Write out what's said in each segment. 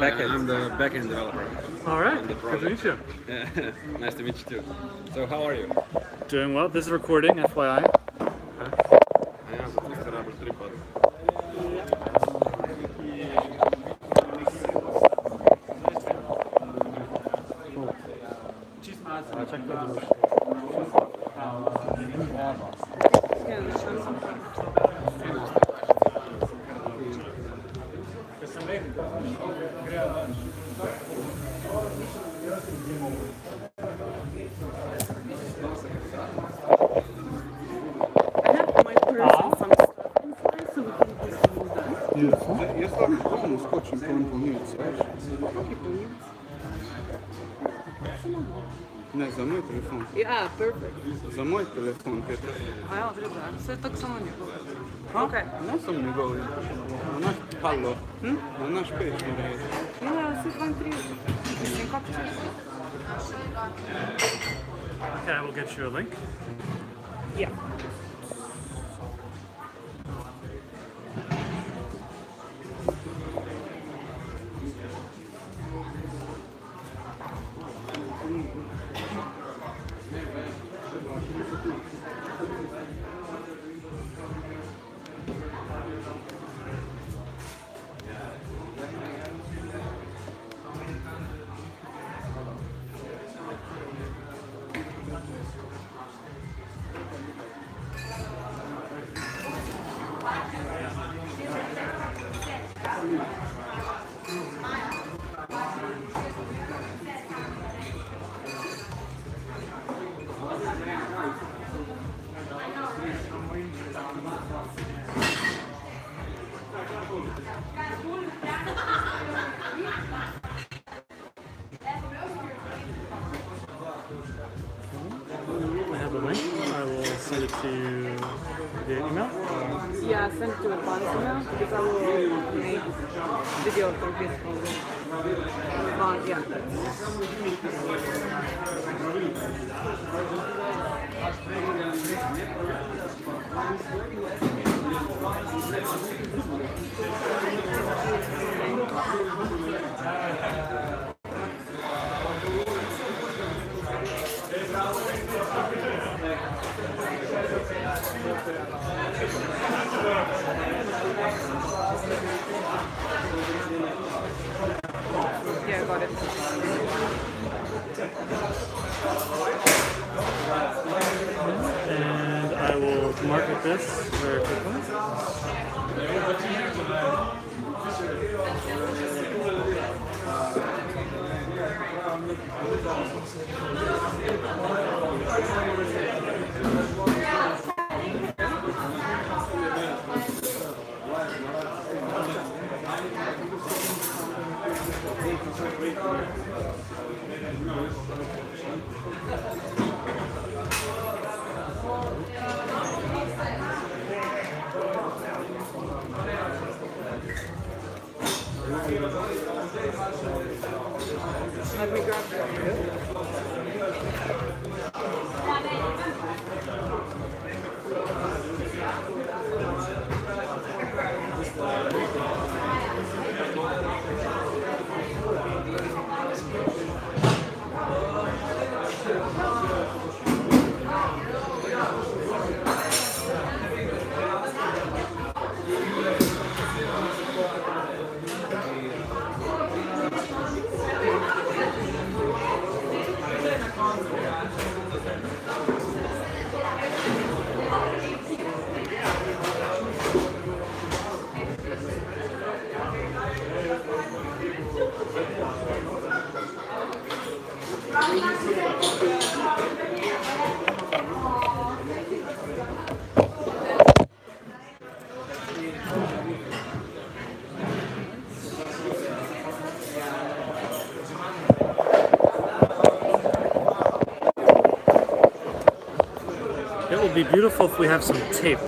Backend. I'm the backend developer. All right. Good to meet you. Nice to meet you too. So how are you? Doing well. This is recording, FYI. Ja stvarno skočim po ovom pomilcu, Ne, za moj telefon. Ja, perfect. Za moj telefon, Petar. A ja, dobro, sve tak samo njegov. Ok. Ne sam njegov, na naš halo, na naš peć ne reći. Ja, sve 23. Mislim, kako ćeš? Okay, I will get you a link. Ja. I have a link. I will send it to you via email. Yeah, send it to advance email because I will make video for this one. Yeah. Yeah, I got it. And I will market this very quickly. Let me grab that. It will be beautiful if we have some tape.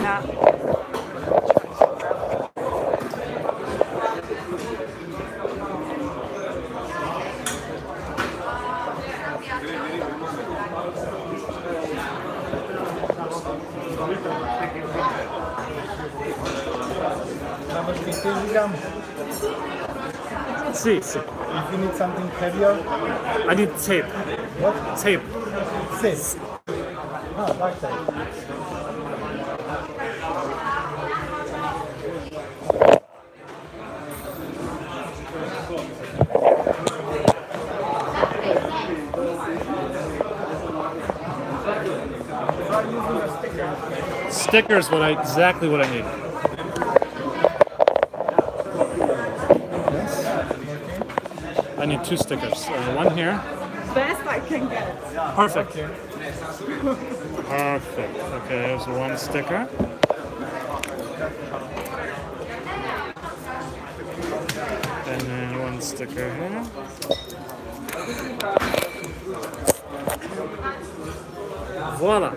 Ja. Vamos easy See, see. If you need something heavier, I need tape. what? Tape. This. Ah, back tape. Stickers, exactly what I need. I need 2 stickers. One here. Best I can get. Perfect. Perfect. Okay, there's 1 sticker. And then 1 sticker here. Voila.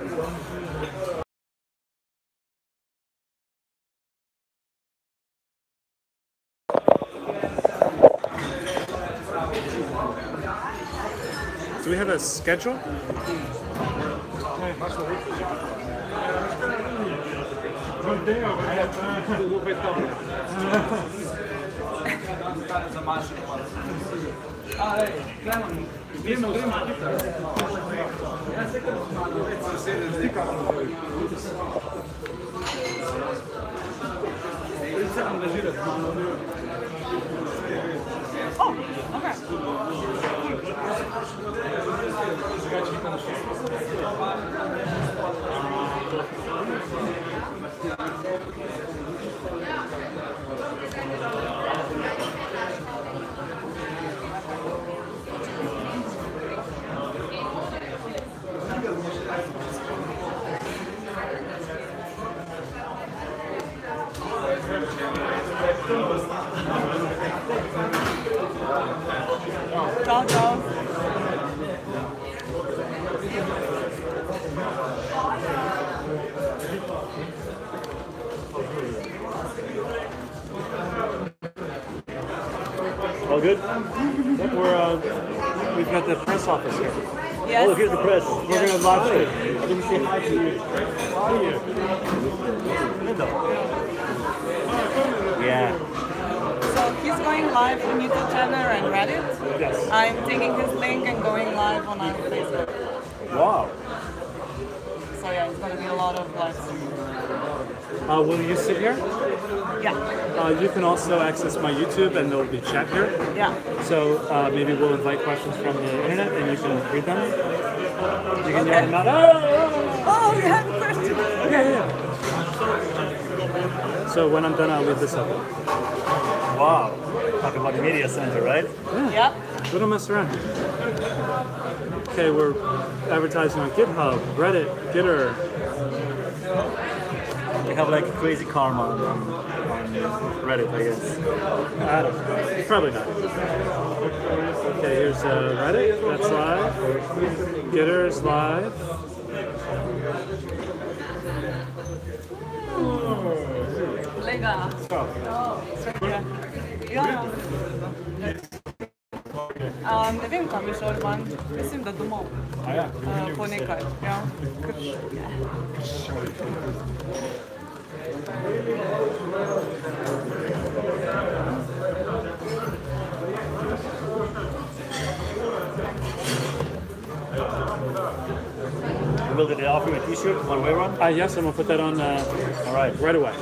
Do we have a schedule? Oh, okay. Ciao, ciao. All good? We've got the press office here. Yes. Oh, here's the press. We're going to live stream. I didn't say hi to you. How are you? Linda. Yeah. So he's going live on YouTube channel and Reddit. Yes. I'm taking his link and going live on our Facebook. Wow. So yeah, it's gonna be a lot of lives. Will you sit here? Yeah. You can also access my YouTube and there'll be chat here. Yeah. So maybe we'll invite questions from the internet and you can read them. You can yell them out. Oh, you have a question. Yeah. So when I'm done, I'll leave this up. Wow. Talk about the media center, right? Yep. We don't mess around. Okay, we're advertising on GitHub, Reddit, Gitter. They have like crazy karma on Reddit, I guess. I don't know. Probably not. Okay, here's Reddit. That's live. Gitter is live. Lega. Ja. Ne vem, kam je šel Orban. Mislim, da domov. Po nekaj. Ja. Will they offer you a t-shirt, one way one? Yes, I'm going to put that on All right. right away.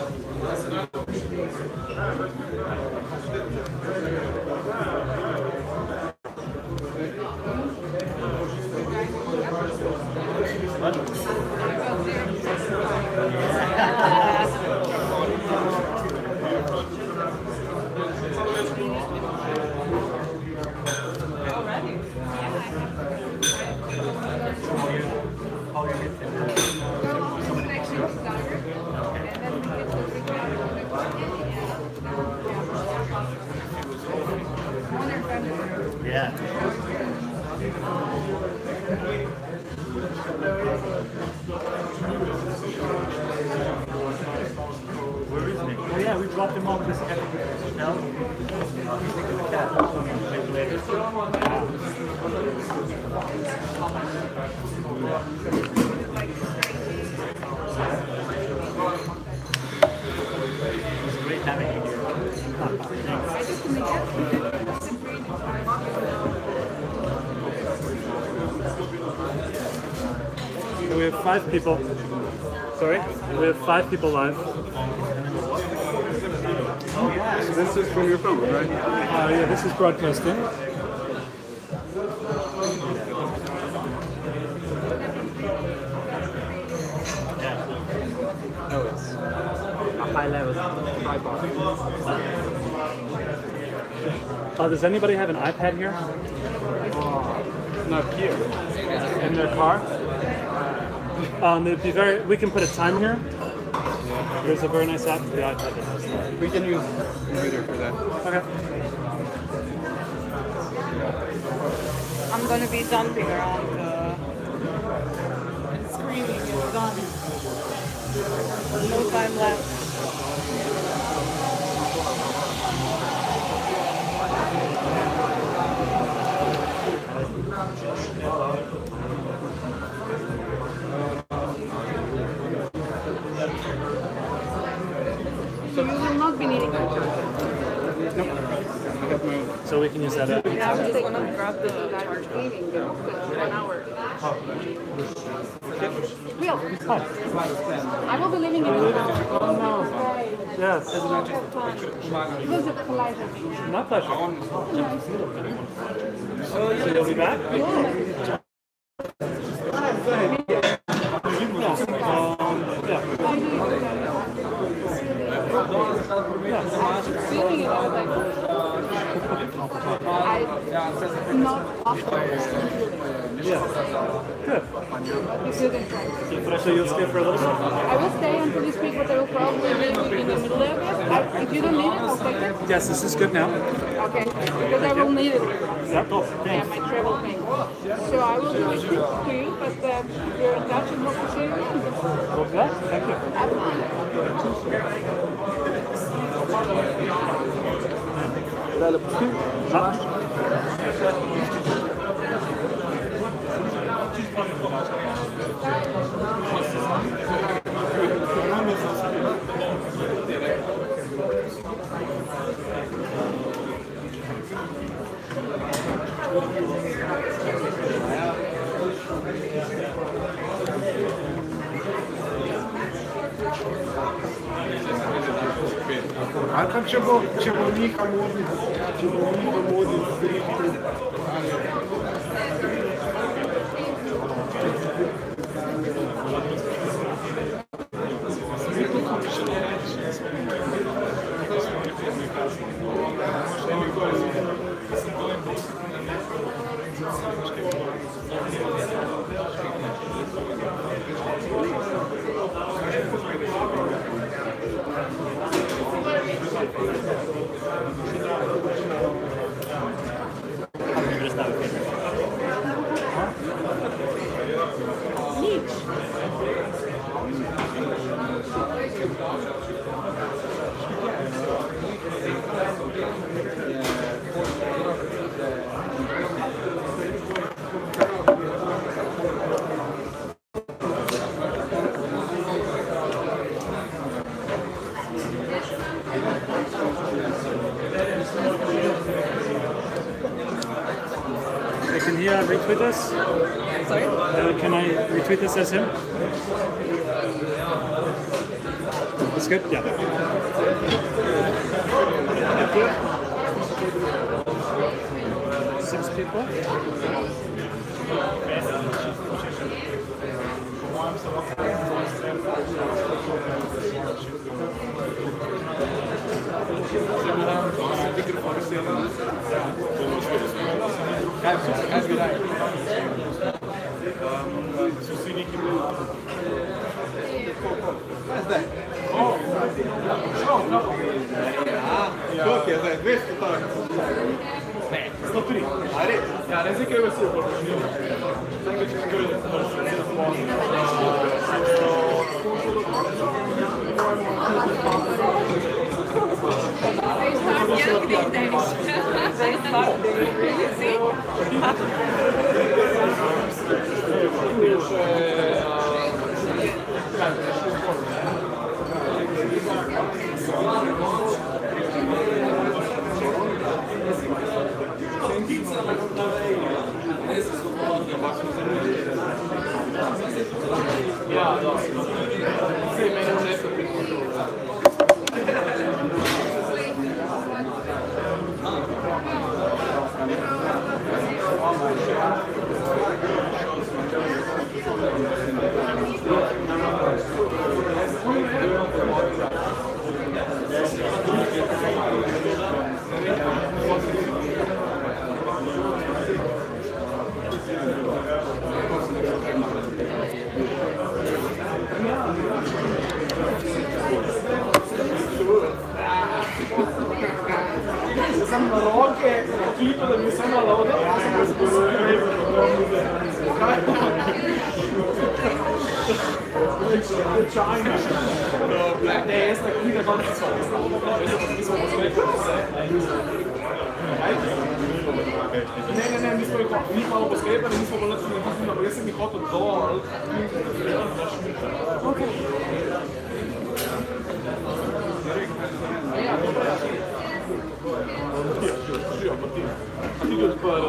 Yeah. Where is Nick? Oh yeah, we dropped him off this hotel. He's taking the cat. Maybe later. It's great having you here. We have 5 people. Sorry? We have 5 people live. So this is from your phone, right? Yeah, this is broadcasting. No, it's a high level tripod. Does anybody have an iPad here? Not here. In their car? It'd be we can put a time here. There's a very nice app for the iPad that has that. We can use computer for that. Okay. I'm gonna be jumping around and screaming and done. No time left. So you will not be needing my charger? So we can use that app. Yeah, I'm just gonna grab the charger. 1 hour. Will, I will be leaving in 1 hour. Oh no. Yes. It was a pleasure. My pleasure. So you'll be back? Yeah. Feeling it, I was like, I'm not often. Yeah. Good. It's good and fun. So you'll stay for a little bit? I will stay until you speak, but I will probably leave in the middle of it. If you don't need it, I'll take it. Yes, this is good now. Okay, because I will need it. Yep. Oh, Yeah, thanks. my travel thing. So I will do it to you, but if you're in touch and hope to see you again. Well, good. Thank you. Have fun. A tam czerwonika młody Can he retweet this? Sorry? Can I retweet this as him? That's good? Yeah. Thank you. 6 people. Koliko je zdaj? 200 tak? Ne, 103. Ali? Ja, ne znam kaj vas je počinilo. Very sam na roke, klipo, da bi vse nalogo, ja sem ga sposobil. Čajna. Ne, jaz na knjige pa nisem. Mi smo posvetili vse. Ne, mi smo jih malo posklepali, mi smo bolj način nekaj, ampak jaz sem jih hotel dol. Okay. A ti odprl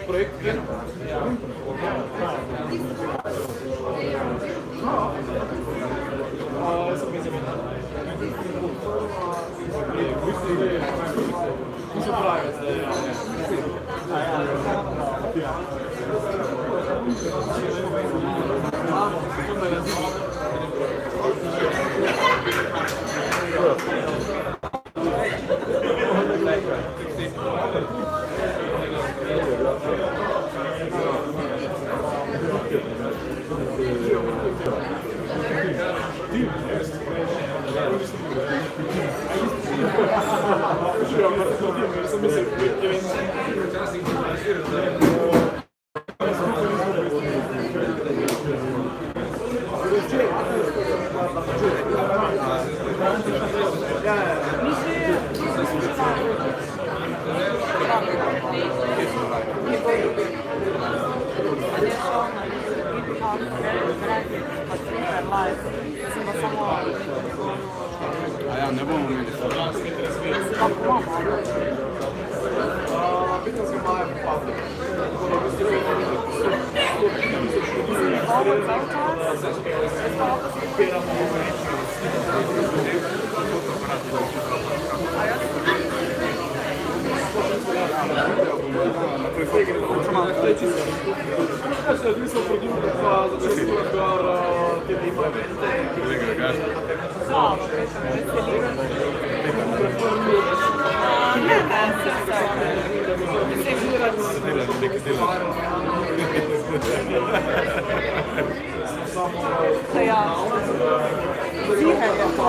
projekt Geno? Niso pravi, A ja, ne bomo imeli to. Pitam se malo popadne. Mi smo produbili pa začeli razgovor te lipa. Ja, sicher je to.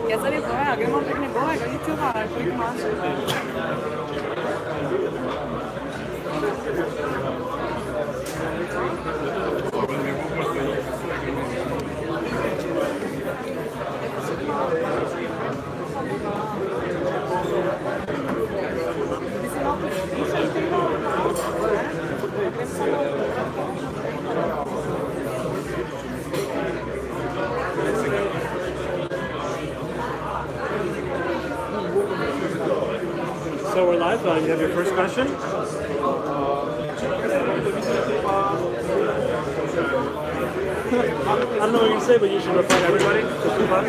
Ja zdaj boja, gremo prek njegovega YouTube-a ali prek našega. So we're live. You have your first question? I don't know what you're going to say, but you should reply to everybody. Just for fun.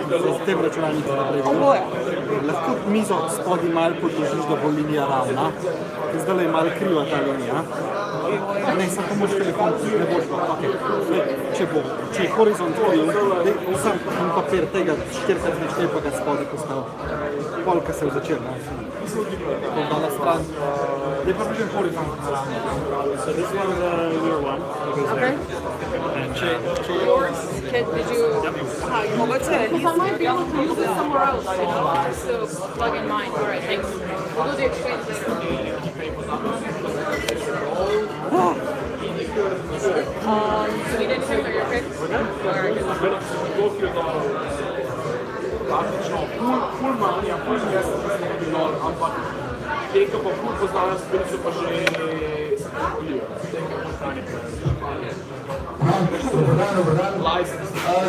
Z tem računalnikom naprej. Oboje. Lahko mizo spodaj malo podložiš, da bo linija ravna. Zdaj je malo kriva ta linija. Ne, samo moč telefon, ne boš pa. Okay. Če je horizont kriv, sam in papir tega 4x4 pa ga spodaj postavil. Polka se je začel. To dala stran. Je pa prišel horizont ravno. So this one's your one. Okay. Yours, did you, well, what's it? Because I might be able to use it somewhere else. I didn't know if to plug in mine. All right, thanks. We'll do the exchange later. So we did too, are you okay? Praktično, ful manija, ful mjesta, da bi dol, ampak tega pa ful poznajo, spili so pa že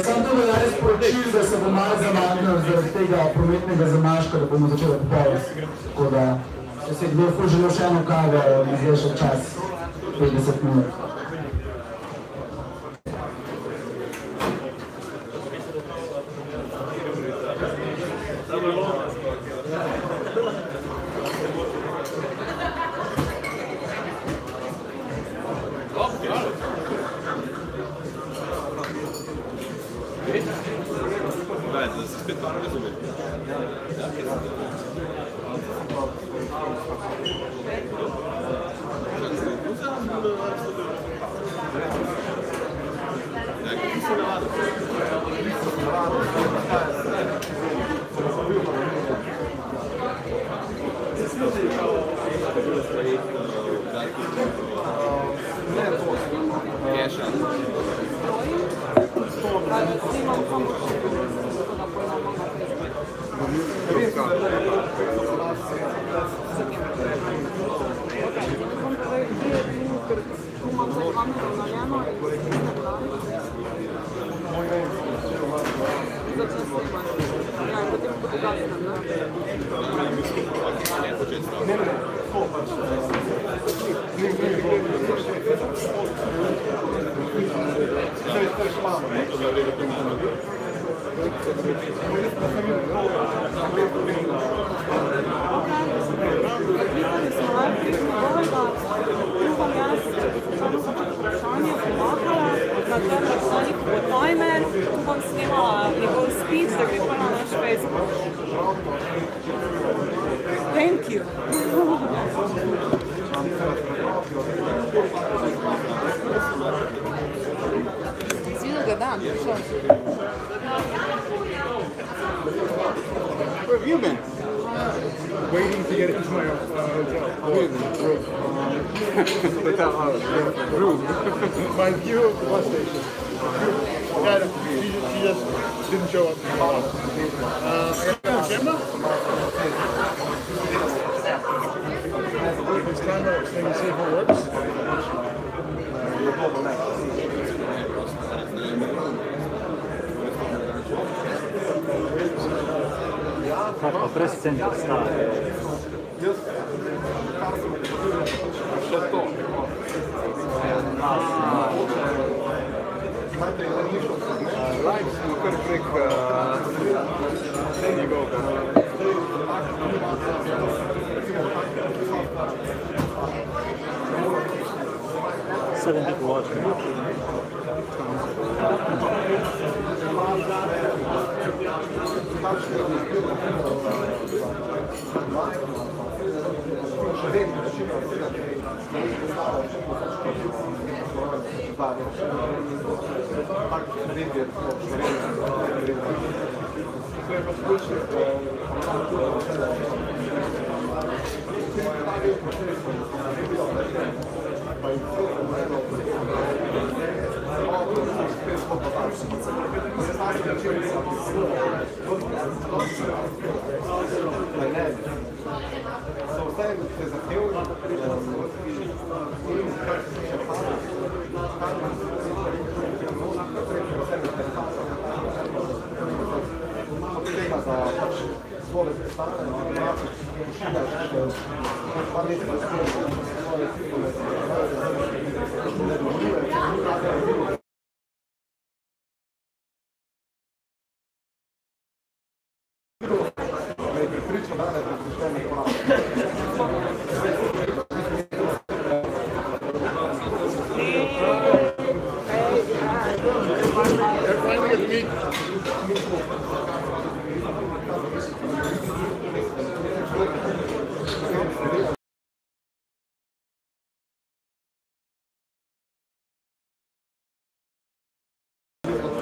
Sam to da res poročil, da se bo malo zamaknil zaradi tega prometnega zamaška, da bomo začeli odpovedati. Tako da, če se je kdo ful želel še eno kavo, mi zdaj še čas 50 minut. Thank you. Sviđa ga dan, što? Where have you been? Waiting to get into my hotel. Room. My view of the bus station. Yeah, He just didn't show up. I got on camera. This camera thing to see if it works. Kako, press center stavi. Live smo kar prek njegovega. 7 people watching.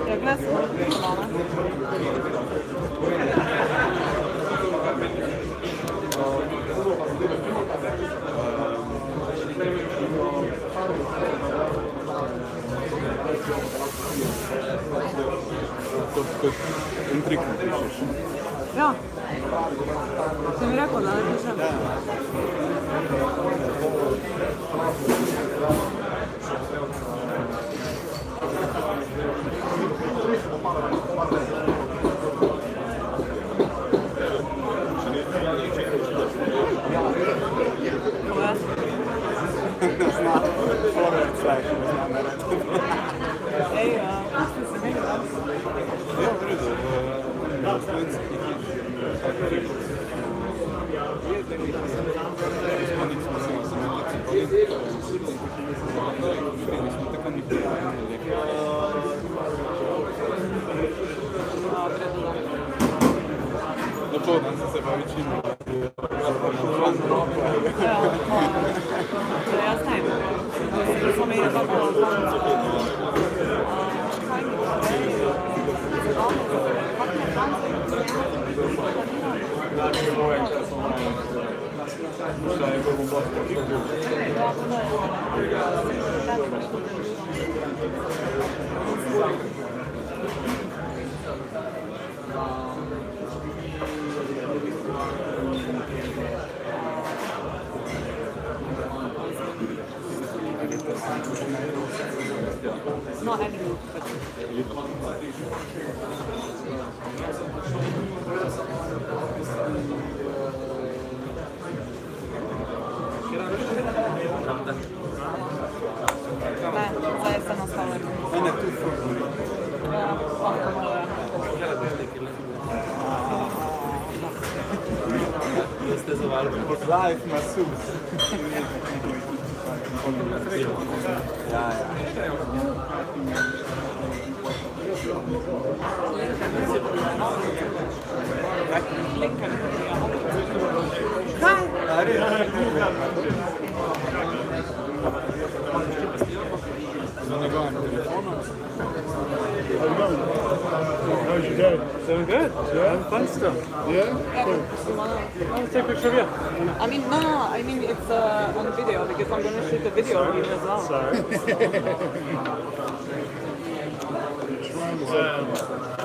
Jak nas Intrik napišeš. Ja. Sem mi rekel, da ne pišem. Ej, pusti se meni, da? Ja, v redu. No to, da se bavi čim. Ja, znam. Smo mi je tako not anymore. Ne, zaista nastavljam. Ne, tu furturi. Ja, ovako malo je. Life masus. Ja, ja. Na njegovem telefonu. How's your day? Doing good. Yeah. Having fun still. Yeah? Cool. Let's take a picture of you. I mean, no, I mean it's on video because I'm gonna shoot a video of you as well. Sorry. Which one is that?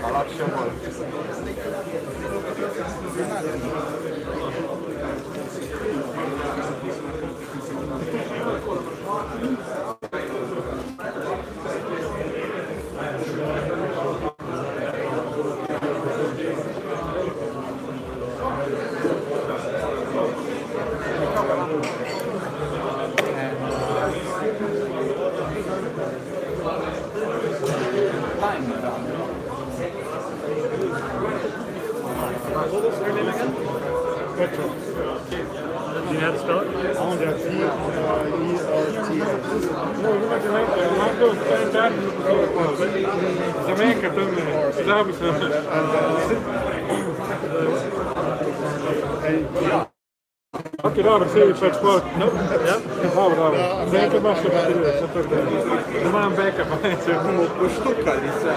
Alap sem volt. What was her name again? Retro. Do you know how to spell it? Yeah, T-E-R-T. No, you're not Jamaica. I'm not doing fantastic. Jamaica, Oké, dobro, sljedeći već sport. Dobro. Backup baš je da imam backup, a neće. Poštukali se.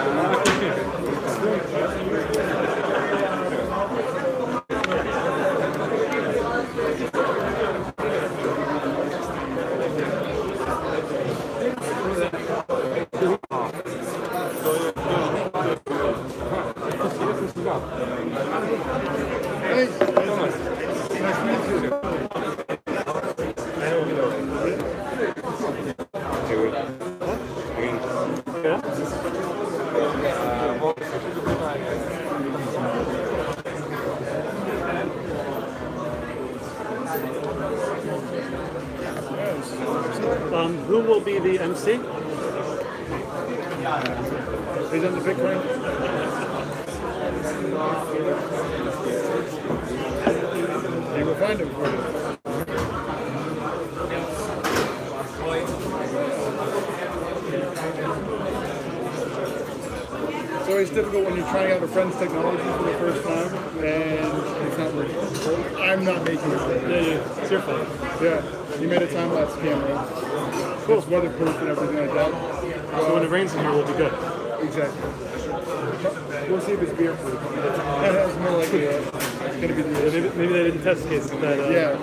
Who will be the MC? He's on the Bitcoin. You will find him for you. So it's difficult when you're trying out a friend's technology for the first time and it's not working. I'm not making it. Yeah, it's your fault. Yeah, you made a time-lapse camera. Cool. It's weatherproof and everything like that. So when it rains in here, we'll be good. Exactly. We'll see if it's beer proof. That's more likely it's going to be the issue. Maybe they didn't test case that. Yeah.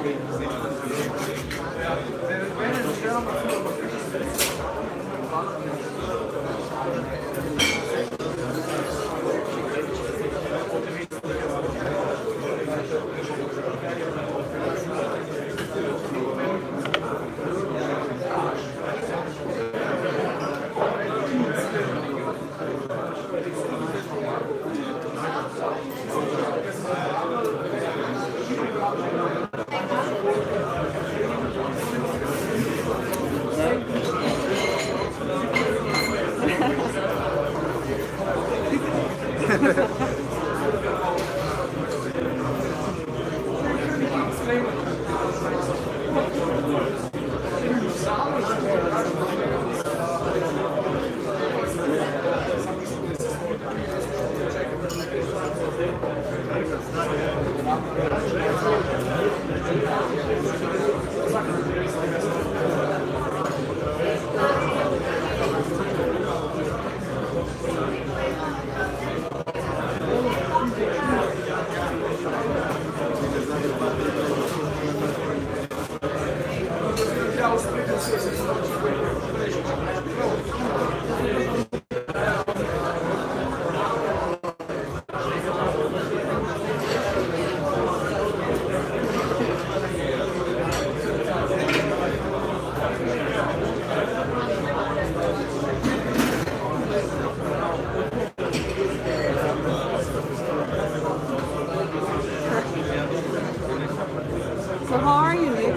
So how are you, Nick?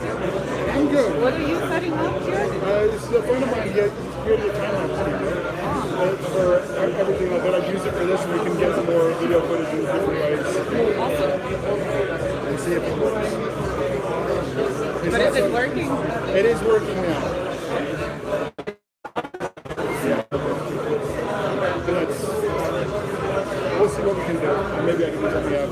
I'm good. What are you setting up here? This is a friend of mine. He created a time-lapse camera for everything like that. I've used it for this, and we can get some more video footage in different ways. And see if it works. But is it working? It is working now. We'll see what we can do. Maybe I can do something out.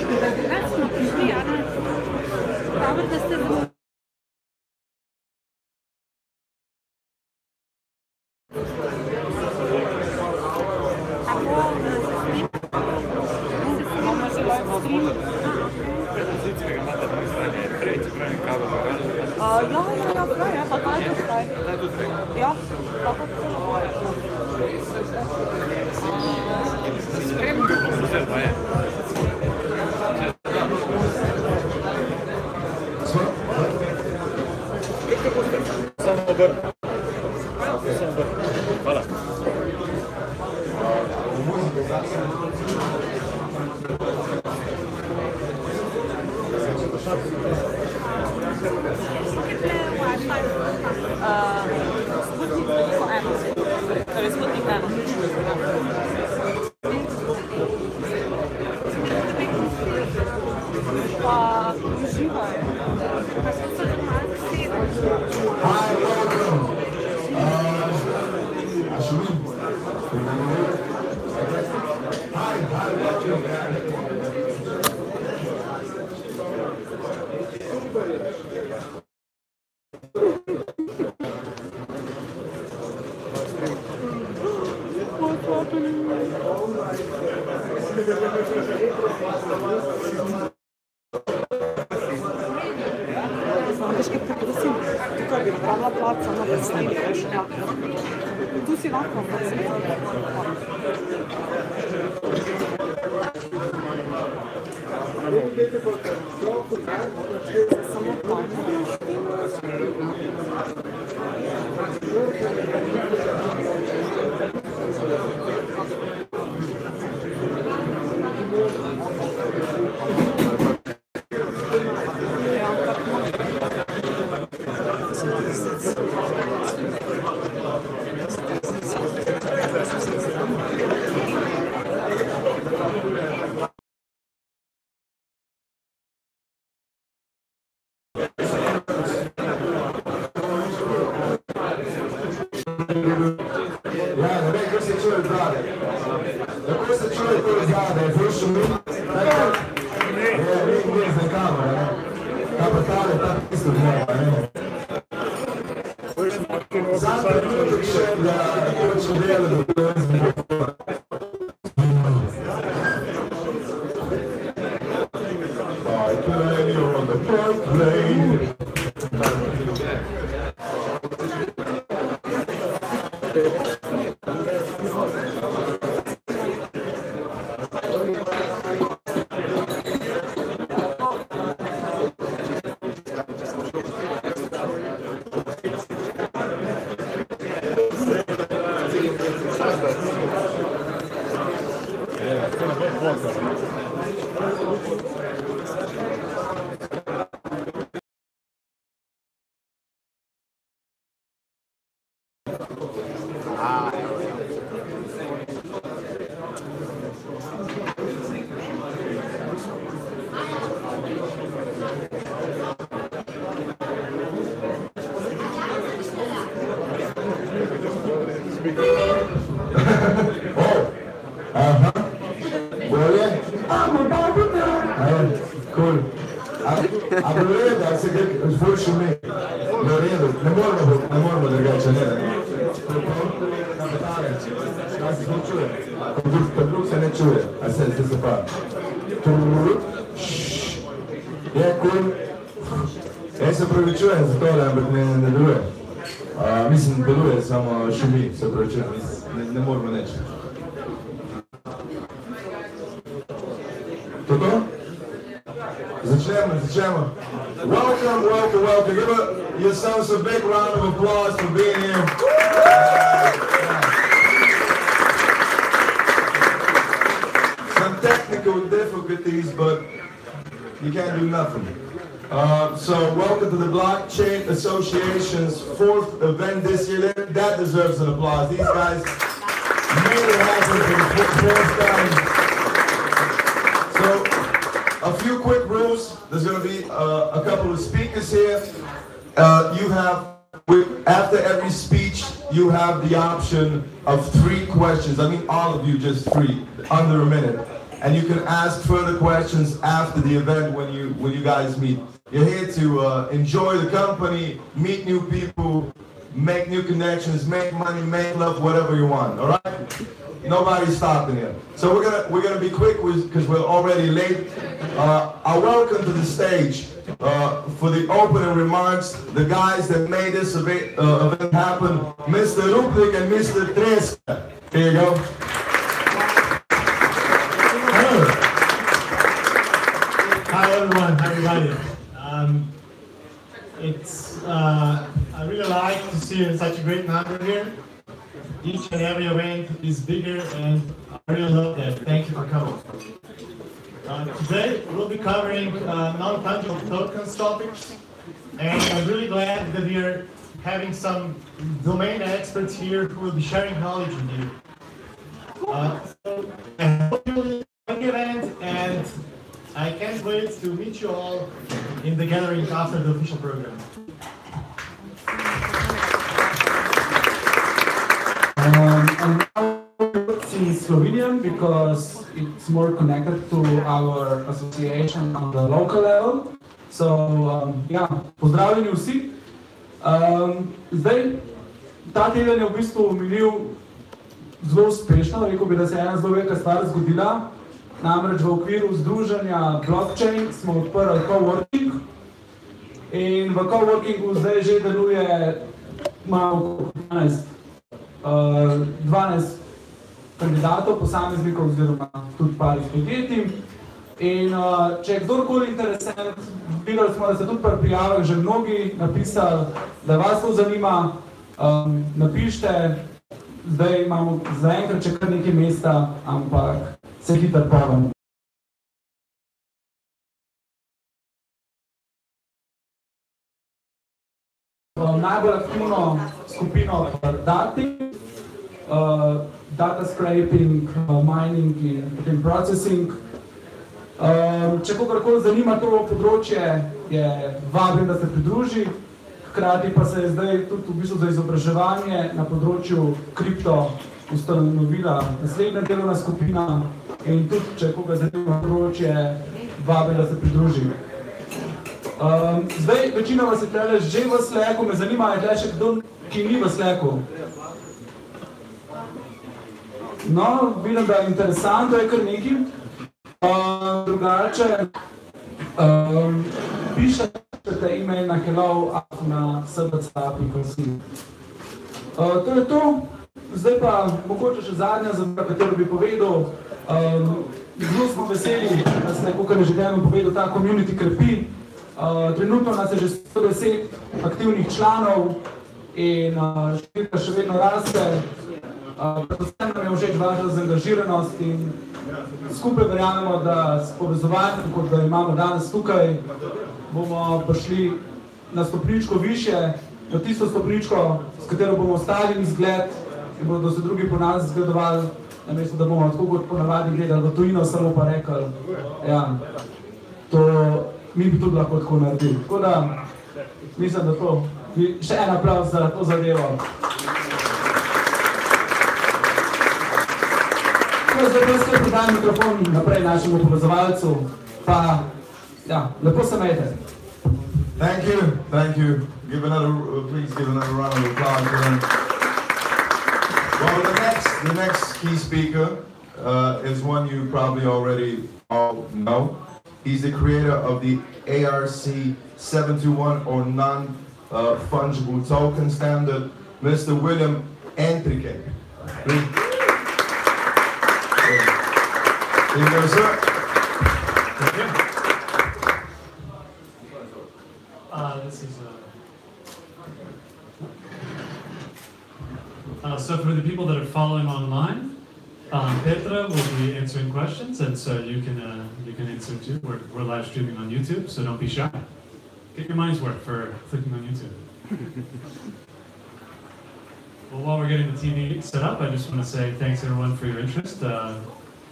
That's not usually, I don't know. Probably this is ja, frei, einfach frei. Ja, tu si lahko Welcome. Give yourselves a big round of applause for being here. Some technical difficulties, but you can't do nothing. So welcome to the Blockchain Association's 4th event this year. That deserves an applause. These guys made it happen for the 4th time. So a few quick rules. There's going to be a couple of speakers here. You have, after every speech, you have the option of 3 questions. I mean, all of you, just 3, under a minute. and you can ask further questions after the event when you guys meet. You're here to enjoy the company, meet new people, make new connections, make money, make love, whatever you want. All right? Nobody's stopping you. So we're gonna be quick because we're already late. I welcome to the stage for the opening remarks the guys that made this event happen, Mr. Rupnik and Mr. Treska. Here you go. Hello. Hi everyone. How everybody? I really like to see such a great number here. Each and every event is bigger, and I really love that. Thank you for coming. Today we'll be covering non-fungible tokens topics, and I'm really glad that we are having some domain experts here who will be sharing knowledge with you. So I hope you will enjoy the event, and I can't wait to meet you all in the gathering after the official program. And now it's in Slovenian because it's more connected to our association on the local level. So, ja, pozdravljeni vsi. Zdaj, ta teden je v bistvu minil zelo uspešno, rekel bi, da se je ena zelo velika stvar zgodila. Namreč v okviru združenja Blockchain smo odprli coworking in v coworkingu zdaj že deluje malo 12 kandidatov, posameznikov oziroma tudi par podjetij. In če je kdorkoli interesent, videli smo, da ste tudi pri prijavah že mnogi napisali, da vas to zanima, napište, zdaj imamo zaenkrat še kar nekaj mesta, ampak se hitro povem. Najbolj aktivno skupino data scraping, mining in potem processing. Če kogarkoli zanima to področje, je vabim, da se pridruži. Hkrati pa se je zdaj tudi v bistvu za izobraževanje na področju kripto ustanovila naslednja delovna skupina in tudi, če koga zanima področje, vabim, da se pridruži. Zdaj, večina vas je tele že v Slacku, me zanima, je tle še kdo, ki ni v Slacku? No, vidim, da je interesantno, je kar nekaj. Drugače, pišete e-mail na hello@sbca.si. To je to. Zdaj pa mogoče še zadnja zadeva, katero bi povedal. Zelo smo veseli, da se, kakor je že Dejan povedal, ta community krepi. Trenutno nas je že 110 aktivnih članov in številka še vedno raste. Predvsem nam je všeč vaša zaangažiranost in skupaj verjamemo, da s povezovanjem, kot da imamo danes tukaj, bomo prišli na stopničko više, na tisto stopničko, s katero bomo ostali izgled in bodo se drugi po nas zgledovali, namesto da bomo tako kot ponavadi gledali v tujino samo pa rekli, ja, to mi bi tudi lahko tako naredili. Tako da, mislim, da to, še en aplavz za to zadevo. Zdaj pa skaj predam mikrofon naprej našemu povezovalcu, pa, ja, lepo se imejte. Thank you. Please give another round of applause for him. Well, the next key speaker is one you probably already all know. He's the creator of the ARC721 or non-fungible token standard, Mr. William Entrique. Here you go, sir. So for the people that are following online, Petra will be answering questions, and so you can answer too. We're live streaming on YouTube, so don't be shy. Get your money's worth for clicking on YouTube. Well, while we're getting the TV set up, I just want to say thanks everyone for your interest.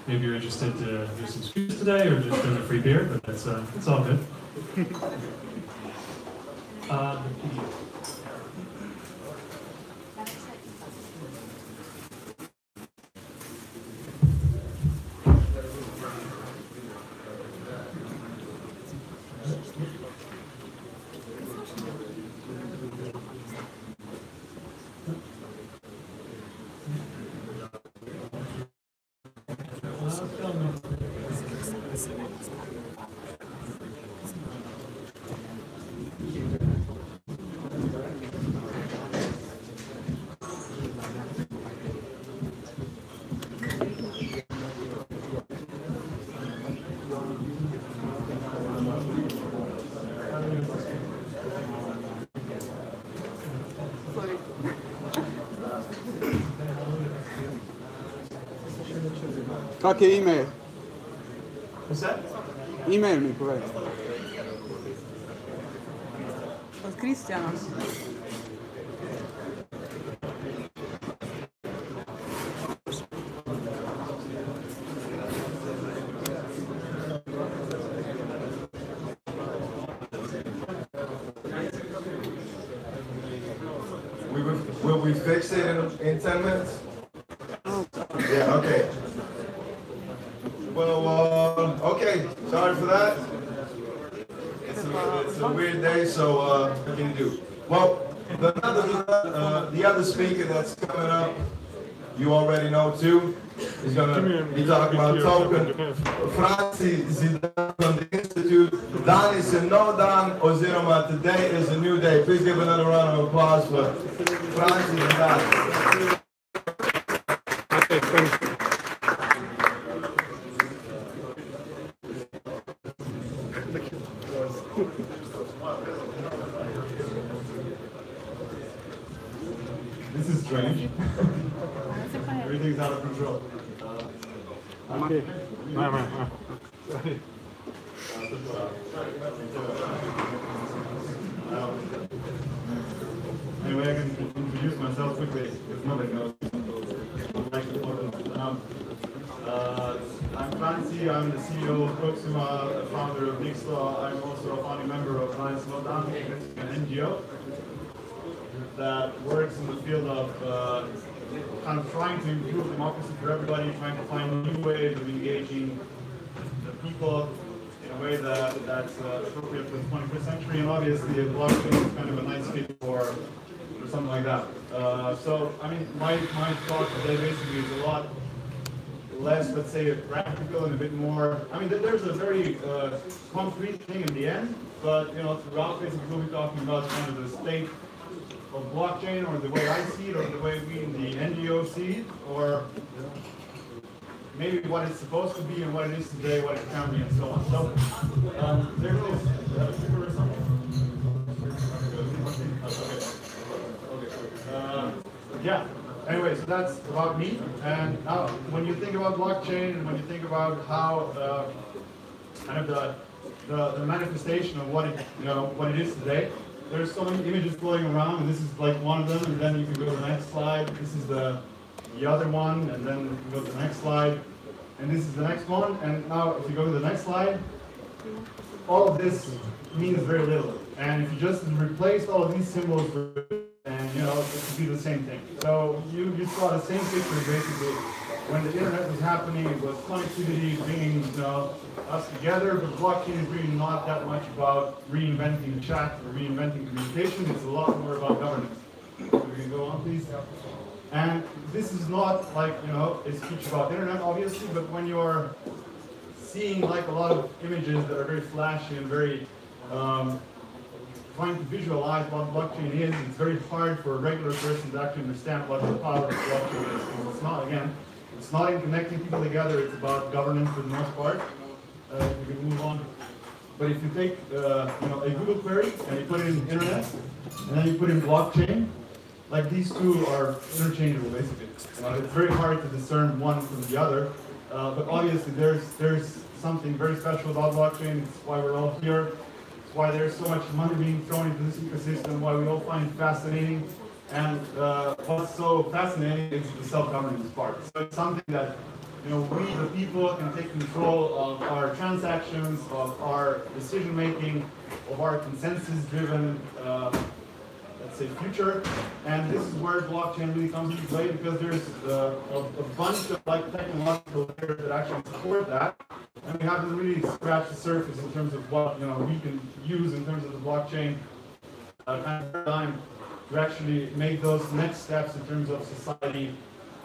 Maybe you're interested to do some speeches today or just drink a free beer, but it's all good. Kak je ime? What's that? Email mi povej. Od Kristjana. Will we fix it in 10 minutes? Yeah, okay. Well, okay, sorry for that. It's a weird day, so what can you do? Well, the other speaker that's coming up, you already know too. He's going to be talking about token. Franci Zidan from the Institute. Dan is a no dan, oziroma today is a new day. Please give another round of applause for Franci Zidan. Okay, thanks. This is strange. Everything's out of control. Okay. Anyway, I can introduce myself quickly because nobody knows. I'm Franci, I'm the CEO of Proxima, founder of Nixlaw. I'm also a founding member of Alliance Not Down, an NGO that works in the field of kind of trying to improve democracy for everybody, trying to find new ways of engaging the people in a way that's appropriate for the 21st century, and obviously a blockchain is kind of a nice fit for something like that. So, I mean, my talk today basically is a lot less, let's say, practical and a bit more, I mean, there's a very concrete thing in the end, but, you know, throughout basically we'll be talking about kind of the state of blockchain, or the way I see it, or the way we in the NGO see it, or maybe what it's supposed to be and what it is today, what it can be, and so on. So, there it is. Or something? Okay. Yeah. Anyway, so that's about me. And now, when you think about blockchain, and when you think about how kind of the manifestation of what it, you know, what it is today, there's so many images floating around, and this is like one of them. And then you can go to the next slide. This is the other one, and then you can go to the next slide, and this is the next one. And now, if you go to the next slide, all of this means very little. And if you just replace all of these symbols with, and you know, it could be the same thing. So you saw the same picture basically when the internet was happening. It was connectivity, bringing, you know, us together. But blockchain is really not that much about reinventing chat or reinventing communication. It's a lot more about governance. So we can go on, please. And this is not like, you know, a speech about internet, obviously, but when you're seeing like a lot of images that are very flashy and very trying to visualize what blockchain is, it's very hard for a regular person to actually understand what the power of blockchain is. It's not, again, it's not in connecting people together, it's about governance for the most part. We can move on. But if you take you know, a Google query and you put it in internet, and then you put in blockchain, like these two are interchangeable basically. It's very hard to discern one from the other. But obviously there's something very special about blockchain. It's why we're all here. It's why there's so much money being thrown into this ecosystem, why we all find it fascinating. And what's so fascinating is the self-governance part. So it's something that, you know, we, the people, can take control of our transactions, of our decision-making, of our consensus-driven, let's say, future. And this is where blockchain really comes into play, because there's a bunch of like technological layers that actually support that. And we haven't really scratched the surface in terms of what we can use in terms of the blockchain kind of paradigm to actually make those next steps in terms of society,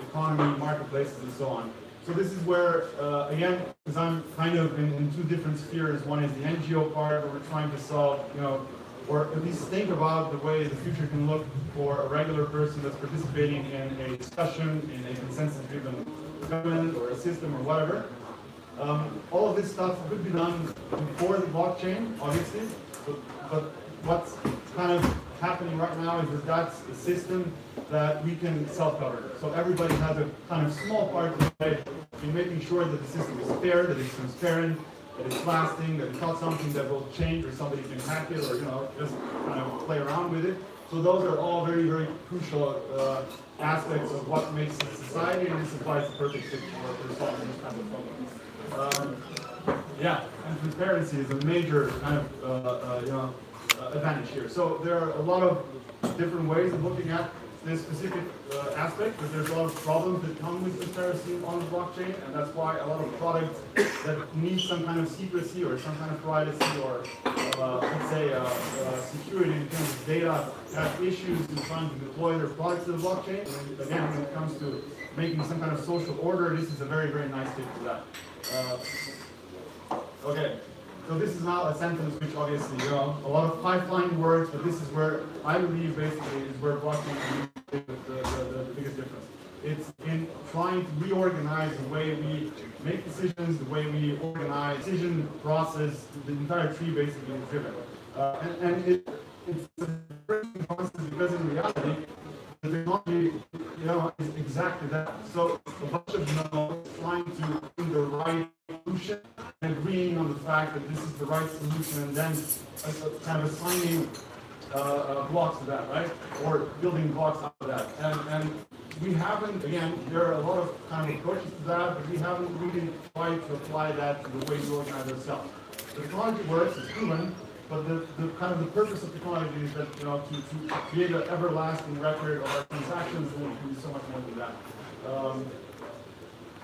economy, marketplaces, and so on. So this is where, again, because I'm kind of in two different spheres. One is the NGO part, where we're trying to solve, or at least think about the way the future can look for a regular person that's participating in a discussion, in a consensus-driven government or a system or whatever. All of this stuff could be done before the blockchain, obviously, but what's kind of happening right now is that that's a system that we can self-govern. So everybody has a kind of small part to play in making sure that the system is fair, that it's transparent, that it's lasting, that it's not something that will change or somebody can hack it or just kind of play around with it. So those are all very, very crucial aspects of what makes a society, and this applies the perfect fit for solving this kind of problem. Yeah, and transparency is a major kind of advantage here. So there are a lot of different ways of looking at this specific aspect, but there's a lot of problems that come with transparency on the blockchain, and that's why a lot of products that need some kind of secrecy or some kind of privacy or let's say security in terms of data have issues in trying to deploy their products to the blockchain. And again, when it comes to making some kind of social order, this is a very, very nice fit for that. Okay. So this is now a sentence which obviously, a lot of pipeline words, but this is where I believe basically is where blockchain can make the biggest difference. It's in trying to reorganize the way we make decisions, the way we organize decision process, the entire tree basically is driven. It's a very concept because in reality, the technology, is exactly that. So a bunch of trying to find the right solution and agreeing on the fact that this is the right solution, and then kind of assigning blocks to that, right? Or building blocks out of that. And we haven't, again, there are a lot of kind of approaches to that, but we haven't really tried to apply that to the way we organize ourselves. The technology works, it's proven, but the kind of the purpose of technology is that, to create an everlasting record of our transactions, and we can do so much more than that.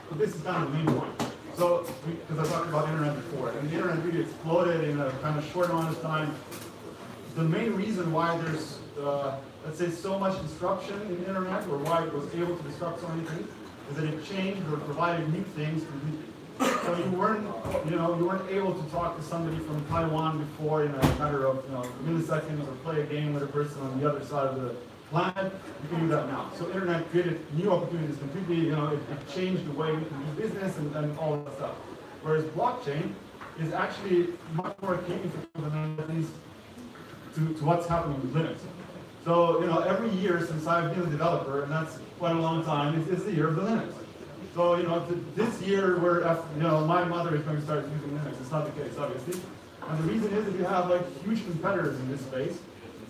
But this is kind of the main point. So, because I talked about internet before, and the internet really exploded in a kind of short amount of time. The main reason why there's, let's say, so much disruption in the internet, or why it was able to disrupt so many things, is that it changed or provided new things completely. So you weren't able to talk to somebody from Taiwan before in a matter of milliseconds, or play a game with a person on the other side of the planet. You can do that now. So internet created new opportunities completely. It changed the way we can do business and all that stuff. Whereas blockchain is actually much more akin to what's happening with Linux. So every year since I've been a developer, and that's quite a long time, it's the year of the Linux. So this year my mother is going to start using Linux. It's not the case, obviously. And the reason is that you have huge competitors in this space.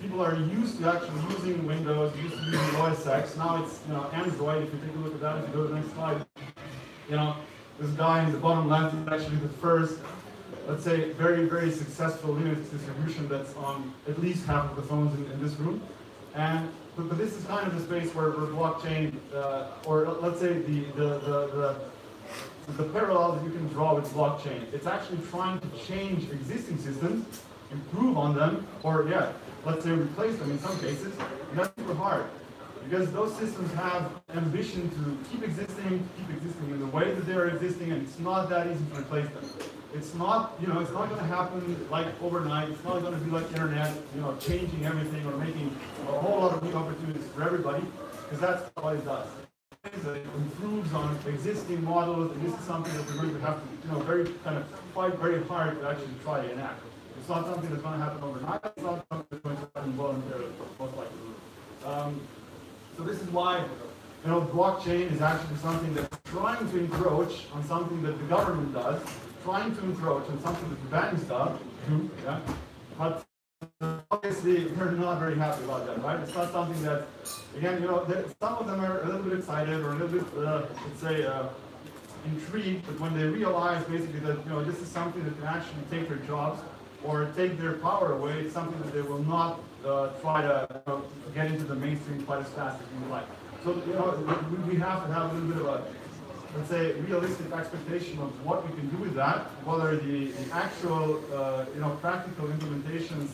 People are used to actually using Windows, used to using 0xcert. Now it's Android. If you take a look at that, if you go to the next slide, this guy in the bottom left is actually the first, let's say, very, very successful Linux distribution that's on at least half of the phones in this room. But this is kind of the space where blockchain, or let's say the parallels you can draw with blockchain. It's actually trying to change existing systems, improve on them, or let's say replace them in some cases, and that's super hard. Because those systems have ambition to keep existing in the way that they're existing, and it's not that easy to replace them. It's not, it's not going to happen like overnight. It's not going to be like internet, changing everything or making a whole lot of new opportunities for everybody, because that's not what it does. It improves on existing models, and this is something that we're going to have to, very kind of fight very hard to actually try to enact. It's not something that's going to happen overnight. It's not something that's going to happen voluntarily, most likely. So this is why, blockchain is actually something that's trying to encroach on something that the government does, trying to encroach on something that the banks do, but obviously we're not very happy about that, right? It's not something that, again, some of them are a little bit excited or a little bit, let's say, intrigued, but when they realize basically that, this is something that can actually take their jobs or take their power away, it's something that they will not try to get into the mainstream quite as fast as we would like. So, we have to have a little bit of a let's say, realistic expectation of what we can do with that, whether the actual, practical implementations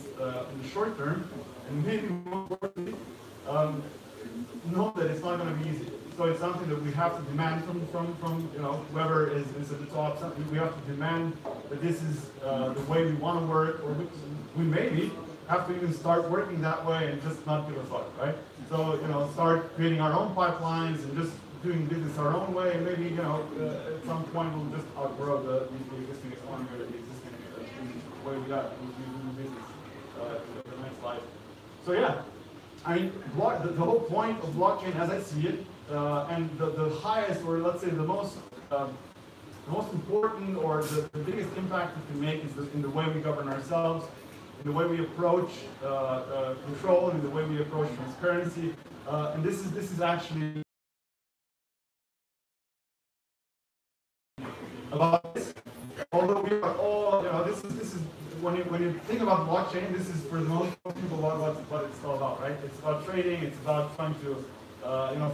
in the short term, and maybe more importantly, know that it's not going to be easy. So it's something that we have to demand from whoever is at the top. Something we have to demand that this is the way we want to work, or we maybe have to even start working that way and just not give a fuck, right? So start creating our own pipelines and just doing business our own way. And maybe at some point we'll just outgrow the existing economy or the existing way we do business. The next slide. So yeah. I mean, the whole point of blockchain, as I see it, and the highest, or let's say the most important, or the biggest impact we can make is in the way we govern ourselves, in the way we approach control, and in the way we approach transparency. And this is actually about this. Although we are all, this is. When you think about blockchain, this is for the most people what it's all about, right? It's about trading. It's about trying to,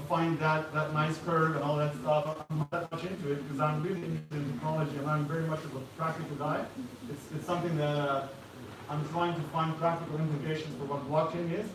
find that nice curve and all that stuff. I'm not that much into it because I'm really interested in technology and I'm very much of a practical guy. It's something that I'm trying to find practical implications for what blockchain is.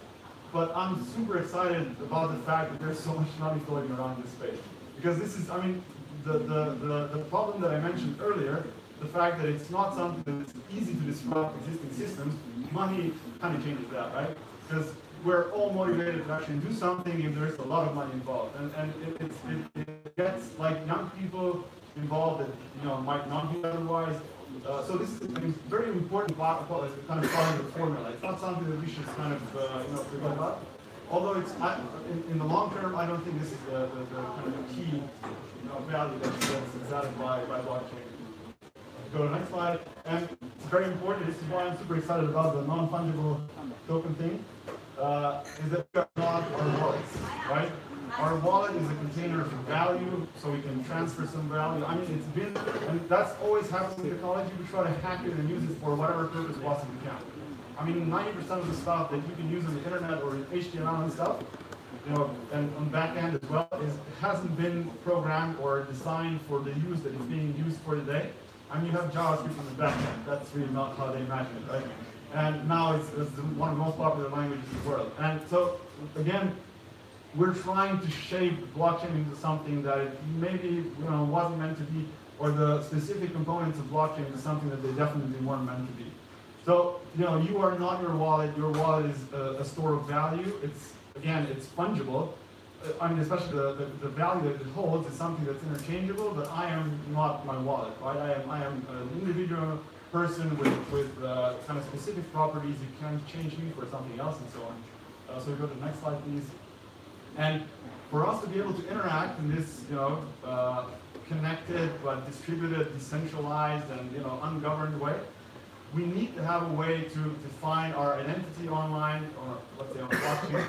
But I'm super excited about the fact that there's so much money floating around this space, because this is, I mean, the problem that I mentioned earlier. The fact that it's not something that's easy to disrupt existing systems, money kind of changes that, right? Because we're all motivated to actually do something if there's a lot of money involved. And it gets like young people involved that might not be otherwise. So this is a very important part of kind of part of the formula. It's not something that we should kind of forget about. Although it's in the long term, I don't think this is the kind of the key value that's added by blockchain. Go to the next slide. And it's very important. This is why I'm super excited about the non-fungible token thing. Is that we are not our wallets, right? Our wallet is a container for value, so we can transfer some value. I mean, it's been, and that's always happened with technology. We try to hack it and use it for whatever purpose possibly can. I mean, 90% of the stuff that you can use on the internet or in HTML and stuff, and on back end as well, hasn't been programmed or designed for the use that is being used for today. I mean, you have JavaScript on the back end. That's really not how they imagine it, right? And now it's one of the most popular languages in the world. And so, again, we're trying to shape blockchain into something that it maybe wasn't meant to be, or the specific components of blockchain is something that they definitely weren't meant to be. So, you are not your wallet. Your wallet is a store of value. It's fungible. I mean, especially the value that it holds is something that's interchangeable, but I am not my wallet, right? I am an individual person with kind of specific properties. You can't change me for something else and so on. So we go to the next slide, please. And for us to be able to interact in this, connected but distributed, decentralized, and ungoverned way, we need to have a way to define our identity online, or let's say on blockchain.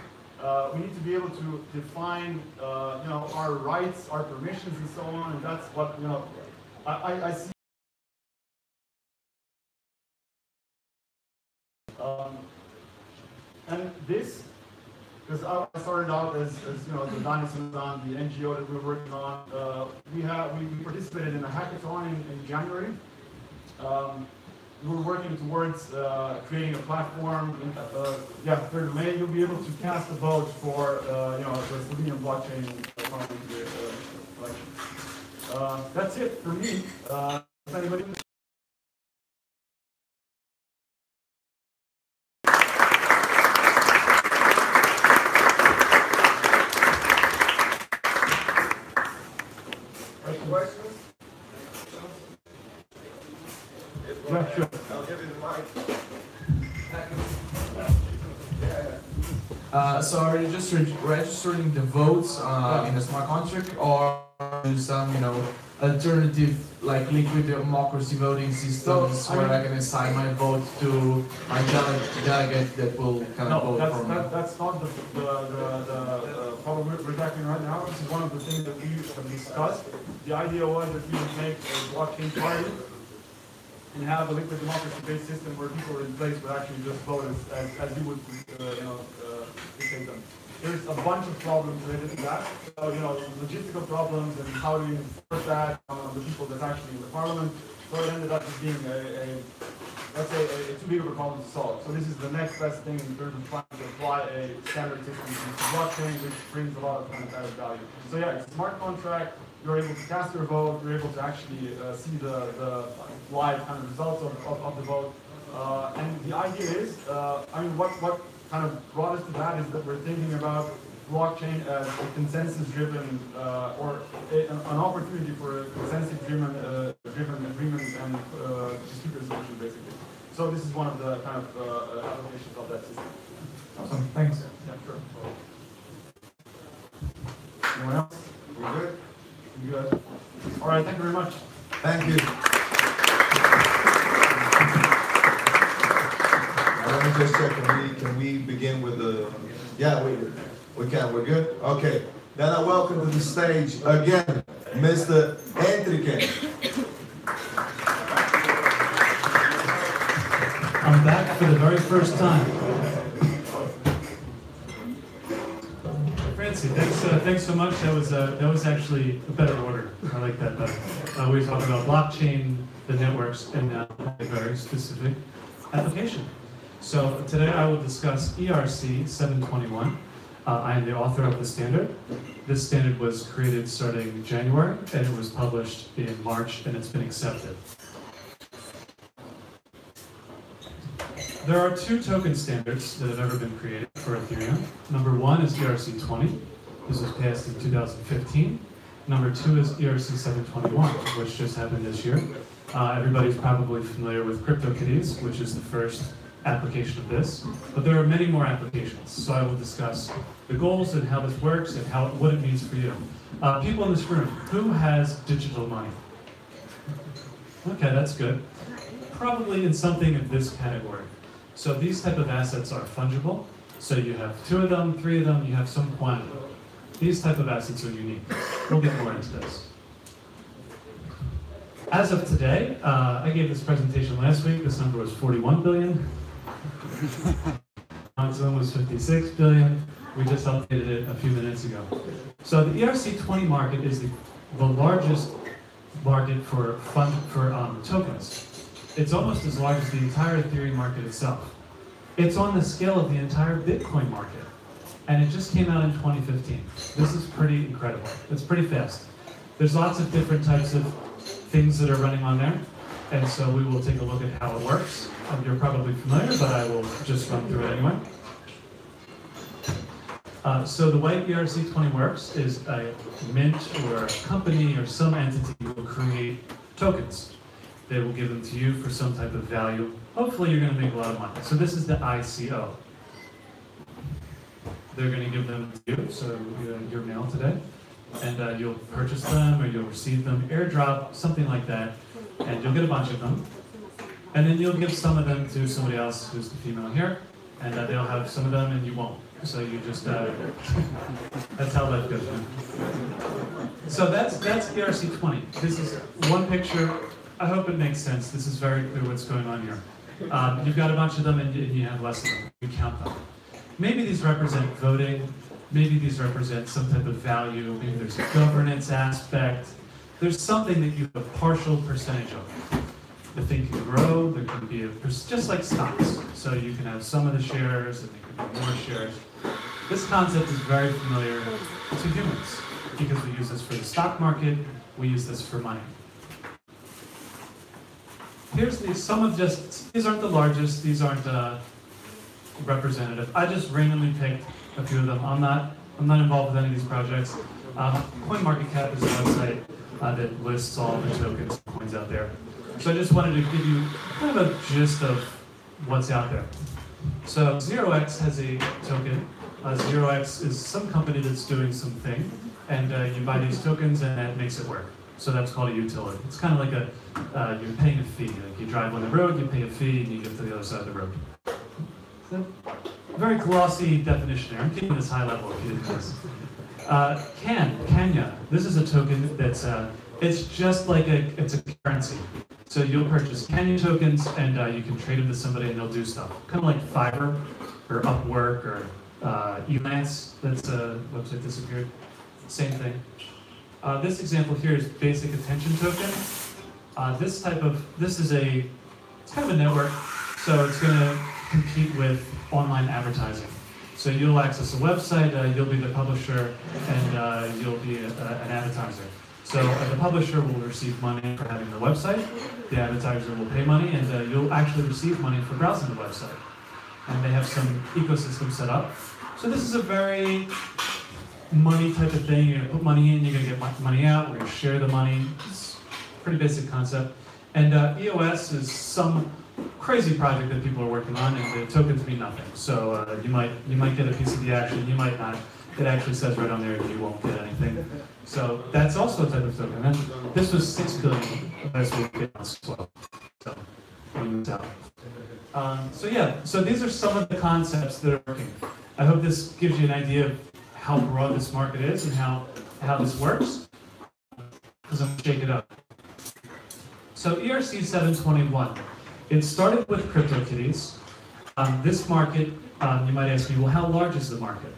We need to be able to define, our rights, our permissions, and so on. And that's what I see. And this, because I started out as the Dinosaurs on the NGO that we're working on. We participated in a hackathon in January. We're working towards creating a platform. 3rd of May, you'll be able to cast a vote for the Slovenian blockchain election. That's it for me. Does anybody? Questions? Yeah, sure. I'll give you the mic. So are you just registering the votes in a smart contract, or some alternative like liquid democracy voting systems where I can assign my vote to my delegate that will kind of vote for me? That's not the problem we're tackling right now. This is one of the things that we have discussed. The idea was that we would make a blockchain party and have a liquid democracy-based system where people in place would actually just vote as you would, dictate them. There's a bunch of problems related to that. So, logistical problems and how do you enforce that on the people that's actually in the parliament. So it ended up just being let's say, too big of a problem to solve. So this is the next best thing in terms of trying to apply a standard system to blockchain, which brings a lot of kind of added value. So yeah, it's a smart contract. You're able to cast your vote. You're able to actually see the live kind of results of the vote. And the idea is, what kind of brought us to that is that we're thinking about blockchain as a consensus-driven or an opportunity for a consensus-driven agreement and dispute resolution, basically. So this is one of the kind of applications of that system. Awesome, thanks. Yeah, sure. Anyone else? We good? You good? All right, thank you very much. Thank you. Now, let me just check. Can we begin with the? Yeah, we can. We're good. Okay. Then I welcome to the stage again, Mr. Entriken. I'm back for the very first time. Francie, thanks so much. That was actually a better order. I like that better. We talked about blockchain, the networks, and now a very specific application. So today I will discuss ERC 721. I am the author of the standard. This standard was created starting January, and it was published in March, and it's been accepted. There are two token standards that have ever been created for Ethereum. Number one is ERC 20. This was passed in 2015. Number two is ERC 721, which just happened this year. Everybody's probably familiar with CryptoKitties, which is the first application of this, but there are many more applications. So I will discuss the goals and how this works and what it means for you. People in this room, who has digital money? Okay, that's good. Probably in something in this category. So these type of assets are fungible. So you have 2 of them, 3 of them, you have some quantity. These type of assets are unique. We'll get more into this. As of today, I gave this presentation last week. This number was 41 billion. Amazon was 56 billion. We just updated it a few minutes ago. So the ERC 20 market is the largest market for tokens. It's almost as large as the entire Ethereum market itself. It's on the scale of the entire Bitcoin market. And it just came out in 2015. This is pretty incredible. It's pretty fast. There's lots of different types of things that are running on there. And so we will take a look at how it works. You're probably familiar, but I will just run through it anyway. So the way ERC 20 works is a mint or a company or some entity will create tokens. They will give them to you for some type of value. Hopefully you're going to make a lot of money. So this is the ICO. They're going to give them to you, so you'll get your mail today. And you'll purchase them or you'll receive them, airdrop, something like that. And you'll get a bunch of them. And then you'll give some of them to somebody else who's the female here. And they'll have some of them and you won't. So you just, that's how that goes, man. So that's ERC 20. This is one picture. I hope it makes sense. This is very clear what's going on here. You've got a bunch of them and you have less of them. You count them. Maybe these represent voting. Maybe these represent some type of value. Maybe there's a governance aspect. There's something that you have a partial percentage of. The thing can grow. There can be just like stocks. So you can have some of the shares and there can be more shares. This concept is very familiar to humans because we use this for the stock market. We use this for money. Here's these aren't the largest. These aren't representative. I just randomly picked a few of them. I'm not involved with any of these projects. CoinMarketCap is a website that lists all the tokens and coins out there. So I just wanted to give you kind of a gist of what's out there. So 0x has a token. 0x is some company that's doing something, and you buy these tokens and that makes it work. So that's called a utility. It's kind of like you're paying a fee. Like you drive on the road, you pay a fee, and you get to the other side of the road. So, very glossy definition there. I'm keeping this high level if you didn't notice. Kanya. This is a token that's it's just like it's a currency. So you'll purchase Kanya tokens and you can trade them to somebody and they'll do stuff. Kind of like Fiverr or Upwork or Elance, that's a website disappeared. Same thing. This example here is basic attention token. This is it's kind of a network, so it's going to compete with online advertising. So you'll access a website, you'll be the publisher, and you'll be an advertiser. So the publisher will receive money for having the website, the advertiser will pay money, and you'll actually receive money for browsing the website. And they have some ecosystem set up. So this is a very money type of thing. You're going to put money in, you're going to get money out, we're going to share the money. It's a pretty basic concept. And EOS is some crazy project that people are working on, and the tokens mean nothing. So you might get a piece of the action, you might not. It actually says right on there you won't get anything. So that's also a type of token. And this was 6 billion last week as well. So so these are some of the concepts that are working. I hope this gives you an idea of how broad this market is and how this works. Because I'm going to shake it up. So ERC 721. It started with CryptoKitties. This market, you might ask me, well, how large is the market?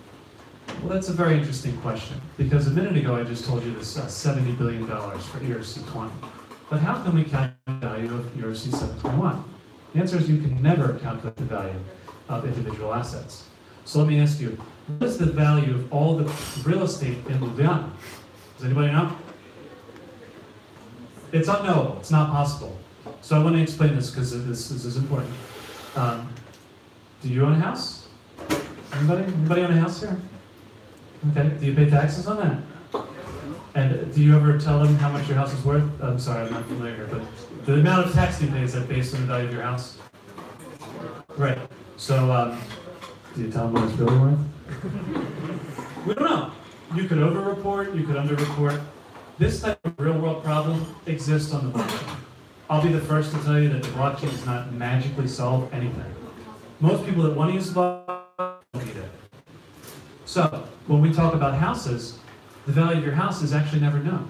Well, that's a very interesting question, because a minute ago I just told you this $70 billion for ERC 20. But how can we calculate the value of ERC 721? The answer is you can never calculate the value of individual assets. So let me ask you, what is the value of all the real estate in Ljubljana? Does anybody know? It's unknowable. It's not possible. So I want to explain this because this is important. Do you own a house? Anybody own a house here? Okay. Do you pay taxes on that? And do you ever tell them how much your house is worth? I'm sorry, I'm not familiar here, but the amount of tax you pay, is that based on the value of your house? Right. So do you tell them what it's really worth? We don't know. You could over-report, you could under-report. This type of real-world problem exists on the blockchain. I'll be the first to tell you that the blockchain does not magically solve anything. Most people that want to use the blockchain don't need it. So, when we talk about houses, the value of your house is actually never known.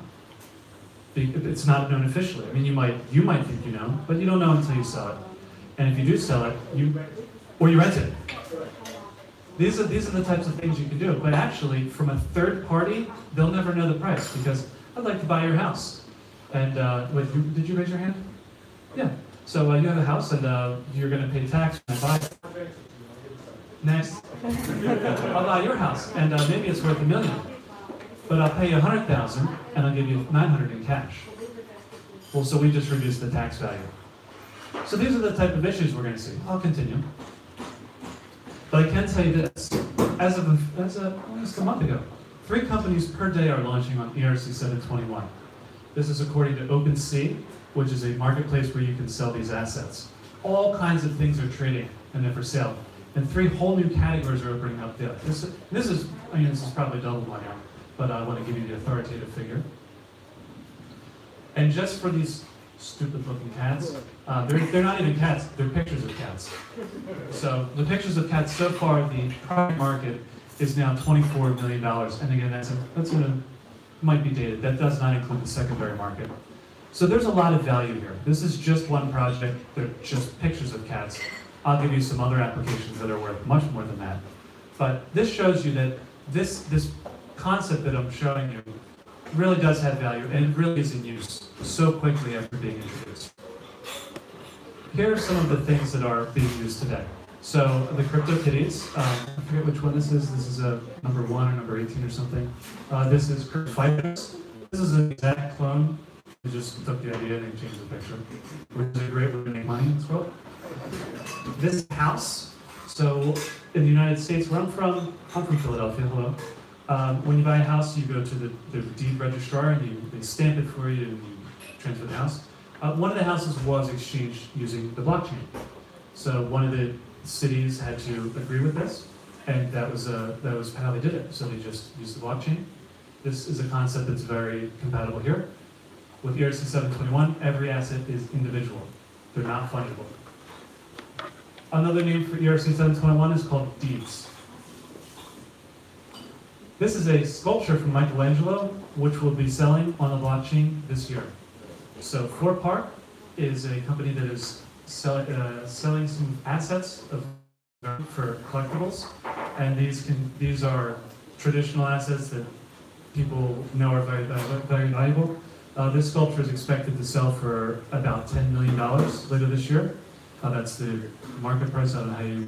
It's not known officially. I mean, you might think you know, but you don't know until you sell it. And if you do sell it, or you rent it. These are the types of things you can do. But actually, from a third party, they'll never know the price, because I'd like to buy your house. And wait, did you raise your hand? Yeah. So you have a house, and you're going to pay tax when I buy it. Next, I'll buy your house, and maybe it's worth $1 million, but I'll pay you $100,000, and I'll give you $900 in cash. Well, so we just reduced the tax value. So these are the type of issues we're going to see. I'll continue, but I can tell you this: as of almost a month ago, 3 companies per day are launching on ERC 721. This is according to OpenSea, which is a marketplace where you can sell these assets. All kinds of things are trading and they're for sale. And 3 whole new categories are opening up there. This is probably double by now, but I want to give you the authoritative figure. And just for these stupid-looking cats, they're not even cats, they're pictures of cats. So the pictures of cats so far, the primary market is now $24 million. And again, might be dated. That does not include the secondary market. So there's a lot of value here. This is just one project. They're just pictures of cats. I'll give you some other applications that are worth much more than that. But this shows you that this concept that I'm showing you really does have value, and it really is in use so quickly after being introduced. Here are some of the things that are being used today. So the CryptoKitties, I forget which one this is. This is a number 1 or number 18 or something. This is CryptoFighters. This is an exact clone. We just took the idea and changed the picture, which is a great way to make money in this world. This house, so in the United States, where I'm from Philadelphia, hello. When you buy a house, you go to the deed registrar and they stamp it for you and you transfer the house. One of the houses was exchanged using the blockchain. So one of the cities had to agree with this, and that was how they did it. So they just used the blockchain. This is a concept that's very compatible here. With ERC 721, every asset is individual. They're not fungible. Another name for ERC 721 is called deeds. This is a sculpture from Michelangelo, which will be selling on the blockchain this year. So 4Park is a company that is selling some assets for collectibles. And these are traditional assets that people know are very valuable. This sculpture is expected to sell for about $10 million later this year. That's the market price. I don't know how you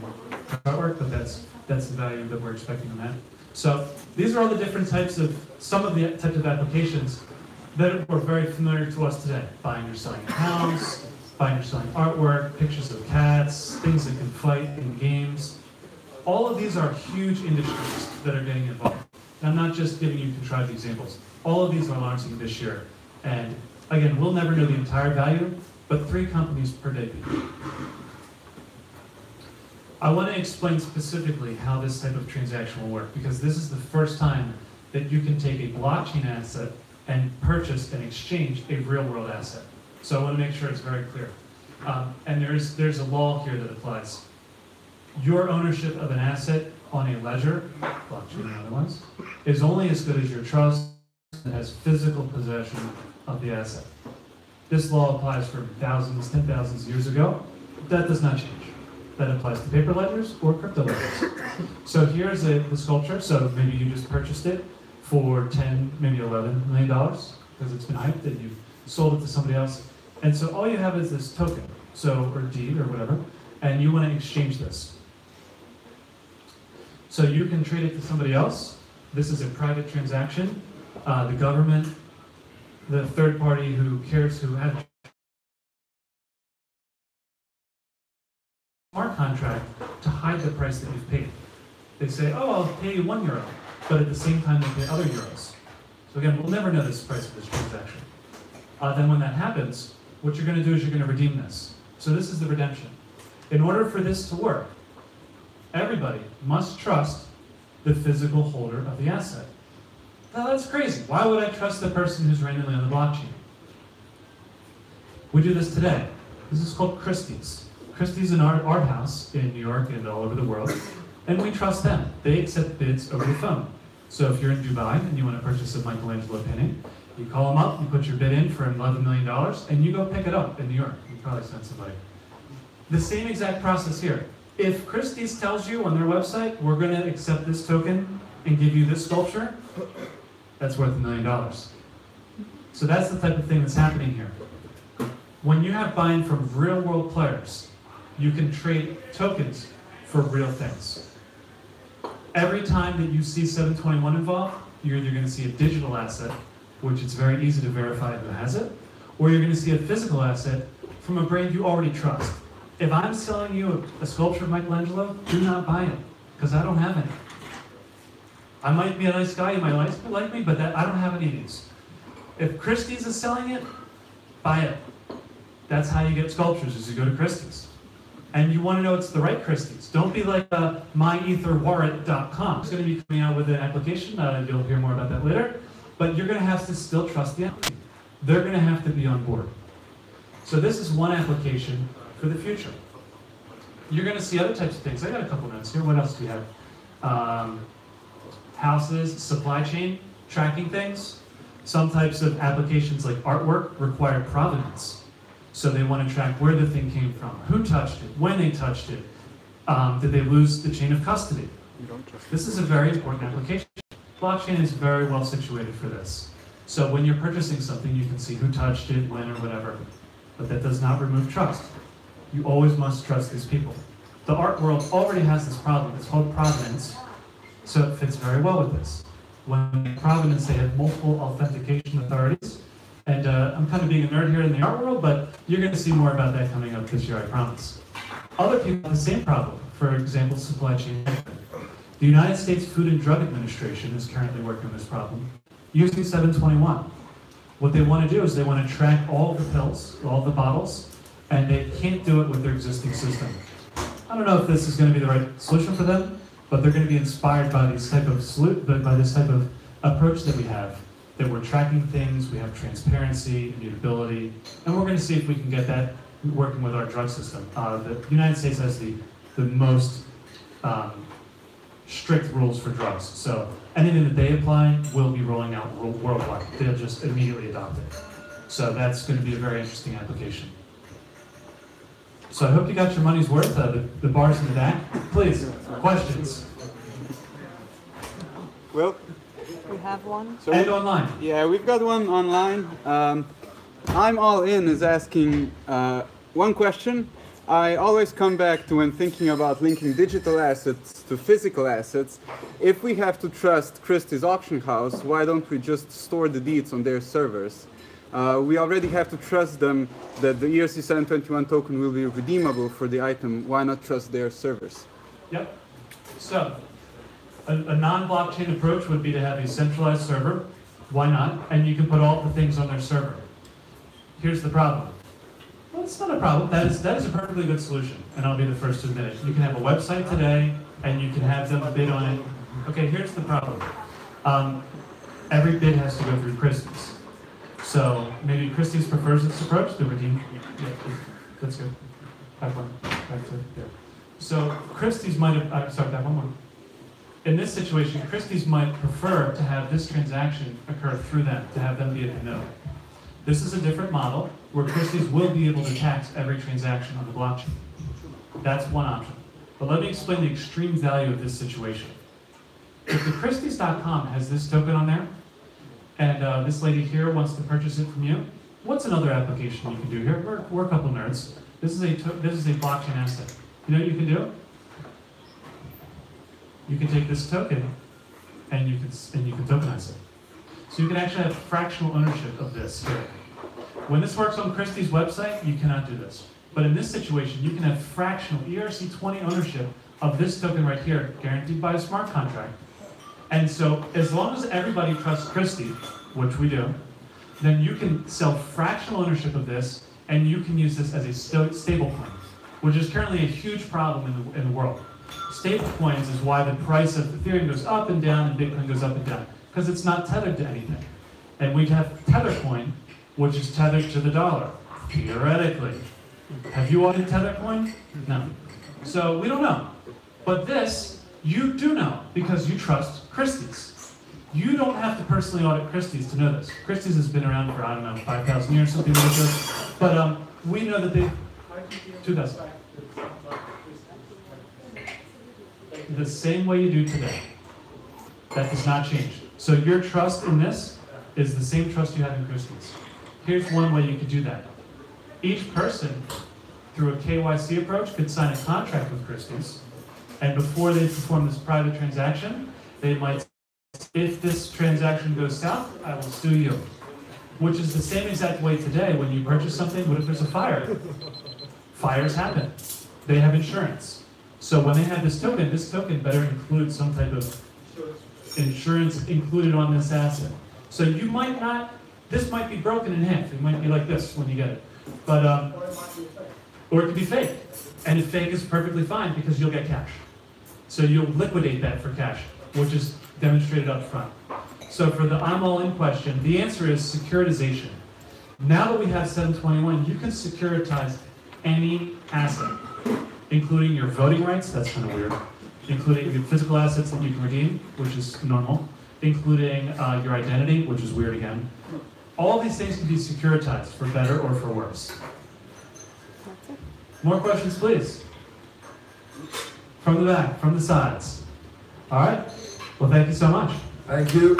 artwork, but that's the value that we're expecting on that. So these are all the different types of, some of the types of applications that are very familiar to us today. Buying or selling a house, buying or selling artwork, pictures of cats, things that can fight in games. All of these are huge industries that are getting involved. And I'm not just giving you contrived examples. All of these are launching this year. And again, we'll never know the entire value, but 3 companies per day. I want to explain specifically how this type of transaction will work, because this is the first time that you can take a blockchain asset and purchase and exchange a real-world asset. So I want to make sure it's very clear. And there's a law here that applies. Your ownership of an asset on a ledger, blockchain and otherwise, is only as good as your trust that has physical possession of the asset. This law applies for thousands, 10,000 years ago. That does not change. That applies to paper ledgers or crypto ledgers. So here's the sculpture. So maybe you just purchased it for 10, maybe $11 million because it's been hyped and you've sold it to somebody else. And so all you have is this token, so, or deed or whatever, and you want to exchange this. So you can trade it to somebody else. This is a private transaction. The government, the third party who cares, who has smart contract to hide the price that you've paid. They say, oh, I'll pay you €1, but at the same time they pay other euros. So again, we'll never know this price of this transaction. Then when that happens, what you're going to do is you're going to redeem this. So this is the redemption. In order for this to work, everybody must trust the physical holder of the asset. Now that's crazy. Why would I trust the person who's randomly on the blockchain? We do this today. This is called Christie's. Christie's an art house in New York and all over the world, and we trust them. They accept bids over the phone. So if you're in Dubai and you want to purchase a Michelangelo painting, you call them up, you put your bid in for $11 million, and you go pick it up in New York. You probably sent somebody. The same exact process here. If Christie's tells you on their website, we're going to accept this token and give you this sculpture, that's worth $1 million. So that's the type of thing that's happening here. When you have buying from real-world players, you can trade tokens for real things. Every time that you see 721 involved, you're either going to see a digital asset, which it's very easy to verify who has it, or you're going to see a physical asset from a brand you already trust. If I'm selling you a sculpture of Michelangelo, do not buy it, because I don't have any. I might be a nice guy, you might like me, but I don't have any of these. If Christie's is selling it, buy it. That's how you get sculptures, is you go to Christie's. And you want to know it's the right Christie's. Don't be like myetherwarrant.com. It's going to be coming out with an application. You'll hear more about that later. But you're going to have to still trust the application. They're going to have to be on board. So this is one application for the future. You're going to see other types of things. I got a couple notes here. What else do we have? Houses, supply chain, tracking things. Some types of applications like artwork require provenance. So they want to track where the thing came from, who touched it, when they touched it, did they lose the chain of custody? This is a very important application. Blockchain is very well situated for this. So when you're purchasing something, you can see who touched it, when, or whatever. But that does not remove trust. You always must trust these people. The art world already has this problem. It's called provenance, so it fits very well with this. When provenance, they have multiple authentication authorities. And I'm kind of being a nerd here in the art world, but you're going to see more about that coming up this year, I promise. Other people have the same problem. For example, supply chain management. The United States Food and Drug Administration is currently working on this problem using 721. What they want to do is they want to track all the pills, all the bottles, and they can't do it with their existing system. I don't know if this is going to be the right solution for them, but they're going to be inspired by this type of approach that we have. That we're tracking things, we have transparency, immutability, and we're going to see if we can get that working with our drug system. The United States has the most strict rules for drugs, so anything that they apply will be rolling out worldwide. They'll just immediately adopt it. So that's going to be a very interesting application. So I hope you got your money's worth. The bar's in the back. Please, questions? Well, We have one. so And online. yeah, we've got one online. I'm All In is asking one question. I always come back to when thinking about linking digital assets to physical assets. If we have to trust Christie's auction house, why don't we just store the deeds on their servers? We already have to trust them that the ERC 721 token will be redeemable for the item. Why not trust their servers? Yep. So, a non-blockchain approach would be to have a centralized server. Why not? And you can put all the things on their server. Here's the problem. Well, it's not a problem. That is a perfectly good solution, and I'll be the first to admit it. You can have a website today, and you can have them bid on it. Okay, here's the problem. Every bid has to go through Christie's. So maybe Christie's prefers this approach, the redeem. Yeah, that's good. Back one. Back to there. So Christie's might have, sorry, back one more. In this situation, Christie's might prefer to have this transaction occur through them, to have them be at the node. This is a different model where Christie's will be able to tax every transaction on the blockchain. That's one option. But let me explain the extreme value of this situation. If the Christie's.com has this token on there, and this lady here wants to purchase it from you, what's another application you can do here? We're a couple nerds. This is a blockchain asset. You know what you can do? You can take this token and you can tokenize it. So you can actually have fractional ownership of this here. When this works on Christie's website, you cannot do this. But in this situation, you can have fractional ERC20 ownership of this token right here, guaranteed by a smart contract. And so as long as everybody trusts Christie, which we do, then you can sell fractional ownership of this, and you can use this as a stable coin, which is currently a huge problem in the world. Stable coins is why the price of Ethereum goes up and down and Bitcoin goes up and down, because it's not tethered to anything. And we'd have Tethercoin, which is tethered to the dollar, theoretically. Have you audited Tethercoin? No. So we don't know. But this, you do know, because you trust Christie's. You don't have to personally audit Christie's to know this. Christie's has been around for, I don't know, 5,000 years, something like this. But we know that they, 2,000. The same way you do today. That does not change. So your trust in this is the same trust you have in Christie's. Here's one way you could do that. Each person, through a KYC approach, could sign a contract with Christie's, and before they perform this private transaction, they might say, if this transaction goes south, I will sue you. Which is the same exact way today when you purchase something. What if there's a fire? Fires happen. They have insurance. So when they have this token better include some type of insurance included on this asset. So you might not, this might be broken in half. It might be like this when you get it. But, or it could be fake. And if fake is perfectly fine because you'll get cash. So you'll liquidate that for cash, which is demonstrated up front. So for the I'm all in question, the answer is securitization. Now that we have 721, you can securitize any asset, including your voting rights, that's kind of weird, including your physical assets that you can redeem, which is normal, including your identity, which is weird again. All these things can be securitized for better or for worse. More questions, please. From the back, from the sides. All right. Well, thank you so much. Thank you.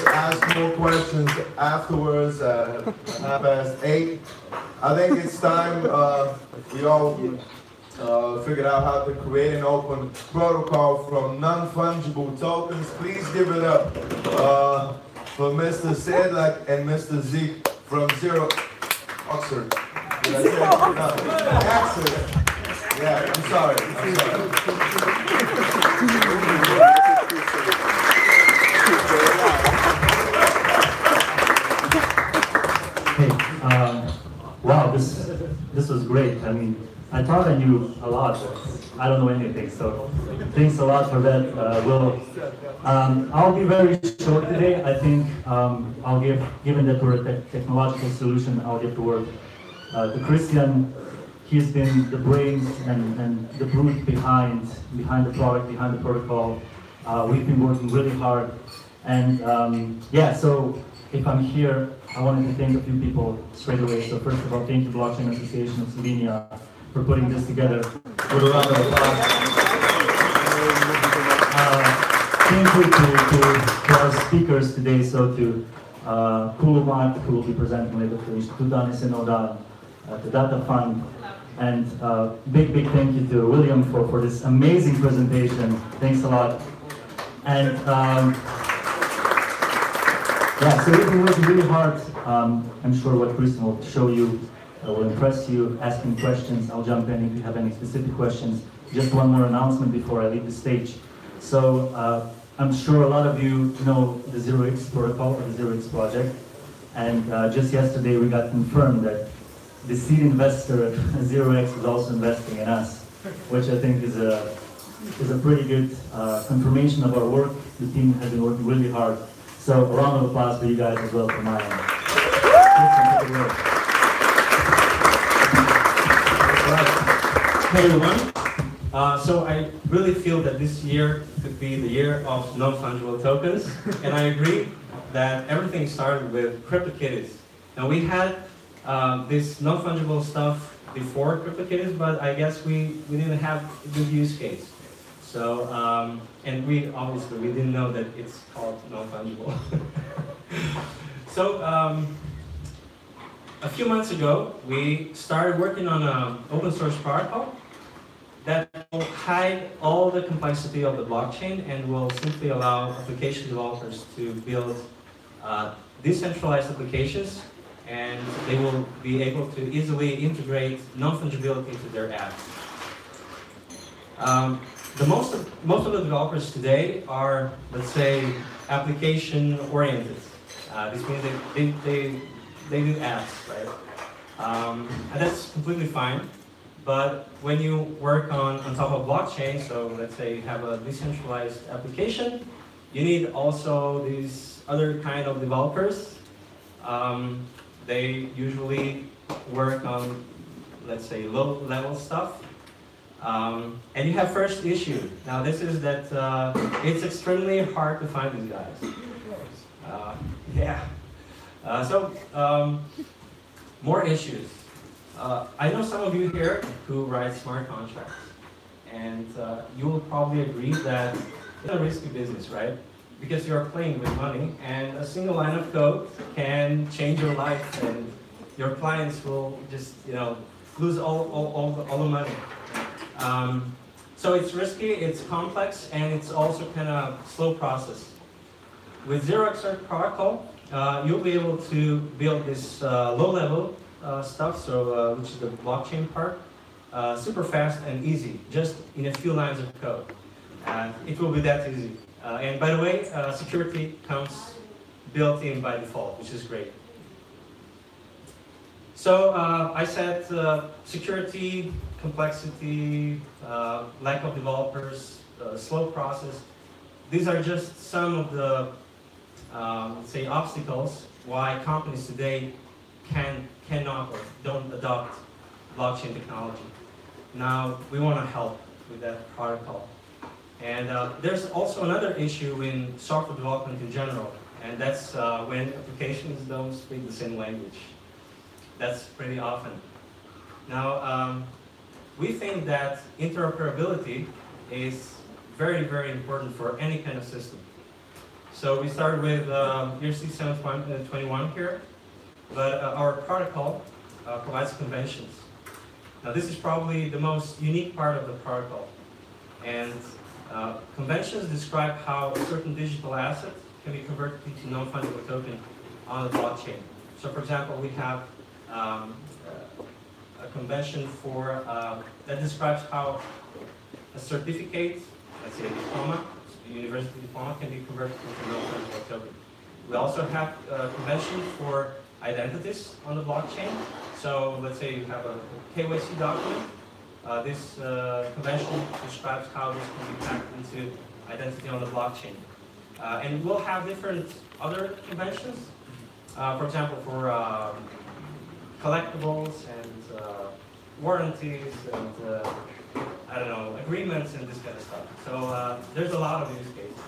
Ask more questions afterwards at 8:30. I think it's time we all figured out how to create an open protocol from non-fungible tokens. Please give it up for Mr. Sedlak and Mr. Zeke from 0xcert. Did I say it? No. Accident. Yeah, I'm sorry. Hey, wow, this was great. I mean, I thought I knew a lot, but I don't know anything. So thanks a lot for that, Will. I'll be very short today. I think I'll given that we're a technological solution, I'll give the word to Christian. He's been the brains and the brute behind the product, behind the protocol. We've been working really hard And yeah, so if I'm here, I wanted to thank a few people straight away. So first of all, thank you Blockchain Association of Slovenia for putting this together. With a round of applause. Thank you to our speakers today, so to Kulumat, who will be presenting later, to Institut Danes Enodan, to Data Fund, and big thank you to William for this amazing presentation. Thanks a lot. And yeah, so we've been working really hard. I'm sure what Kristen will show you will impress you, asking questions. I'll jump in if you have any specific questions. Just one more announcement before I leave the stage. So I'm sure a lot of you know the 0x protocol, or the 0x project. And just yesterday we got confirmed that the seed investor at 0x is also investing in us, which I think is a pretty good confirmation of our work. The team has been working really hard. So a round of applause for you guys as well from my end. Hey everyone. So I really feel that this year could be the year of non-fungible tokens, and I agree that everything started with CryptoKitties. Now we had this non-fungible stuff before CryptoKitties, but I guess we didn't have a good use case. So and we didn't know that it's called non-fungible. So a few months ago we started working on an open source protocol that will hide all the complexity of the blockchain and will simply allow application developers to build decentralized applications, and they will be able to easily integrate non-fungibility into their apps. Most of the developers today are, let's say, application oriented. This means they do apps, right? And that's completely fine. But when you work on top of blockchain, so let's say you have a decentralized application, you need also these other kind of developers. They usually work on, let's say, low-level stuff. And you have first issue. Now this is that it's extremely hard to find these guys. More issues. I know some of you here who write smart contracts, and you will probably agree that it's a risky business, right? Because you're playing with money, and a single line of code can change your life, and your clients will just, lose all the money. So it's risky, it's complex, and it's also kind of slow process. With 0xcert protocol, you'll be able to build this low-level stuff, so which is the blockchain part, super fast and easy, just in a few lines of code. It will be that easy. And by the way, security comes built in by default, which is great. So I said security, complexity, lack of developers, slow process. These are just some of the, let's say, obstacles why companies today cannot or don't adopt blockchain technology. Now, we want to help with that protocol. And there's also another issue in software development in general, and that's when applications don't speak the same language. That's pretty often. Now, we think that interoperability is very, very important for any kind of system. So we started with ERC 721 here, but our protocol provides conventions. Now this is probably the most unique part of the protocol. And conventions describe how a certain digital asset can be converted into non-fungible token on the blockchain. So for example, we have a convention for that describes how a certificate, let's say a diploma, a university diploma, can be converted into non-fungible token. We also have a convention for identities on the blockchain. So let's say you have a KYC document. This convention describes how this can be packed into identity on the blockchain. And we'll have different other conventions. For example, for collectibles and warranties and I don't know, agreements and this kind of stuff. So there's a lot of use cases.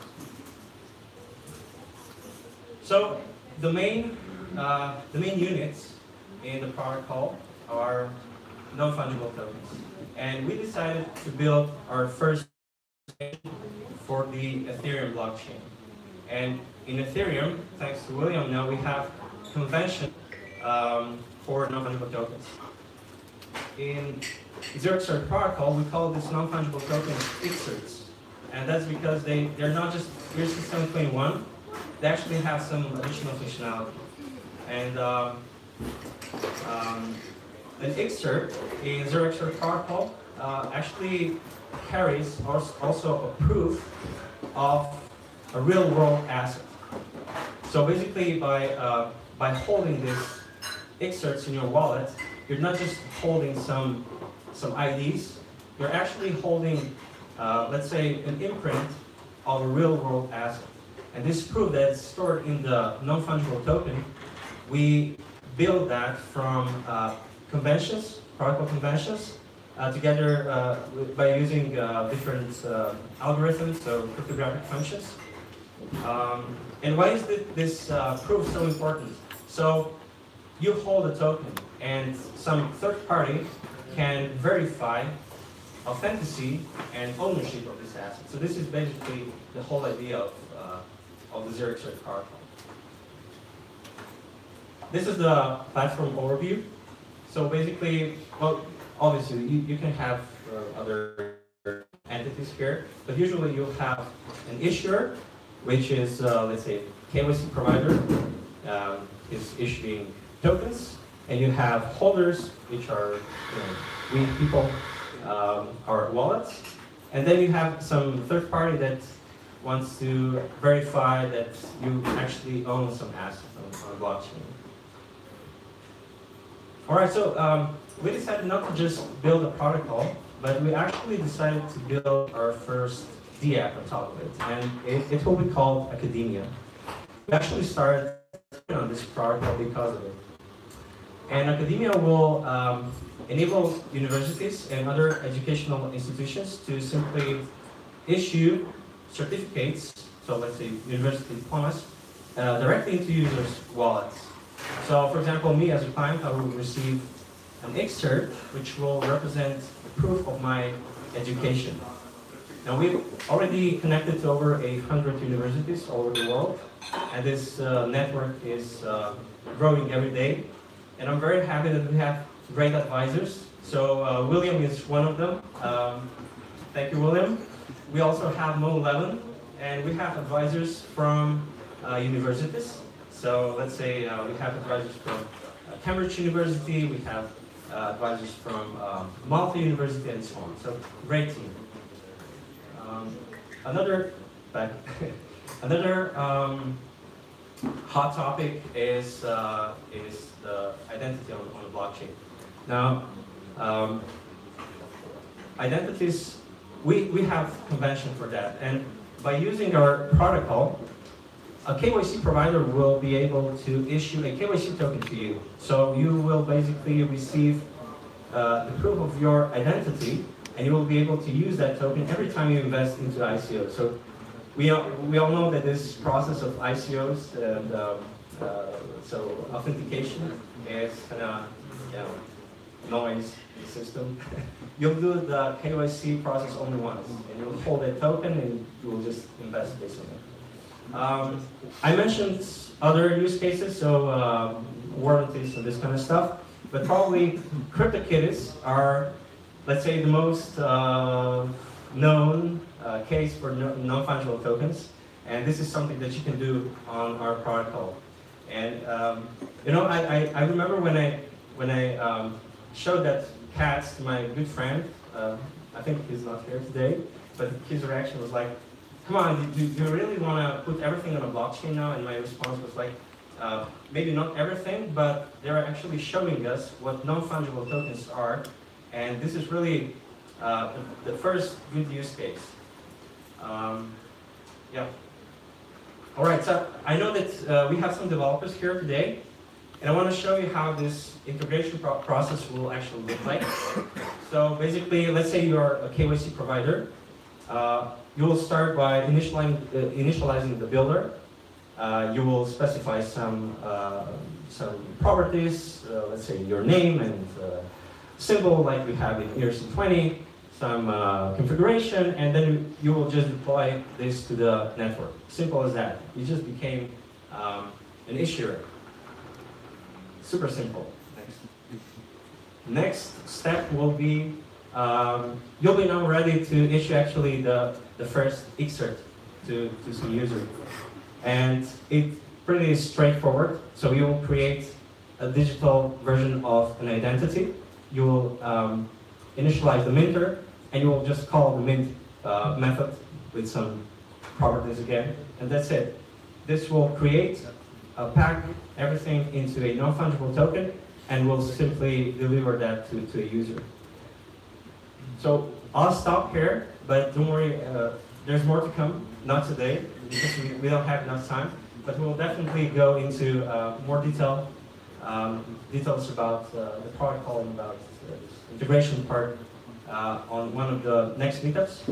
So the main units in the protocol are non-fungible tokens. And we decided to build our first for the Ethereum blockchain. And in Ethereum, thanks to William, now we have convention for non-fungible tokens. In 0xcert protocol, we call this non-fungible tokens xcerts. And that's because they're not just ERC 721, they actually have some additional functionality. And an xcert in 0xcert protocol actually carries also a proof of a real-world asset. So basically, by holding these xcerts in your wallet, you're not just holding some IDs. You're actually holding, let's say, an imprint of a real-world asset. And this proof that is stored in the non-fungible token, we build that from conventions, protocol conventions, together by using different algorithms, so cryptographic functions. And why is this proof so important? So you hold a token, and some third party can verify authenticity and ownership of this asset. So this is basically the whole idea of the 0xcert protocol. This is the platform overview. So basically, well, obviously you can have other entities here, but usually you'll have an issuer, which is, let's say, KYC provider, is issuing tokens, and you have holders, which are, we people, our wallets, and then you have some third party that wants to verify that you actually own some assets on a blockchain. All right, so we decided not to just build a protocol, but we actually decided to build our first DApp on top of it, and it will be called Academia. We actually started on this protocol because of it. And Academia will enable universities and other educational institutions to simply issue certificates, so let's say university diplomas, directly into users' wallets. So for example, me as a client, I will receive an xcert, which will represent proof of my education. Now we've already connected to over 100 universities all over the world, and this network is growing every day. And I'm very happy that we have great advisors. So William is one of them. Thank you, William. We also have Mo 11, and we have advisors from universities. So let's say we have advisors from Cambridge University, we have advisors from Malta University, and so on. So great team. Another hot topic is the identity on the blockchain. Now, identities, we have convention for that, and by using our protocol, a KYC provider will be able to issue a KYC token to you. So you will basically receive the proof of your identity, and you will be able to use that token every time you invest into ICOs. So we all know that this process of ICOs and so authentication is kind of noise system. You'll do the KYC process only once, and you'll hold a token and you will just invest based on it. I mentioned other use cases, so warranties and this kind of stuff, but probably CryptoKitties are, let's say, the most known case for non-fungible tokens, and this is something that you can do on our protocol. And I remember when I showed that cat to my good friend. I think he's not here today, but his reaction was like, "Come on, do you really want to put everything on a blockchain now?" And my response was like, maybe not everything, but they're actually showing us what non-fungible tokens are, and this is really the first good use case. Yeah. All right, so I know that we have some developers here today, and I want to show you how this integration process will actually look like. So basically, let's say you're a KYC provider. You will start by initializing the builder, you will specify some properties, let's say your name and symbol like we have in ERC20, some configuration, and then you will just deploy this to the network. Simple as that. You just became an issuer. Super simple. Next step will be, you'll be now ready to issue actually the first xcert to some user. And it's pretty straightforward. So you will create a digital version of an identity. You will initialize the minter, and you will just call the mint method with some properties again, and that's it. This will create, pack everything into a non-fungible token, and will simply deliver that to a user. So I'll stop here, but don't worry, there's more to come, not today, because we don't have enough time, but we'll definitely go into more details about the protocol and about this integration part on one of the next meetups.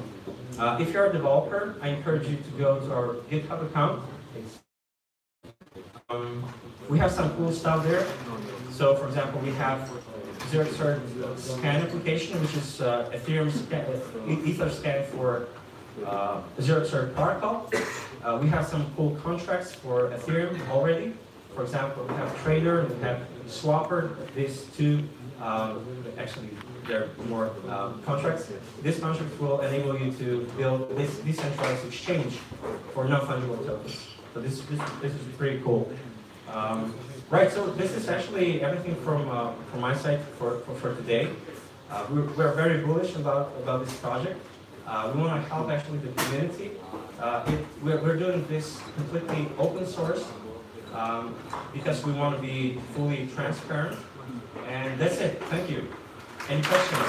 If you're a developer, I encourage you to go to our GitHub account. We have some cool stuff there. So, for example, we have 0xcert scan application, which is Ethereum scan, Ether scan for 0xcert protocol. We have some cool contracts for Ethereum already. For example, we have Trader and we have Swapper. These two, actually, there are more contracts. This contract will enable you to build this decentralized exchange for non-fungible tokens. So this is pretty cool. Right, so this is actually everything from my side for today. We're very bullish about this project. We want to help actually the community. We're doing this completely open source because we want to be fully transparent. And that's it. Thank you. Any questions?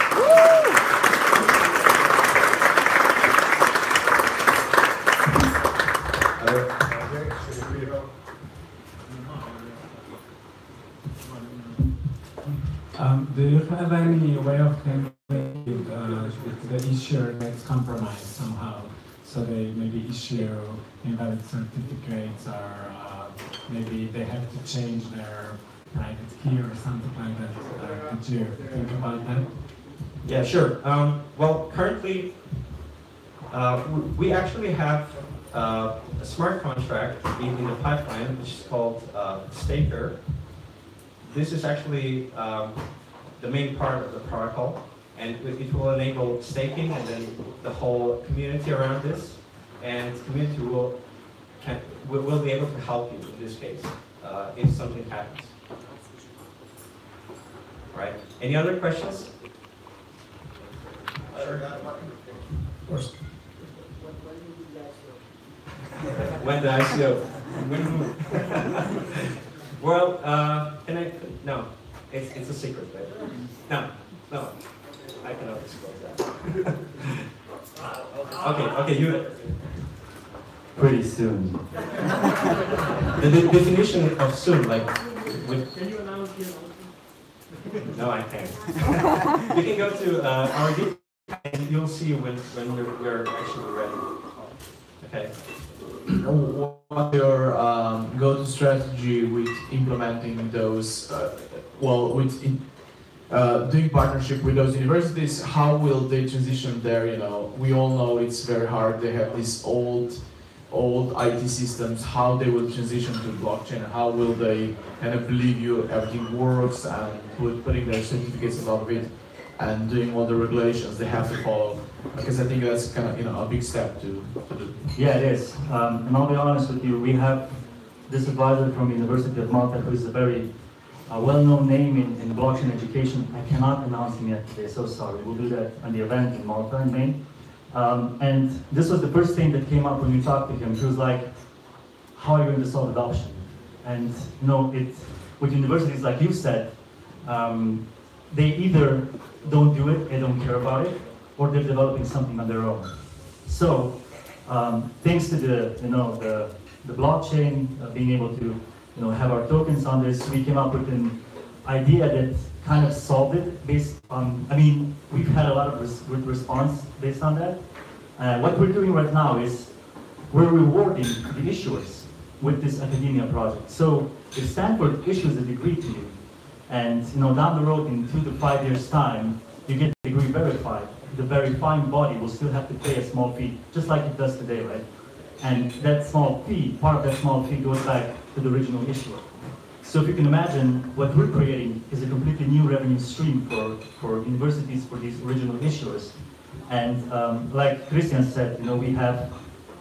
Do you have any way of handling the issuer gets compromised somehow? So they maybe issue invalid certificates, or maybe they have to change their private key or something like that. Did you think about that? Yeah, sure. Well, currently, we actually have a smart contract in the pipeline, which is called Staker. This is actually the main part of the protocol, and it will enable staking and then the whole community around this, and the community will be able to help you in this case if something happens. Right? Any other questions? Of course. When the ICO? Well, can I? No, it's a secret, right? No, I cannot disclose that. Okay, you. Pretty soon. The definition of soon, like. Can you announce here? No, I can't. You can go to our GitHub and you'll see when we're actually ready. Okay. What's your go-to strategy with implementing those, doing partnership with those universities? How will they transition there? You know, we all know it's very hard. They have these old IT systems. How they will transition to blockchain? How will they kind of believe you everything works and putting their certificates on top of it and doing all the regulations they have to follow? Because I think that's kind of a big step to do. Yeah, it is. And I'll be honest with you, we have this advisor from University of Malta who is a very well-known name in blockchain education. I cannot announce him yet today, so sorry. We'll do that at the event in Malta in May. And this was the first thing that came up when we talked to him. He was like, how are you going to solve adoption? And with universities, like you said, they either don't do it, they don't care about it, or they're developing something on their own. So, thanks to the blockchain, being able to have our tokens on this, we came up with an idea that kind of solved it based on, we've had a lot of good response based on that. What we're doing right now is we're rewarding the issuers with this academia project. So if Stanford issues a degree to you, and down the road in 2 to 5 years' time, you get the degree verified, the verifying body will still have to pay a small fee, just like it does today, right? And that small fee, part of that small fee goes back to the original issuer. So if you can imagine, what we're creating is a completely new revenue stream for universities, for these original issuers. And like Christian said, we have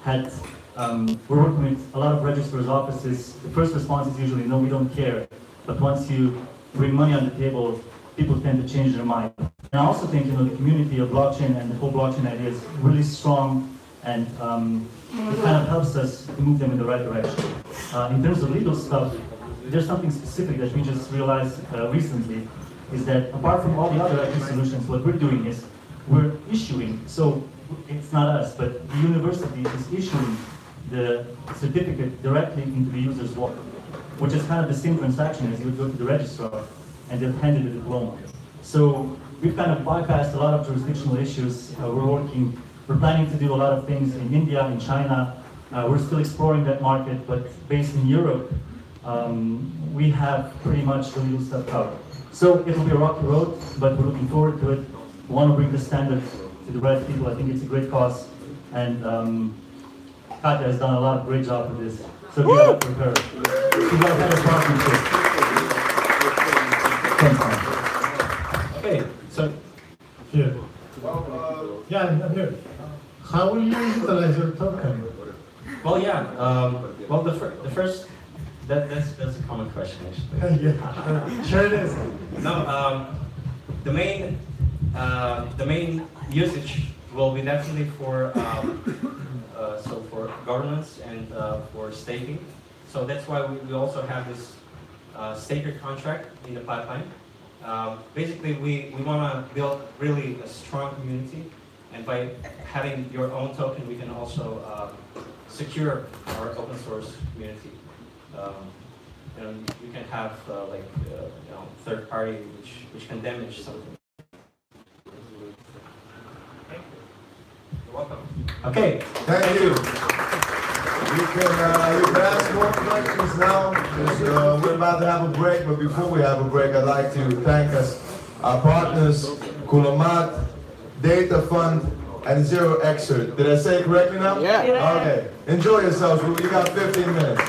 had, we're working with a lot of registrars' offices. The first response is usually, no, we don't care. But once you bring money on the table, people tend to change their mind. And I also think, the community of blockchain and the whole blockchain idea is really strong, and it kind of helps us to move them in the right direction. In terms of legal stuff, there's something specific that we just realized recently, is that apart from all the other IT solutions, what we're doing is we're issuing, so it's not us, but the university is issuing the certificate directly into the user's wallet, which is kind of the same transaction as you would go to the registrar and they'll hand you the diploma. So we've kind of bypassed a lot of jurisdictional issues. We're planning to do a lot of things in India, in China. We're still exploring that market, but based in Europe, we have pretty much the legal stuff covered. So it will be a rocky road, but we're looking forward to it. We want to bring the standard to the right people. I think it's a great cause. And Katya has done a lot of great job with this. So give it up for her. She's got a better partnership. Thanks, man. Okay, so here. Yeah, I'm here. How will you utilize your token? Well, yeah. Well, the first that's a common question actually. Yeah, sure it is. No, the main usage will be definitely for for governance and for staking. So that's why we also have this staker contract in the pipeline. Basically, we want to build really a strong community, and by having your own token, we can also secure our open source community. You can have third party which can damage something. You're welcome. Okay, thank you. You can ask more questions now, because we're about to have a break, but before we have a break, I'd like to thank our partners, Kulamat, Data Fund, and 0xcert. Did I say it correctly now? Yeah. Okay. Enjoy yourselves. You got 15 minutes.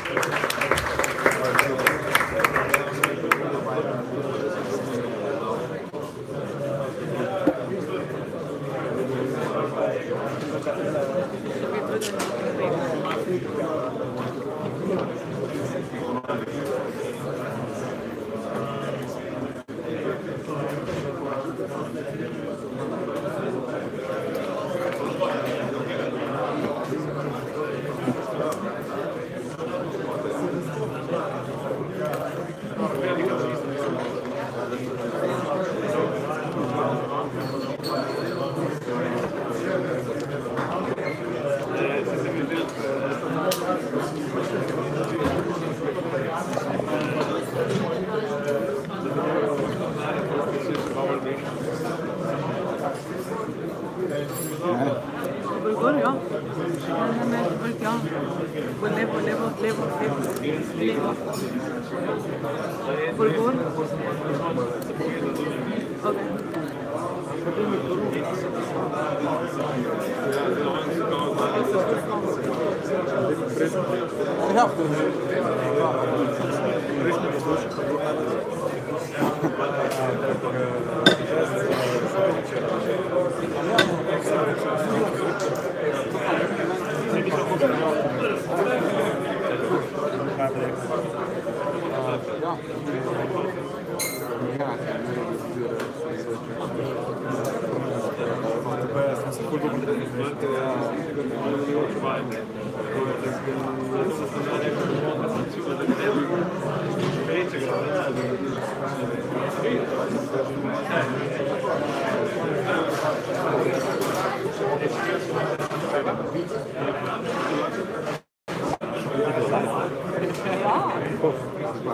How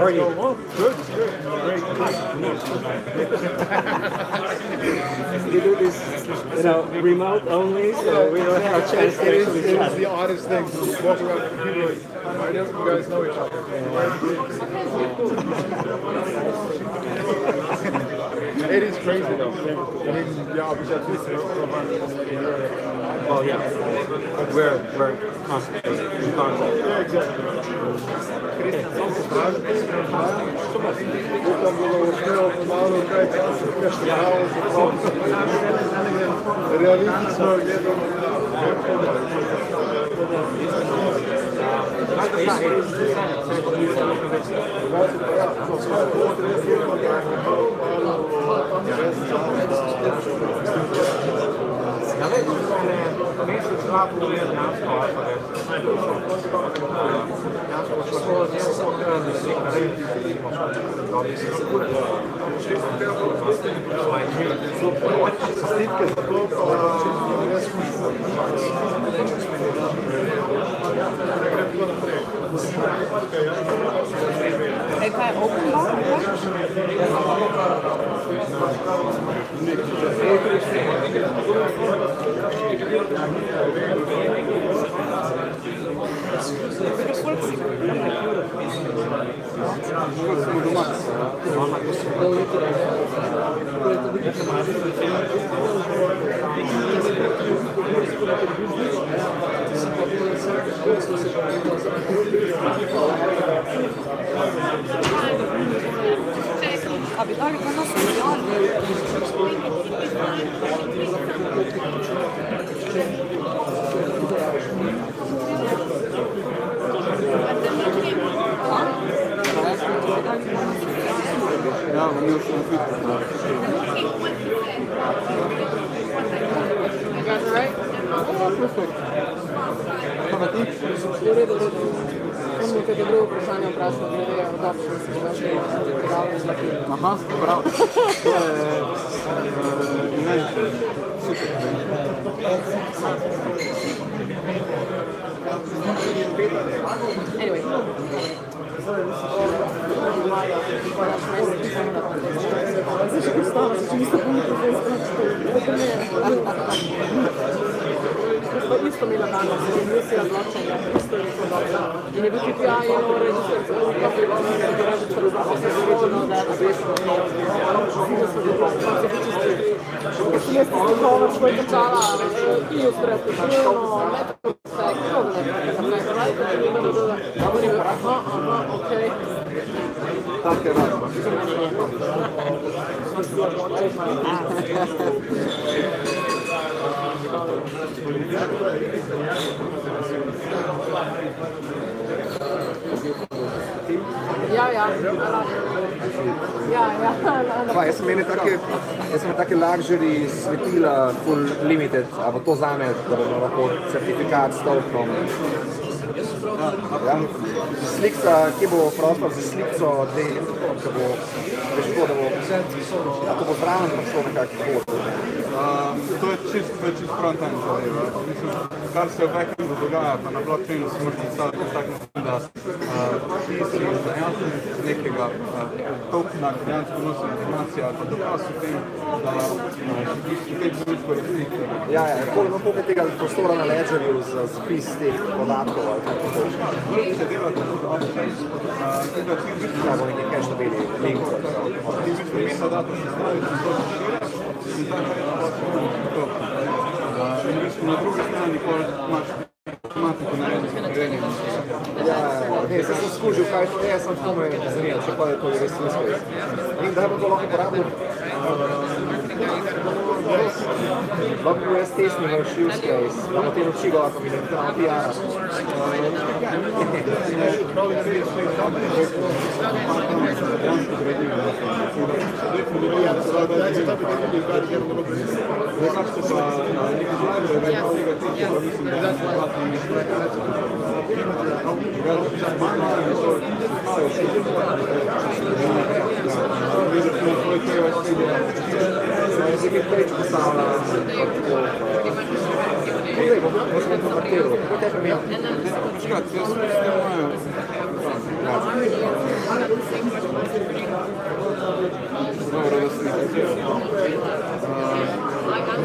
are you? Good, good. Great. We do this, remote only, so we don't have a chance to actually It is chat. the oddest thing to walk around and people like, why don't you guys know each other? It is crazy though. I mean, yeah, obviously, Well, yeah, we're constantly in contact. yeah, exactly. Realistično Hey, kaj je open bar? A bi dali kaj nas Ja, maar nu is het You guys alright? Perfect. V redu, v redu. Imam nekaj drugo vprašanje vprašati glede adoptions, če vas je prijavili za film. Aha, prav. To je ne, Anyway. Zdaj še postala, če niste po isto mi nadano, se je misija zločenja, isto je bilo dobro. In je bil ti ja, je ono režiser, kako je ono režiser, se je reženo, da je napisano, da se je čisti. Ker sem jaz tisti govor, ko je končala, illustrati filmo, metro, kako da ne, kako je bil, aha, okej. tak je rad. Jaz sem imel take luxury svetila, full limited, ali to zame, da bomo lahko certifikat s tokom. Ja. Slikca, kje bo prostor za slikco, da bo težko, da bo zraven prišlo nekakšen hod. To je čist front-end zadeva. Mislim, kar se v backendu dogaja, pa na blockchainu si možeš predstavljati tak način, da ti si dejansko nekega tokena, ki dejansko nosi informacije ali pa dokaz v tem, da si te družbo resnici. Ja, koliko je tega prostora na ledgerju za zapis teh podatkov ali kako to? Če delate tudi on-chain, da bo nekaj cache dobili link. ti v bistvu metadato sestaviti in to zaširati in tako je to. In v bistvu na drugi strani pa imaš matematiko narejeno preverjanje. Ja, ne, se sem skužil, kaj to je, sem tako me zanimal, če pa je to res smisel. In da bo to lahko uporabil? Lahko bi jaz tesni vaš use case, da bo te noči ga lahko videl, da bi PR. Drugače pa neki driver event tega tiče, pa mislim, da je zlatni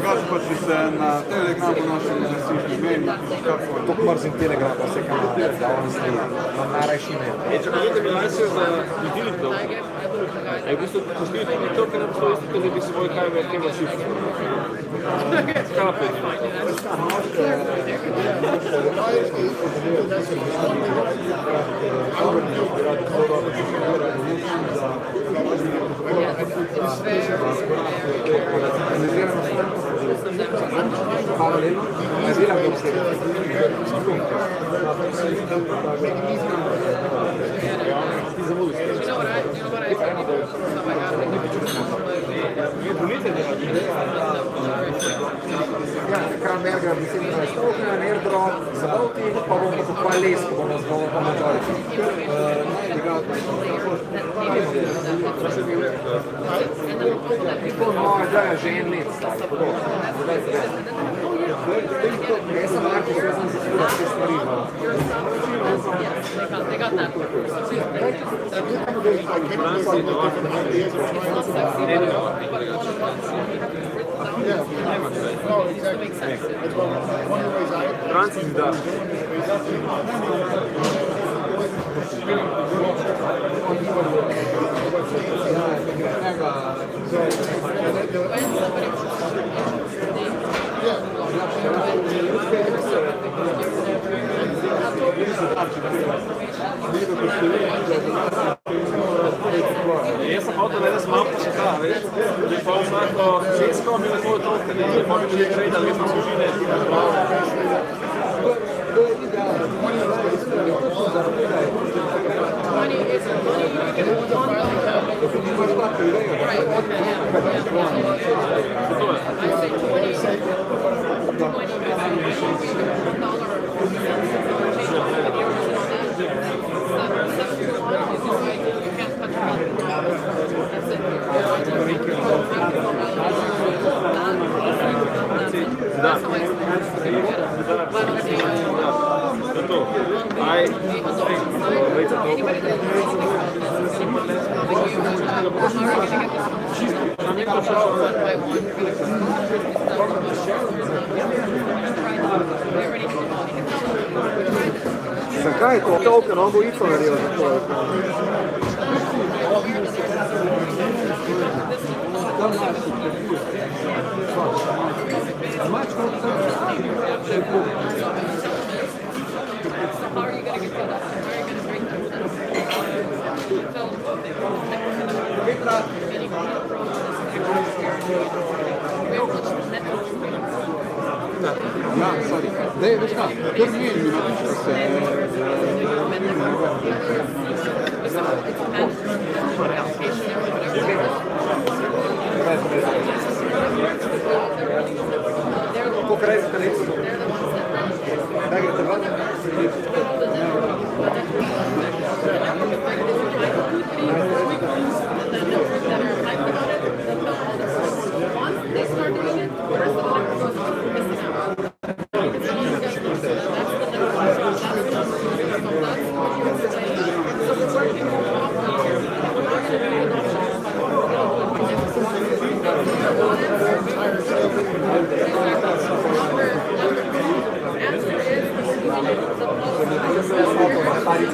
Drugače pa če se na Telegramu našem nasiš imen, Тук мързим Телеграм, да се канал, да он стои. Нам най-райши име. Če vidite bilancio za utilito, v bistvu poštili tudi to, kar nam to isto, da bi svoj kaj tema shift. Kape. Parallelo, ne delam ga vse. Kranberger bi se nekaj stokne, airdrop, zadolti, pa bomo pokupali les, ko bomo znovo pomočali. No, da je že en let stari, podobno. Jaz sem Marko, jaz sem zaslužil vse stvari. Francis, da. Jaz sem hotel danes malo počekati, veš, da pa vsako žensko mi lahko otroke ne, da pa mi že gre, da mi smo služine. Da. Zato. Aj. Zakaj je to? Token, on bo ico naredil za to. Ja, sorry. Dej, veš kaj, kar mi napišite se. Koliko rezite leto? Da grete ven? Micro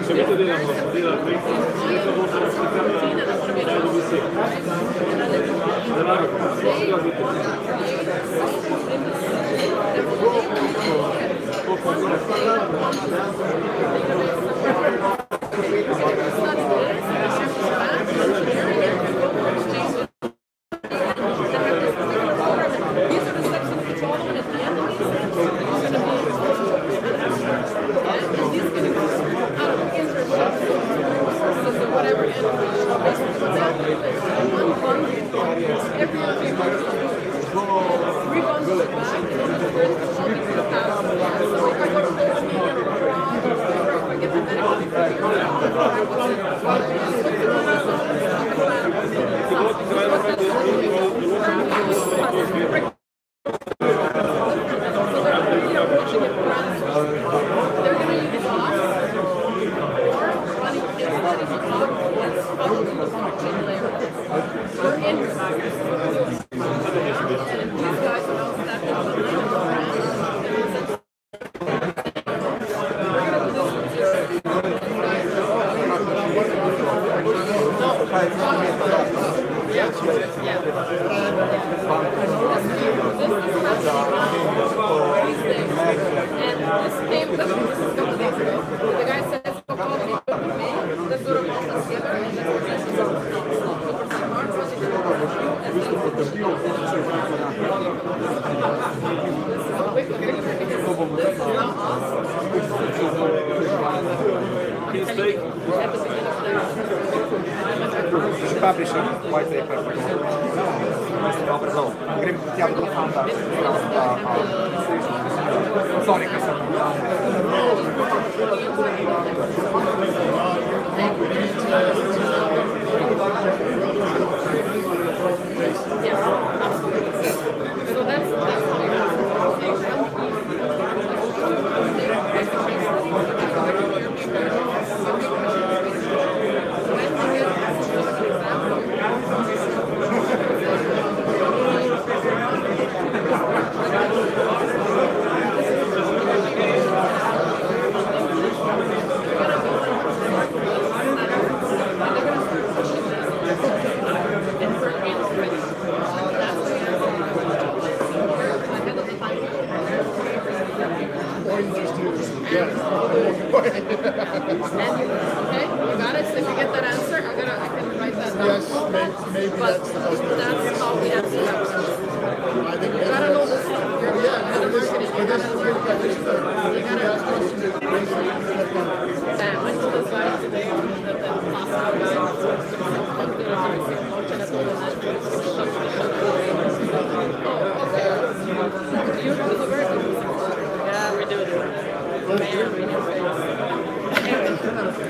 Če mi to delamo, delamo prek, to bo to razlikati, da dobi se. Publisher, white paper. Grem tja do fanta. Sorry, ker sem.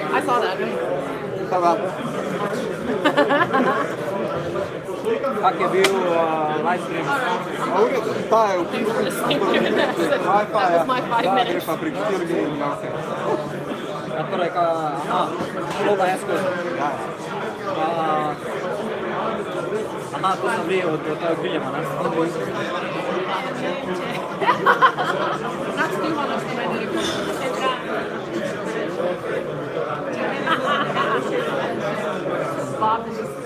I saw that. Kak je bil live stream? Ta je upisal. Wi-Fi, da gre pa prek 4G in vse. Ja, torej, šloga je skozi. Aha, to sem bil od tega Biljama, ne? Bob is just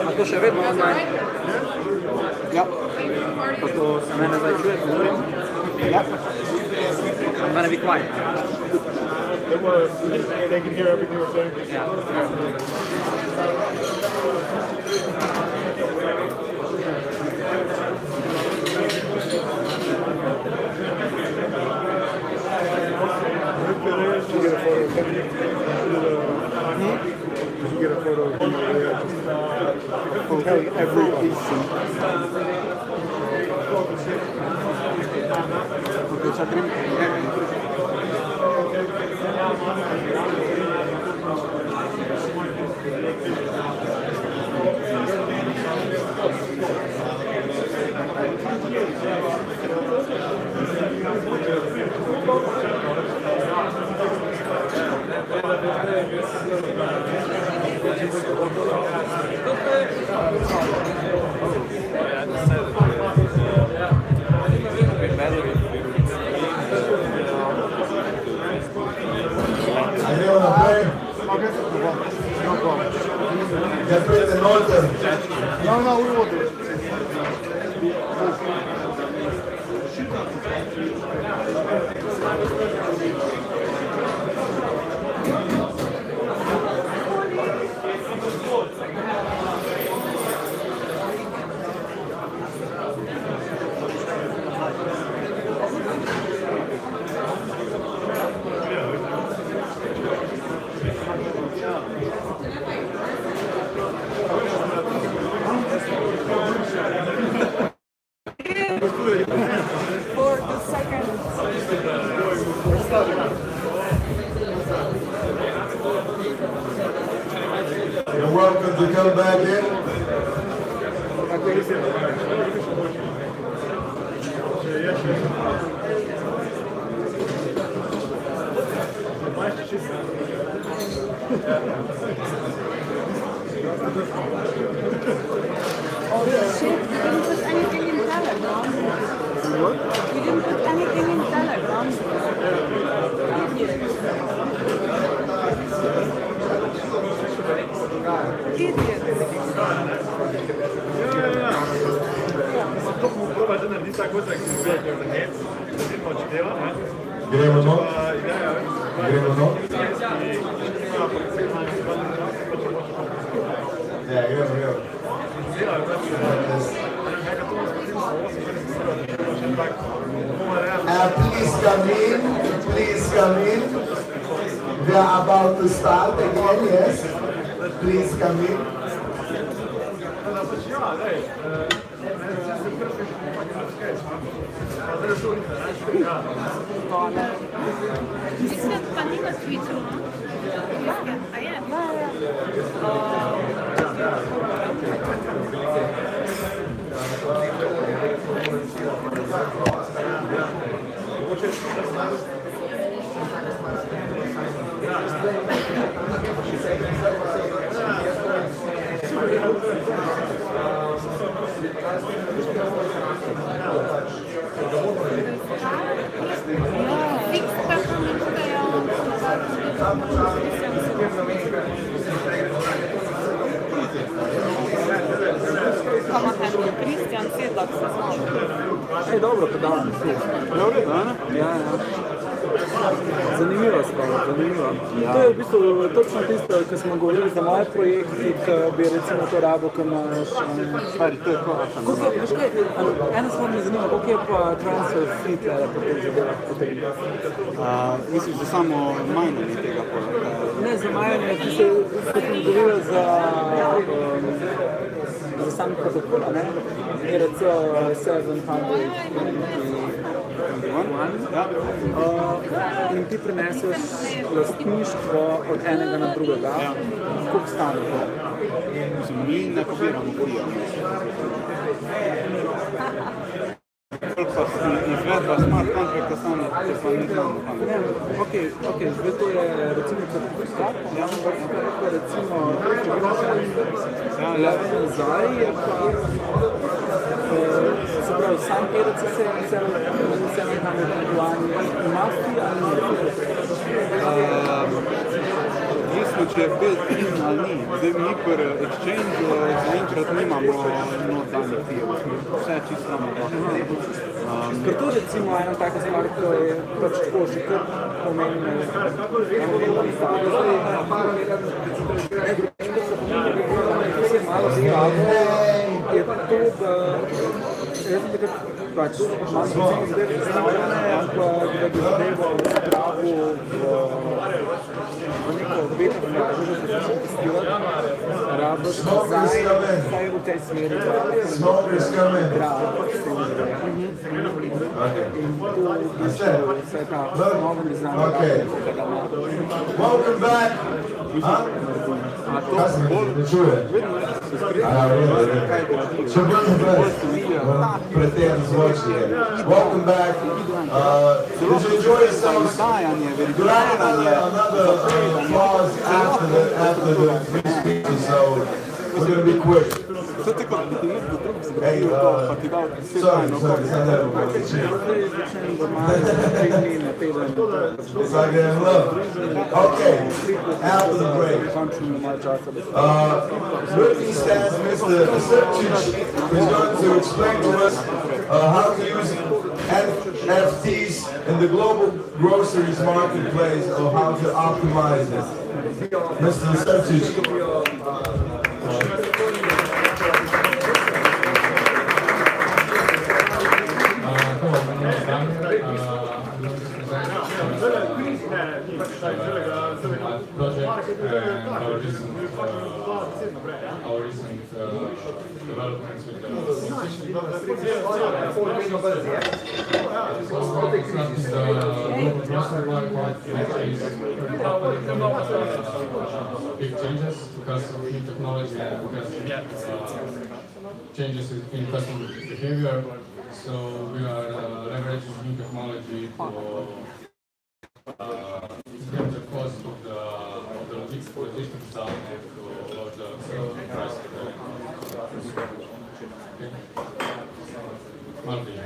A to še vedno online? Ja. Pa to se mene zdaj čuje, govorim? Ja. I'm gonna be quiet. They can hear everything we're saying. Yeah. You get a photo of him over there, just telling every piece. Okay, so No, we will do it. For the second. You're welcome to come back in. Oh shit, you didn't put anything in Telegram. What? You didn't put anything in Telegram. Gremo no? Gremo no? Gremo. Please come in. We are about to start again, yes? Please come in. Kristjan Sedlak se znao. Dobro, pa da. Dobro, da? Ja. Zanimiva stvar, zanimiva. To je v bistvu točno tisto, kar smo govorili za moje projekte, ki bi recimo to rabo, ko imaš... Stvari, to je to. Veš kaj, ena stvar me zanima, koliko je pa transfer fee tleda po teh zadevah potem? Misliš, da samo majnanje tega polega? Ne, za majnanje, ki se govorila za sami protokol, ne? ERC 700. Ja. In ti preneseš lastništvo od enega na drugega. Koliko stane to? Mi ne pobiramo kija. Koliko pa izvedba smart contracta stane, če pa ne znamo. Ok, zdaj to je recimo certifikat, recimo, nazaj je pa se pravi, sam ERC se nekam ima fi ali Odvisno, če je built-in ali ni. Zdaj mi per exchange zaenkrat nimamo danih fijev. Vse je čisto samo ker to recimo ena taka stvar, ko je pač tako že kar pomembno. Se malo zdravo je to, da jaz bi pač imam zdaj predstavljene, ampak da bi zadevo zdravo neko beta fazo, da se začne testirati, rabiš vsaj v tej smeri, da Welcome back. Welcome back. Did you enjoy yourselves? Another applause after the three speeches, so we're going to be quick. Hey, sorry, it's not that it's like that love. Okay, after the break. With these stats, Mr. Sertic is going to explain to us how to use NFTs in the global groceries marketplace, or how to optimize it. Mr. Sertic. Project and our recent developments with the big changes because of new technology and because changes in customer behavior. So we are leveraging new technology to get the cost of the logistics down and to lower the price of the monthly.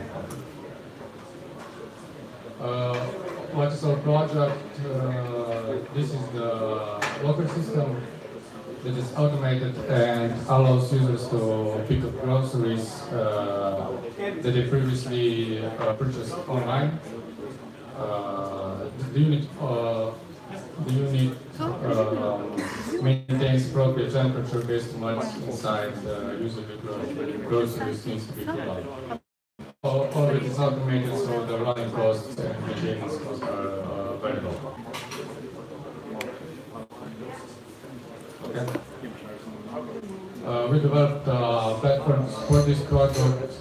What is our project? This is the locker system that is automated and allows users to pick up groceries that they previously purchased online. The unit maintains appropriate temperature based on what's inside the usually groceries needs to be put on. All of it is automated, so the running costs and maintenance costs are very low. Okay. We developed platforms for this project.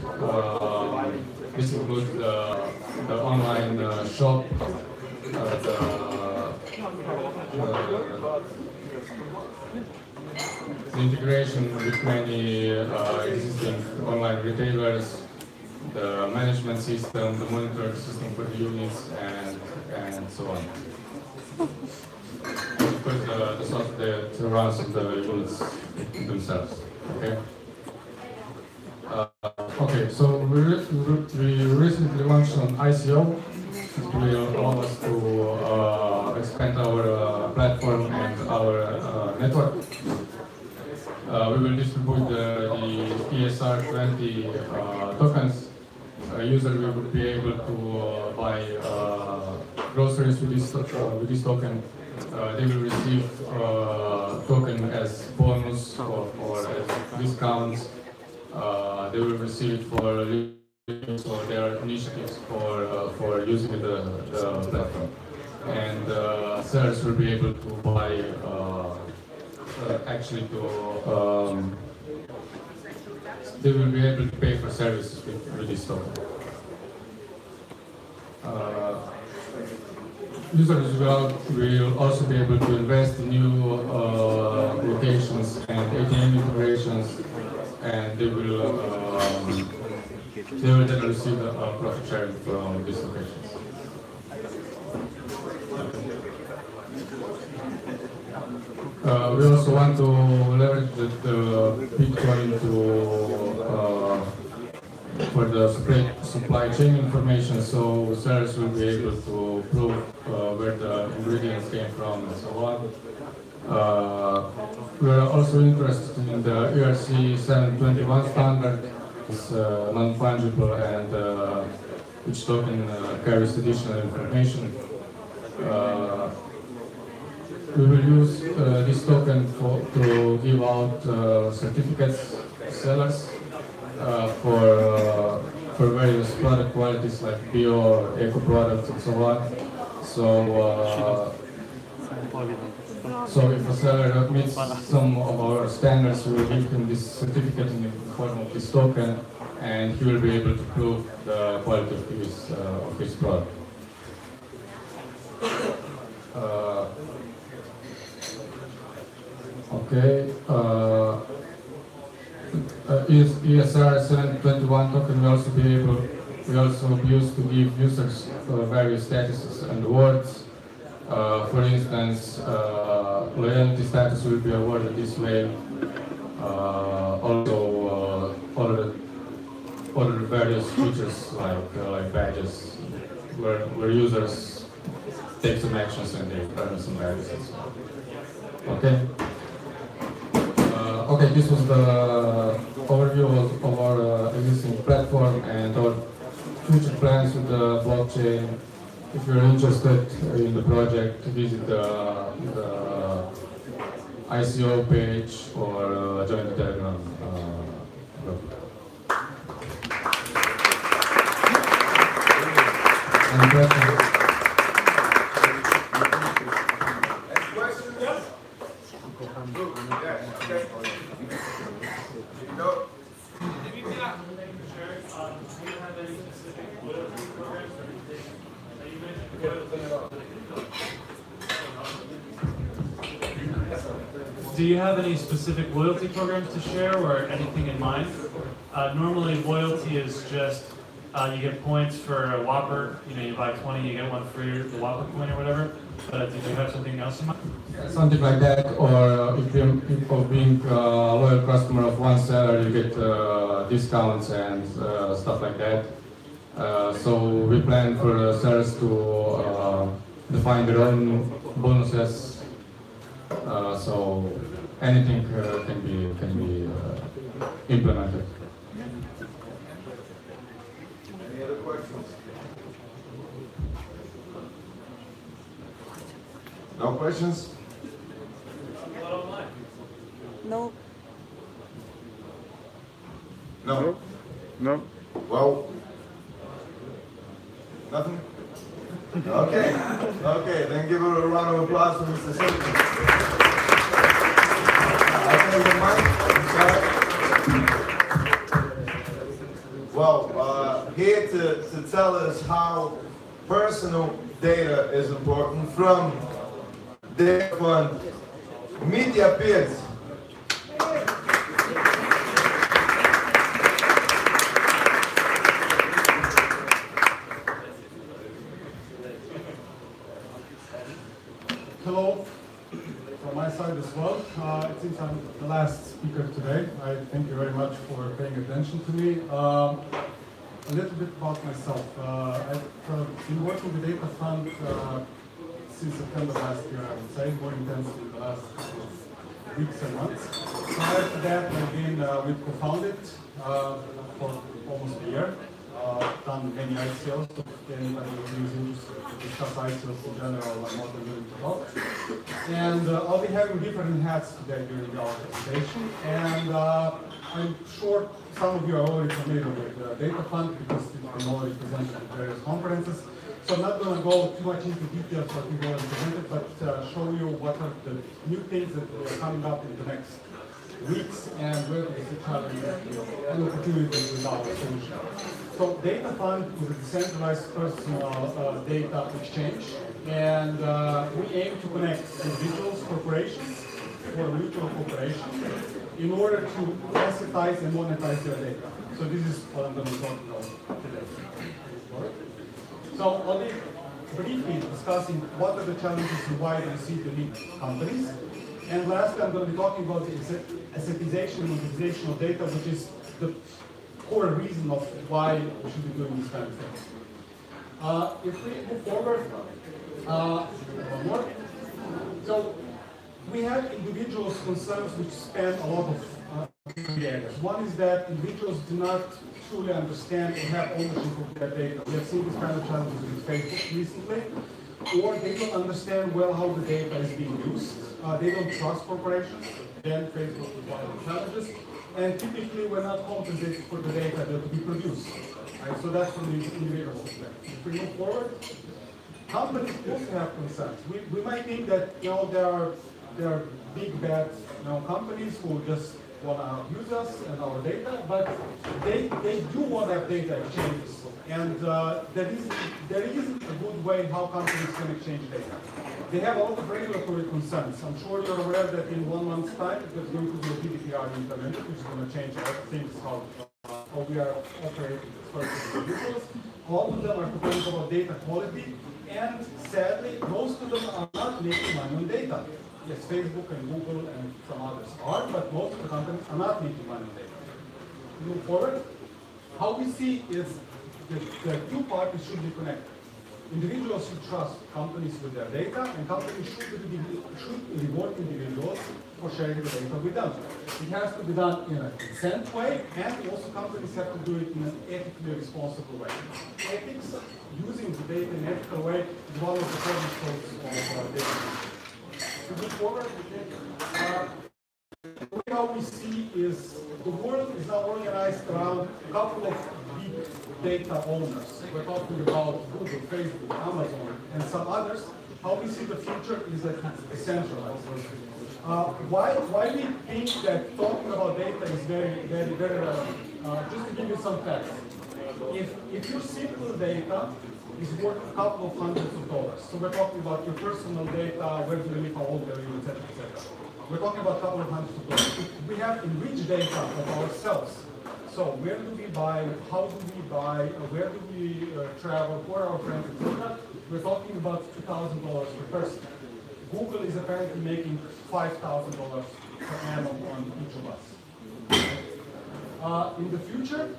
This includes the online shop, the integration with many existing online retailers, the management system, the monitoring system for the units, and so on. Of course, the software that runs the units themselves. Okay. Okay, so we recently launched an ICO. It will allow us to expand our platform and our network. We will distribute the ESR20 tokens. Usually, we will be able to buy groceries with this token. They will receive token as bonus or as discounts. They will receive it for their initiatives for using the platform. And sellers will be able to buy they will be able to pay for services with this token. Users will also be able to invest in new locations and ATM integrations, and they will then receive a profit sharing from these locations. We also want to leverage the Bitcoin for the supply chain information, so sellers will be able to prove where the ingredients came from and so on. We are also interested in the ERC 721 standard. It's non-fungible and each token carries additional information. We will use this token to give out certificates to sellers for various product qualities like bio, eco products, and so on. So So if a seller meets some of our standards, we will give him this certificate in the form of this token, and he will be able to prove the quality of his product. Okay. ESR 721 token will also be used to give users various statuses and awards. For instance, loyalty status will be awarded this way. Also, other various features like badges, where users take some actions and they earn some badges as well. Okay. Okay, this was the overview of our existing platform and our future plans with the blockchain. If you're interested in the project, visit the ICO page or join the Telegram group. Any questions? Do you have any specific loyalty programs to share or anything in mind? Normally loyalty is just you get points for a Whopper, you buy 20, you get one free, the Whopper point or whatever. But did you have something else in mind? Something like that, or if being a loyal customer of one seller, you get discounts and stuff like that. So we plan for sellers to define their own bonuses. So anything can be implemented. Any other questions? No questions? No. No. No. Well, nothing? Okay. Okay, then give her a round of applause for Mr. Simpson. Okay, the mic. Well, here to tell us how personal data is important from Data Fund, Media Peers. Hello, from my side as well. It seems I'm the last speaker today. I thank you very much for paying attention to me. A little bit about myself. I've been working with Data Fund since September last year, I would say, more intensely the last couple of weeks and months. Prior to that, I've been with co-founded for almost a year. Done many ICOs, so if anybody who's interested to discuss ICOs in general, I'm more than willing to talk. And I'll be having different hats today during our presentation. And I'm sure some of you are already familiar with Data Fund because it's been already presented at various conferences. So I'm not going to go too much into details what we've already presented, but show you what are the new things that are coming up in the next weeks and where is the challenge and opportunities with our solution. So Data Fund is a decentralized personal data exchange, and we aim to connect individuals, corporations, or mutual cooperation in order to assetize and monetize their data. So this is what I'm going to talk about today. So I'll be briefly discussing what are the challenges and why we see the need companies. And lastly, I'm going to be talking about the assetization and monetization of data, which is the core reason of why we should be doing this kind of thing. If we move forward, one more. So we have individuals' concerns which span a lot of areas. One is that individuals do not truly understand or have ownership of their data. We have seen this kind of challenges with Facebook recently. Or they don't understand well how the data is being used. They don't trust corporations. Again, Facebook is one of the challenges. And typically, we're not compensated for the data that we produce. Right? So that's from the individual perspective. If we move forward, companies also have concerns. We might think that there are there are big bad companies who just want to use us and our data, but they do want to have data exchanges. And there isn't a good way how companies can exchange data. They have a lot of regulatory concerns. I'm sure you're aware that in 1 month's time, there's going to be a GDPR implemented, which is going to change all things, how we are operating as far as individuals. All of them are complaining about data quality, and sadly, most of them are not making money on data. Yes, Facebook and Google and some others are, but most of the companies are not making money on data. Move forward. How we see is the two parties should be connected. Individuals should trust companies with their data, and companies should reward individuals for sharing the data with them. It has to be done in a consent way, and also companies have to do it in an ethically responsible way. Ethics, using the data in an ethical way, is one of the cornerstones of data. To move forward, how we see is the world is now organized around a couple of big data owners. We're talking about Google, Facebook, Amazon, and some others. How we see the future is that it's decentralized. Why we think that talking about data is very relevant? Just to give you some facts. If your simple data is worth a couple of hundreds of dollars, so we're talking about your personal data, where do you live, how old are you, etc., etc. We're talking about a couple of hundreds of dollars. If we have enriched data of ourselves, so where do we buy, how do we buy, where do we travel, who are our friends, etc., we're talking about $2,000 per person. Google is apparently making $5,000 per annum on each of us. In the future,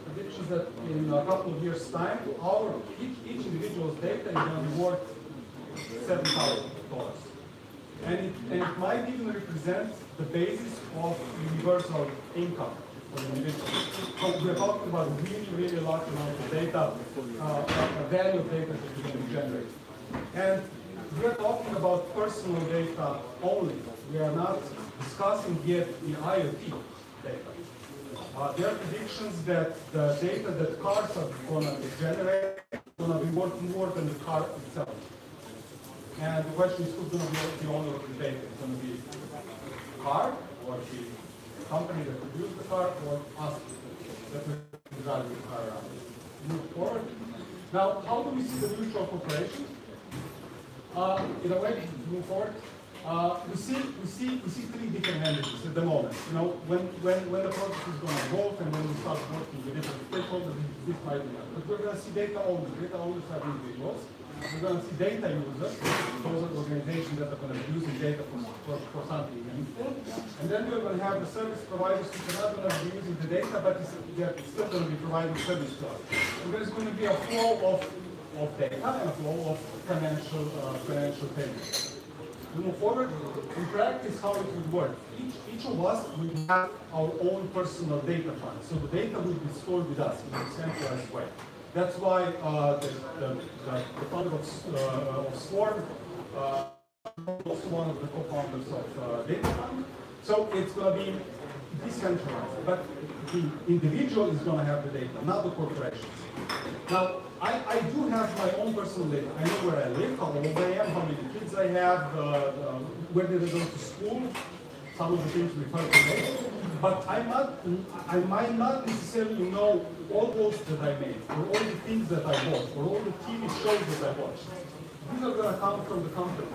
predictions that in a couple of years' time, each individual's data is going to be worth $7,000. And it might even represent the basis of universal income for the individual. So we're talking about really large amounts of data, value of data that we can generate. And we're talking about personal data only. We are not discussing yet the IoT data. There are predictions that the data that cars are going to generate is going to be worth more than the car itself. And the question is who's going to be the owner of the data? It's going to be the car, or the company that produced the car, or us that will drive the car around. Move forward. Now, how do we see the mutual cooperation? In a way, to move forward, we see three different entities at the moment. When the process is going to evolve and when we start working with different stakeholders, this might be done. But we're going to see data owners. Data owners are individuals. We're going to see data users. Those are organizations that are going to be using data for something meaningful. And then we're going to have the service providers who are not going to be using the data, but they're still going to be providing service to us. So there's going to be a flow of data and a flow of financial payments. To move forward, in practice, how it would work. Each of us will have our own personal data fund. So the data will be stored with us in a centralized way. That's why the founder of Swarm, also one of the co-founders of Data Fund. So it's going to be decentralized, but the individual is going to have the data, not the corporations. Now, I do have my own personal data. I know where I live, how old I am, how many kids I have, where did I go to school, some of the things refer to data. But I might not necessarily know all posts that I made, or all the things that I bought, or all the TV shows that I watched. These are going to come from the company.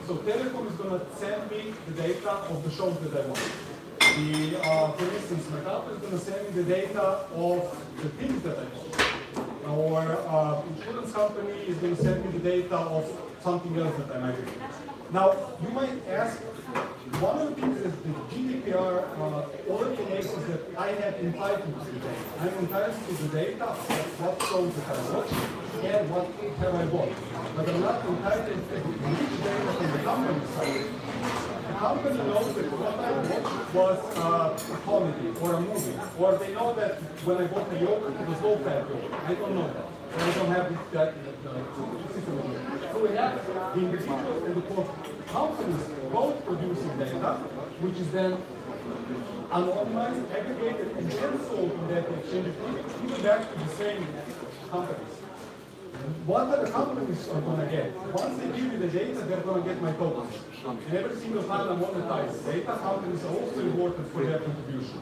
So Telecom is going to send me the data of the shows that I watch. For instance, my company is going to send me the data of the things that I watch. Our insurance company is going to send me the data of something else that I might do. Now, you might ask, one of the things that the GDPR already makes is that I have entitlement to the data. I'm entitled to the data of what shows that I watch and what have I bought. But I'm not entitled to which data from the company side. The company knows that what I watched was a comedy or a movie, or they know that when I bought the yogurt, it was low-fat yogurt. I don't know that. So I don't have that system. So we have the individual and the companies both producing data, which is then anonymized, aggregated, and then sold in that exchange, even back to the same companies. what are the companies are going to get? Once they give you the data, they're going to get my tokens. And every single time I monetize data, companies are also rewarded for their contribution.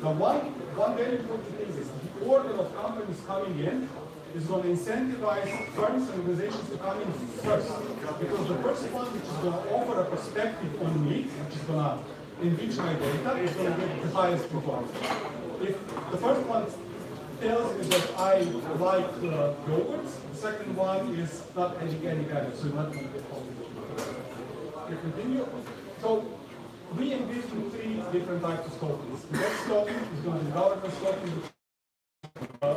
Now, one very important thing is the order of companies coming in is going to incentivize firms and organizations to come in first. Because the first one, which is going to offer a perspective on me, which is going to enrich my data, is going to get the highest performance. If the first one tells me that I like yogurts, the second one is not any kind, so you're not going to get positive. You continue. So we envision three different types of tokens. The next token is going to be governance token. The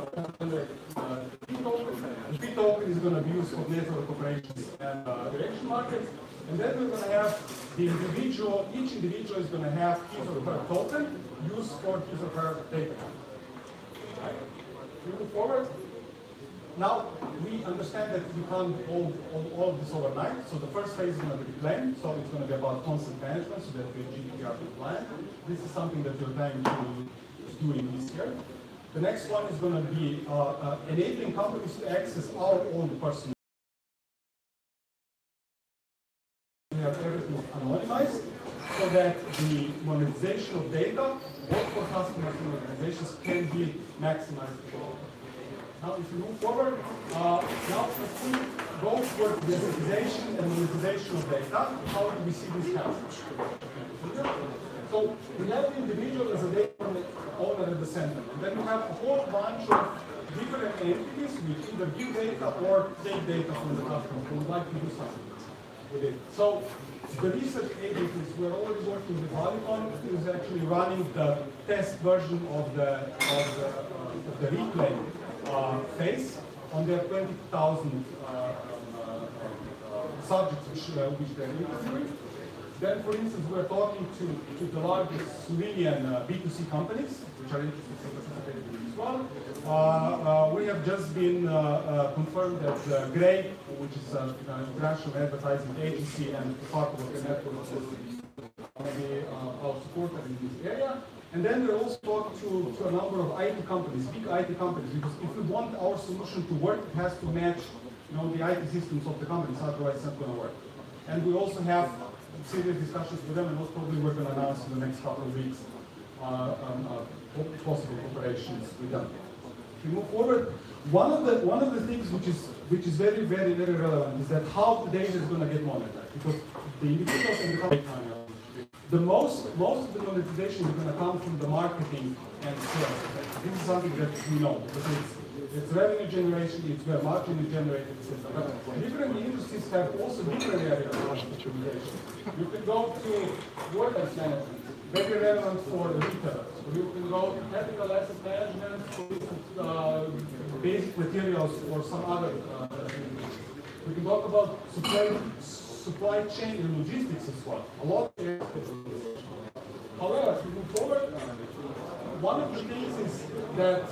P token is going to be used for network operations and direction markets. And then we're going to have the individual, each individual is going to have his or her token used for his or her data. Right? We move forward. Now, we understand that we can't hold all of this overnight, so the first phase is going to be planned, so it's going to be about consent management, so that we're GDPR compliant. This is something that we're planning to do in this year. The next one is going to be enabling companies to access our own personal. We have everything anonymized, so that the monetization of data, both for customers and organizations, can be maximized. Now, if we move forward, now if we go for the monetization and monetization of data, how do we see this happen? So we have the individual as a data owner at the center, and then we have a whole bunch of different entities which either give data or take data from the customer who would like to do something with it. So the research agencies, we're already working with Polycon, who is actually running the test version of the replay phase on their 20,000 subjects which they're interviewing. Then, for instance, we're talking to the largest Slovenian B2C companies, which are interested in participating in as well. We have just been confirmed that Grey, which is an international advertising agency and part of the network, will be our supporter in this area. And then we're also talking to a number of IT companies, big IT companies, because if we want our solution to work, it has to match, the IT systems of the companies, otherwise it's not going to work. And we also have serious discussions with them, and most probably we're going to announce in the next couple of weeks possible cooperations with them. If we move forward, one of the things which is very, very, very relevant is that how the data is going to get monetized, because the individuals and the companies. The most of the monetization is going to come from the marketing and sales. This is something that we know, because it's revenue generation, it's where margin is generated, etc. But different industries have also different areas of monetization. You can go to workforce management, very relevant for the retailers. You can go to capital asset management, for basic materials or some other things. We can talk about supply chain and logistics as well. A lot of areas. However, if we move forward, one of the things is that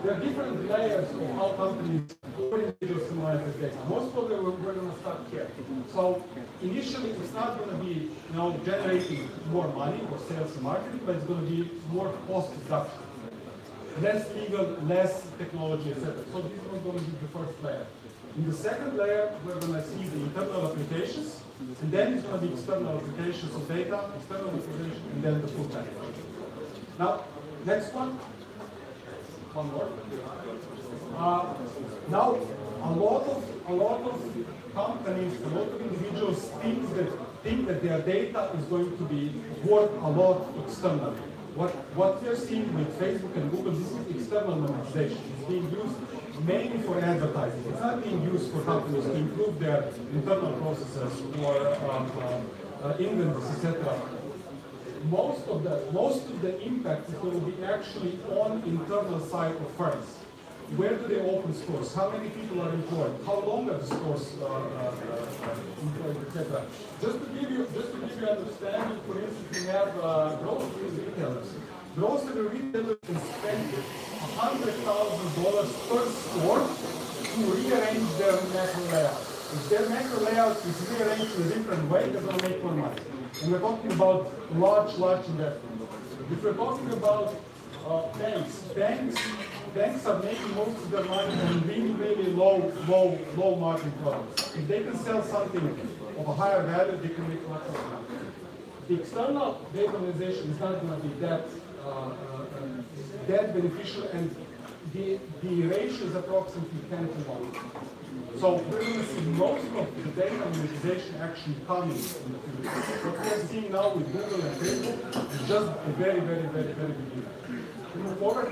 there are different layers of how companies or individuals can monetize data. Most probably we're going to start here. So initially it's not going to be generating more money for sales and marketing, but it's going to be more cost reduction. Less legal, less technology, etc. So this is going to be the first layer. In the second layer, we're going to see the internal applications, and then it's going to be external applications of data, external application, and then the full package. Now, next one. One more. Now, a lot of companies, a lot of individuals think that their data is going to be worth a lot externally. What we're seeing with Facebook and Google, this is external monetization. It's being used mainly for advertising. It's not being used for companies to improve their internal processes or inventories, etc. Most of the impact is going to be actually on internal side of firms. Where do they open stores? How many people are employed? How long are the stores employed, etc. Just to give you understanding, for instance, we have grocery retailers. Grocery retailers can spend $100,000 per store to rearrange their macro layout. If their macro layout is rearranged in a different way, they're going to make more money. And we're talking about large investments. If we're talking about banks banks are making most of their money on really low margin products. If they can sell something of a higher value, they can make lots of money. The external data organization is not going to be that beneficial, and the ratio is approximately 10 to 1. So we're going to see most of the data monetization actually coming in the future. What we are seeing now with Google and Facebook is just a very beginning. We move forward.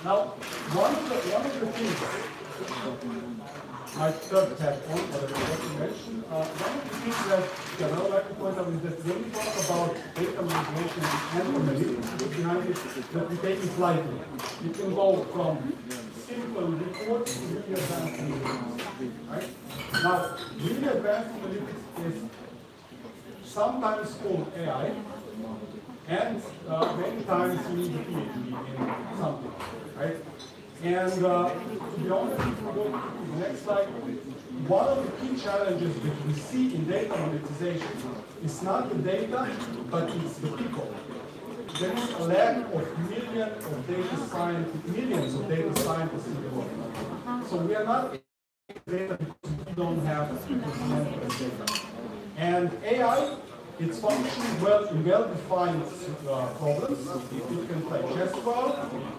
Now, one of the things, my third tab on, but I forgot to mention, one of the things that I would like to point out is that when we talk about data manipulation and analytics behind it, that we take it lightly. You can go from simple reports to really advanced analytics. Right? Now, really advanced analytics is sometimes called AI, and many times you need a PhD in something, right? And to be honest, if we go to the next slide, one of the key challenges that we see in data monetization is not the data, but it's the people. There is a lack of millions of data scientists in the world. So we are not data because we don't have data. And AI, it's functioning well in well-defined problems. It can play chess board,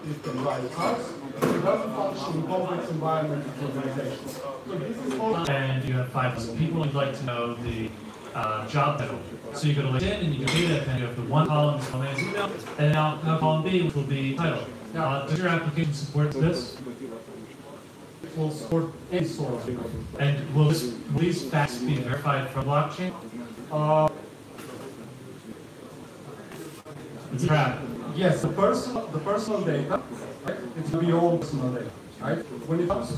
it can drive cars. It doesn't function in complex environments and organizations. So this is all. And you have 5,000 people, you'd like to know the job title. So you go to LinkedIn and you can do that, and you have the one column is man's email, and now column B, which will be title. Does your application support this? It will support any sort of data. And will these facts be verified from blockchain? It's a trap. Yes, the personal data, right? It's going to be all personal data, right? When it comes to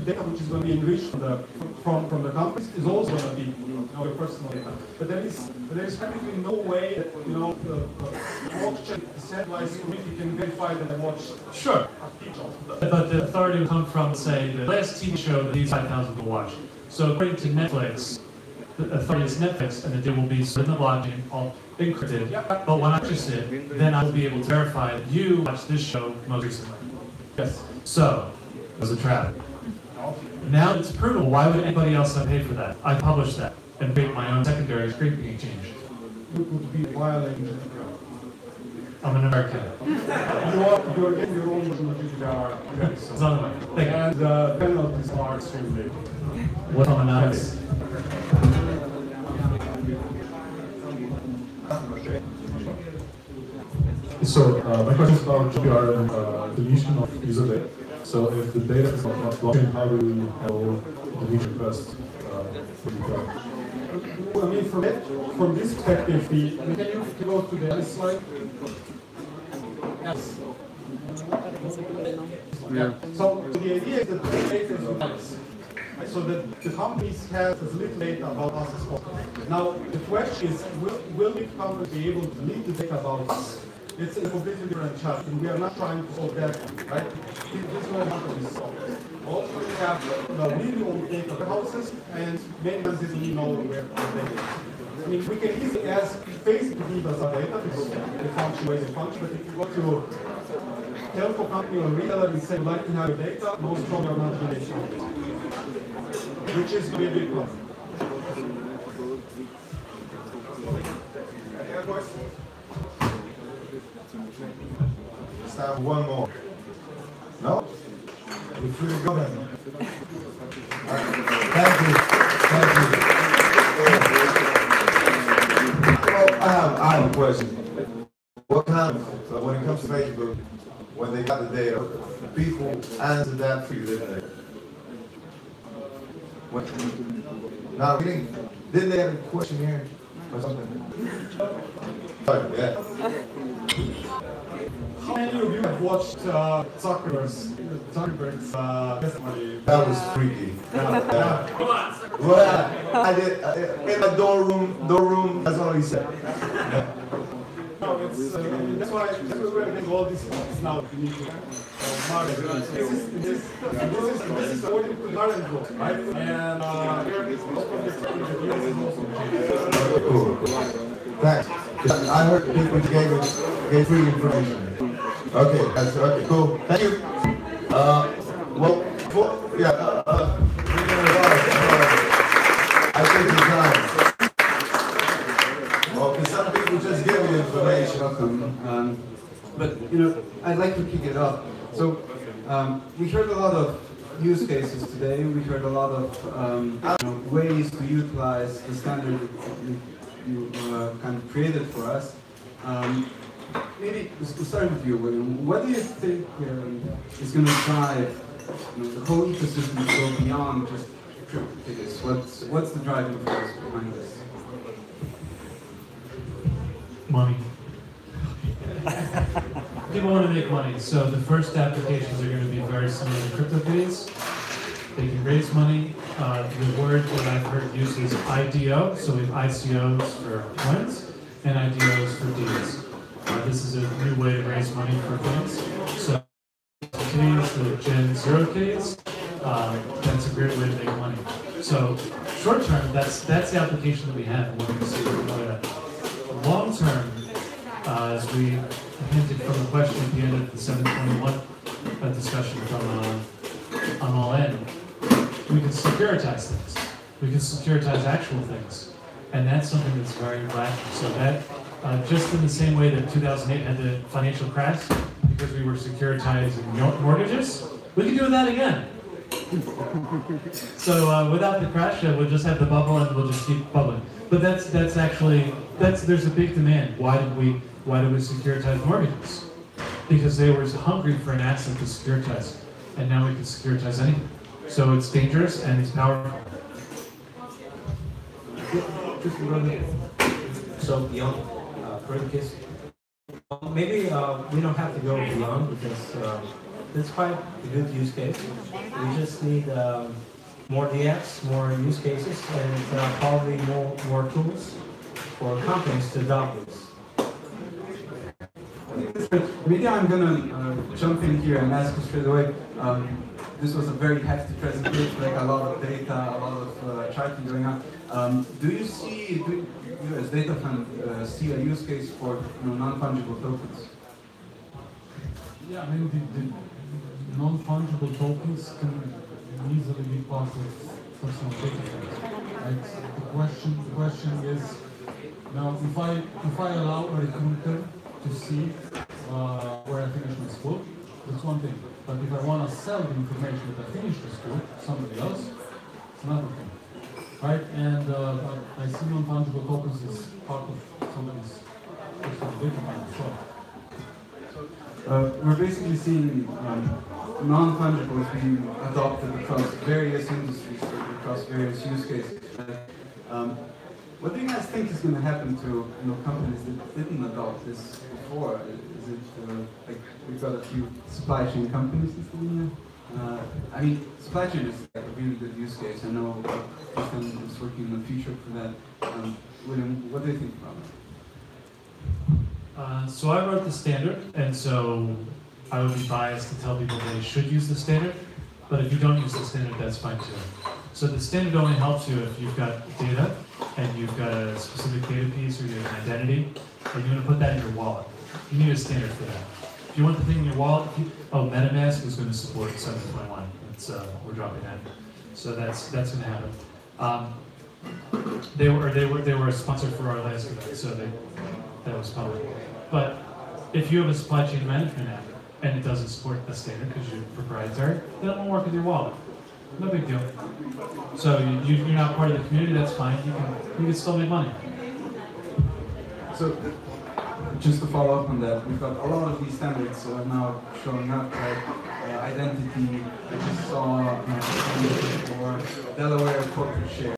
data which is going to be enriched from the companies, is also going to be your personal data. But there is practically no way that the blockchain decentralized community can verify that I watched. Sure. But the authority will come from, say, the last TV show that these 5,000 people watched. So according to Netflix, the authority is Netflix, and that there will be in the blockchain all encrypted. But when I purchase it, then I will be able to verify that you watched this show most recently. Yes. So, it was a trap. Now it's provable. Why would anybody else have paid for that? I published that and create my own secondary screen exchange. You would be violating. I'm an American. You're in your own GDPR. It's on the way. Thank you. And the penalties are extremely big. What am I not? So my question is about GDPR and deletion of user data. So if the data is not blockchain, how do you handle deletion requests for GDPR? Well, I mean, from this perspective, can you go to the other slide? Yes. Yeah. So the idea is that the data is utilized, so that the companies have as little data about us as possible. Now, the question is, will the companies be able to delete the data about us? It's a completely different challenge, and we are not trying to solve that, right? This is not how this solved. Also, we have really old data warehouses, and many times they don't know where the data is. I mean, we can easily ask Facebook to give us our data because they function the way they function, but if you go to a telco company or retailer and say, "I'd like to have your data," most probably are not going to show it, which is going to be a big problem. Any other questions? Let's have one more. No? You're free to go then. Thank you. Thank you. Well, I have a question. What kind of, when it comes to Facebook, when they got the data, people answer that for you, didn't they? Now, didn't they have a question here or something? Sorry, yeah. How many of you have watched Zuckerberg's testimony? That was freaky. Yeah. Well, I did in my dorm room. That's all he said. No, it's that's why we're getting all these things now. We need to market. This is according to current law, right? And Cool. Thanks. I heard people gave free information. Okay, that's okay. Cool. Thank you. Well, I take your time. Well, can some people just give you information? But I'd like to kick it off. So we heard a lot of use cases today. We heard a lot of ways to utilize the standard you kind of created for us. Maybe we'll start with you, William. What do you think is going to drive the whole ecosystem to go beyond just CryptoKitties? What's the driving force behind this? Money. People want to make money, so the first applications are going to be very similar to CryptoKitties. They can raise money. The word that I've heard used is IDO, so we have ICOs for coins and IDOs for Ds. This is a new way to raise money for things. So kitties, the Gen 0 kitties, that's a great way to make money. So short term, that's the application that we have, and we're going to see that. Long term, as we hinted from the question at the end of the 721 discussion from on All In, we can securitize things. We can securitize actual things. And that's something that's very lacking. So that, just in the same way that 2008 had the financial crash, because we were securitizing mortgages, we can do that again. So without the crash, we'll just have the bubble and we'll just keep bubbling. But there's a big demand. Why did we securitize mortgages? Because they were hungry for an asset to securitize, and now we can securitize anything. So it's dangerous and it's powerful. So beyond CryptoKitties, maybe we don't have to go beyond because it's quite a good use case. We just need more DX, more use cases, and probably more tools for companies to adopt this. Maybe I'm going to jump in here and ask you straight away. This was a very hefty presentation, like a lot of data, a lot of charting going on. Do you as data fund, see a use case for non-fungible tokens? Yeah, I mean, the non-fungible tokens can easily be part of personal data funds. Right? The question is, now if I allow a recruiter to see where I finished my school, that's one thing. But if I want to sell the information that I finished the school to somebody else, it's another thing. Right? And I see non-fungible tokens as part of somebody's personal data fund as well. We're basically seeing non-fungibles being adopted across various industries, across various use cases. What do you guys think is going to happen to companies that didn't adopt this before? Is it like we've got a few supply chain companies in Slovenia? I mean, supply chain is like a really good use case. I know Kristen is working in the future for that. William, what do you think about it? So I wrote the standard, and so I would be biased to tell people they should use the standard, but if you don't use the standard, that's fine too. So the standard only helps you if you've got data, and you've got a specific data piece, or you have an identity, and you want to put that in your wallet. You need a standard for that. If you want the thing in your wallet, MetaMask is going to support 721. We're dropping that, so that's going to happen. They were a sponsor for our last event, so that was public. But if you have a supply chain management app and it doesn't support the standard because you're proprietary, then it won't work with your wallet. No big deal. So you're not part of the community, that's fine. You can still make money. So just to follow up on that, we've got a lot of these standards now showing up, like identity. I just saw for Delaware corporate share.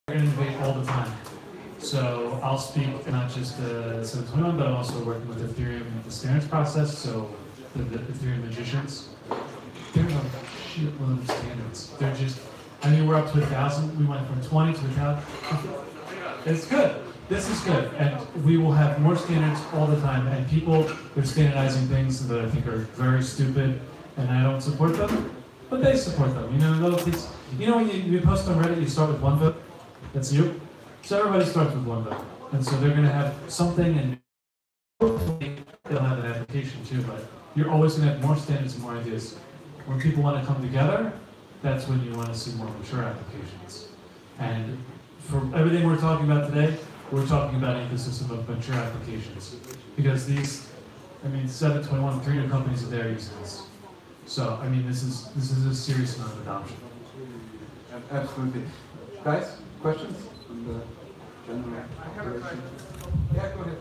We're going to innovate all the time. So I'll speak not just 721, but I'm also working with Ethereum in the standards process, so the Ethereum magicians. There's a shitload of standards. They're just, I mean, we're up to 1,000. We went from 20 to 1,000. It's good. This is good. And we will have more standards all the time. And people are standardizing things that I think are very stupid, and I don't support them, but they support them. You know, little things. You know, when you post on Reddit, you start with one vote. That's you. So everybody starts with one vote. And so they're going to have something, and hopefully they'll have an application too, but you're always going to have more standards and more ideas. When people want to come together, that's when you want to see more mature applications. And for everything we're talking about today, we're talking about an ecosystem of mature applications. Because these, 721, 3 new companies are there using this. So, this is a serious amount of adoption. Absolutely. Guys, questions? From the general I have a question. Yeah, go ahead.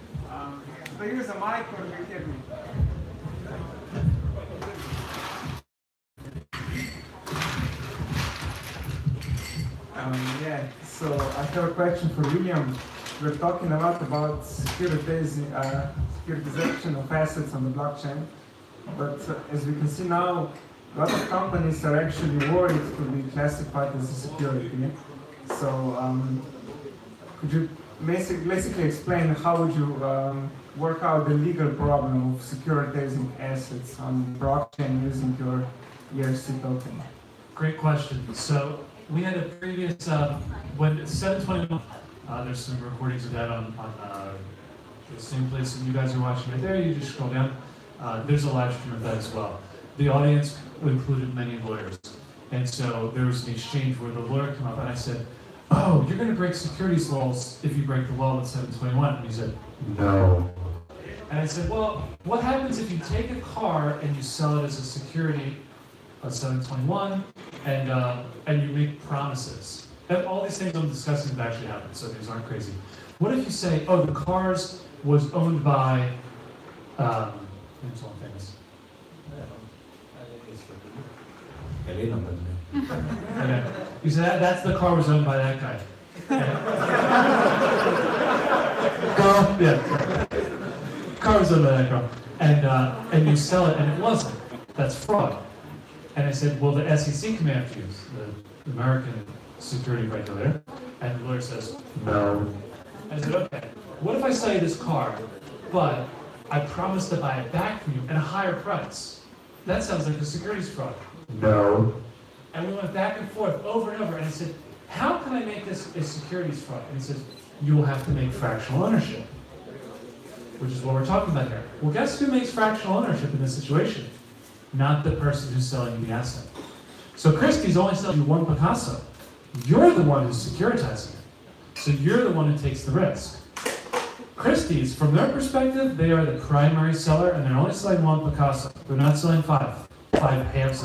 Do I use a mic or do you hear me? Yeah, so I have a question for William. We're talking a lot about securitization of assets on the blockchain, but as we can see now, a lot of companies are actually worried to be classified as a security. So could you basically explain how would you work out the legal problem of securitizing assets on blockchain using your ERC token? Great question. So we had a previous, when 721, there's some recordings of that on the same place that you guys are watching right there. You just scroll down. There's a live stream of that as well. The audience included many lawyers. And so there was an exchange where the lawyer came up and I said, oh, you're going to break securities laws if you break the law with 721. And he said, no. And I said, well, what happens if you take a car and you sell it as a security of 721 and you make promises? And all these things I'm discussing have actually happened, so these aren't crazy. What if you say, oh, the cars was owned by, who's one famous? Okay. You say that's the car was owned by that guy. Car was owned by that girl. And you sell it and it wasn't. That's fraud. And I said, well, the SEC come after you, the American security regulator. And the lawyer says, no. I said, okay, what if I sell you this car, but I promise to buy it back from you at a higher price? That sounds like a securities fraud. No. And we went back and forth over and over, and I said, how can I make this a securities fraud? And he says, you will have to make fractional ownership, which is what we're talking about here. Well, guess who makes fractional ownership in this situation? Not the person who's selling you the asset. So Christie's only selling you one Picasso. You're the one who's securitizing it. So you're the one who takes the risk. Christie's, from their perspective, they are the primary seller, and they're only selling one Picasso. They're not selling five-fifths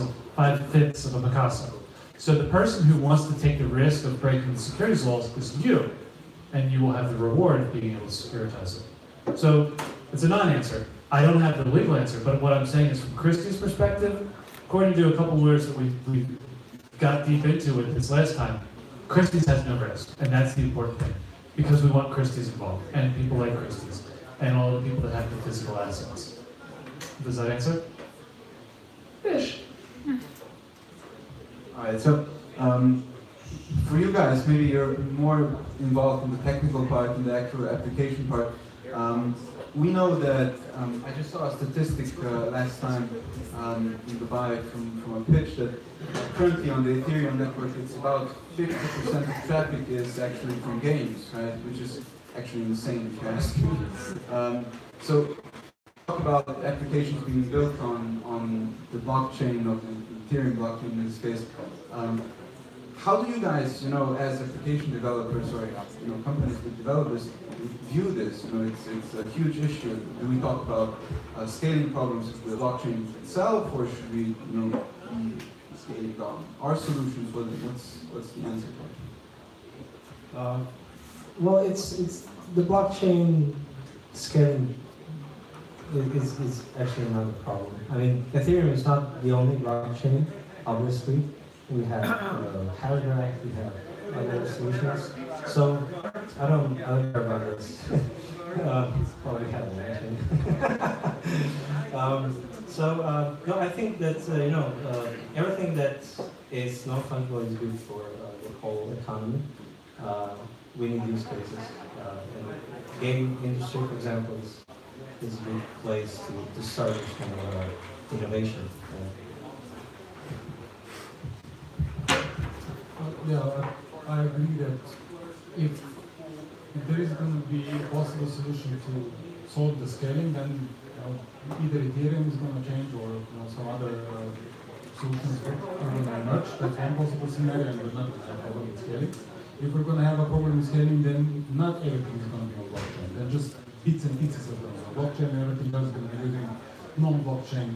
of a Picasso. So the person who wants to take the risk of breaking the securities laws is you, and you will have the reward of being able to securitize it. So it's a non-answer. I don't have the legal answer, but what I'm saying is from Christie's perspective, according to a couple of words that we got deep into it this last time, Christie's has no risk, and that's the important thing, because we want Christie's involved, and people like Christie's, and all the people that have the physical assets. Does that answer? Ish. All right, so for you guys, maybe you're more involved in the technical part, in the actual application part. We know that, I just saw a statistic last time in Dubai from a pitch that currently on the Ethereum network, it's about 50% of traffic is actually from games, right? Which is actually insane if you ask me. So talk about applications being built on the blockchain, of the Ethereum blockchain in this case. How do you guys, as application developers or companies with developers, view this? It's a huge issue. Do we talk about scaling problems of the blockchain itself, or should we, be scaling down our solutions? What's the answer? Well, it's the blockchain scaling is actually not a problem. I mean, Ethereum is not the only blockchain, obviously. We have Hydra, we have other solutions. So I don't care about this. Probably have no, I think that everything that is non-fungible is good for the whole economy. We need use cases. And the game industry, for example, is a good place to start this kind of innovation. Yeah, I agree that if if there is going to be a possible solution to solve the scaling, then either Ethereum is going to change or some other solutions are going to emerge. That's one possible scenario, and we're not going to have a problem with scaling. If we're going to have a problem with scaling, then not everything is going to be on blockchain. Then just bits and pieces of the blockchain, and everything else is going to be using non-blockchain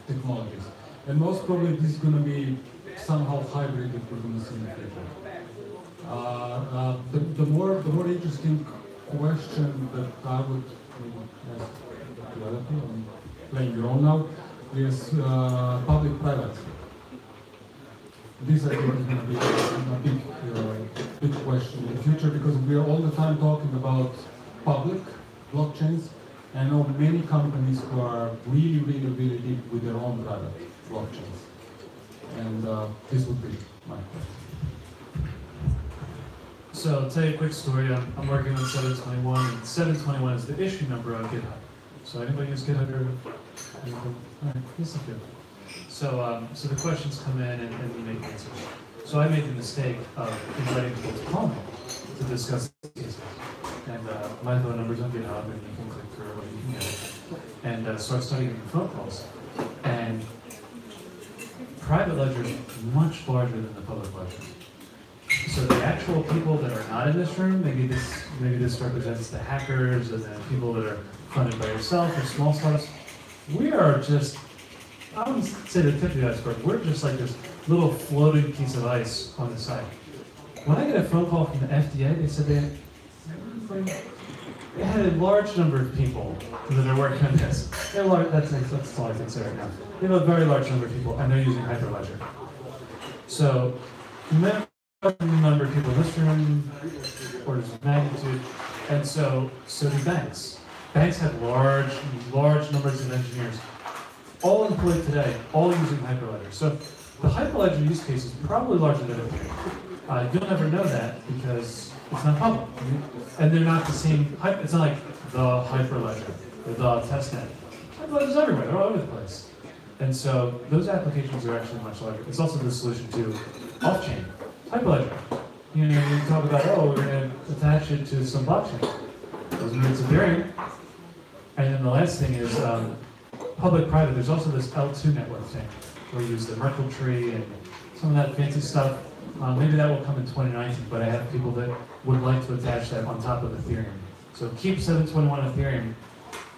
technologies. And most probably this is going to be somehow hybrid if we're going to see in the future. The more interesting question that I would ask the other people, I'm playing your own now, is public-private. This I think is going to be a big question in the future, because we are all the time talking about public blockchains. I know many companies who are really deep with their own private blockchains. And this would be my question. So I'll tell you a quick story. I'm working on 721, and 721 is the issue number on GitHub. So anybody use GitHub here? All right, this is good. So the questions come in and we make answers. So I made the mistake of inviting people to call me to discuss the cases. And my phone number's on GitHub, and you can click through it, you can get it. And so I started getting phone calls. And private ledger is much larger than the public ledger. So the actual people that are not in this room, maybe this represents the hackers and the people that are funded by yourself or small startups. We are just, I wouldn't say the tip of the iceberg, we're just like this little floating piece of ice on the side. When I get a phone call from the FDA, they said they had a large number of people that are working on this. That's all I can say right now. They have a very large number of people, and they're using Hyperledger. So, number of people in this room, orders of magnitude, and so do banks. Banks have large numbers of engineers, all employed today, all using Hyperledger. So the Hyperledger use case is probably larger than Ethereum. You'll never know that because it's not public, and they're not the same. It's not like the Hyperledger or the testnet. Hyperledger's everywhere; they're all over the place. And so those applications are actually much larger. It's also the solution to off-chain. Hyperledger. You talk about, we're going to attach it to some blockchain. Doesn't mean it's Ethereum. And then the last thing is public-private. There's also this L2 network thing, where we use the Merkle tree and some of that fancy stuff. Maybe that will come in 2019, but I have people that would like to attach that on top of Ethereum. So keep 721 Ethereum,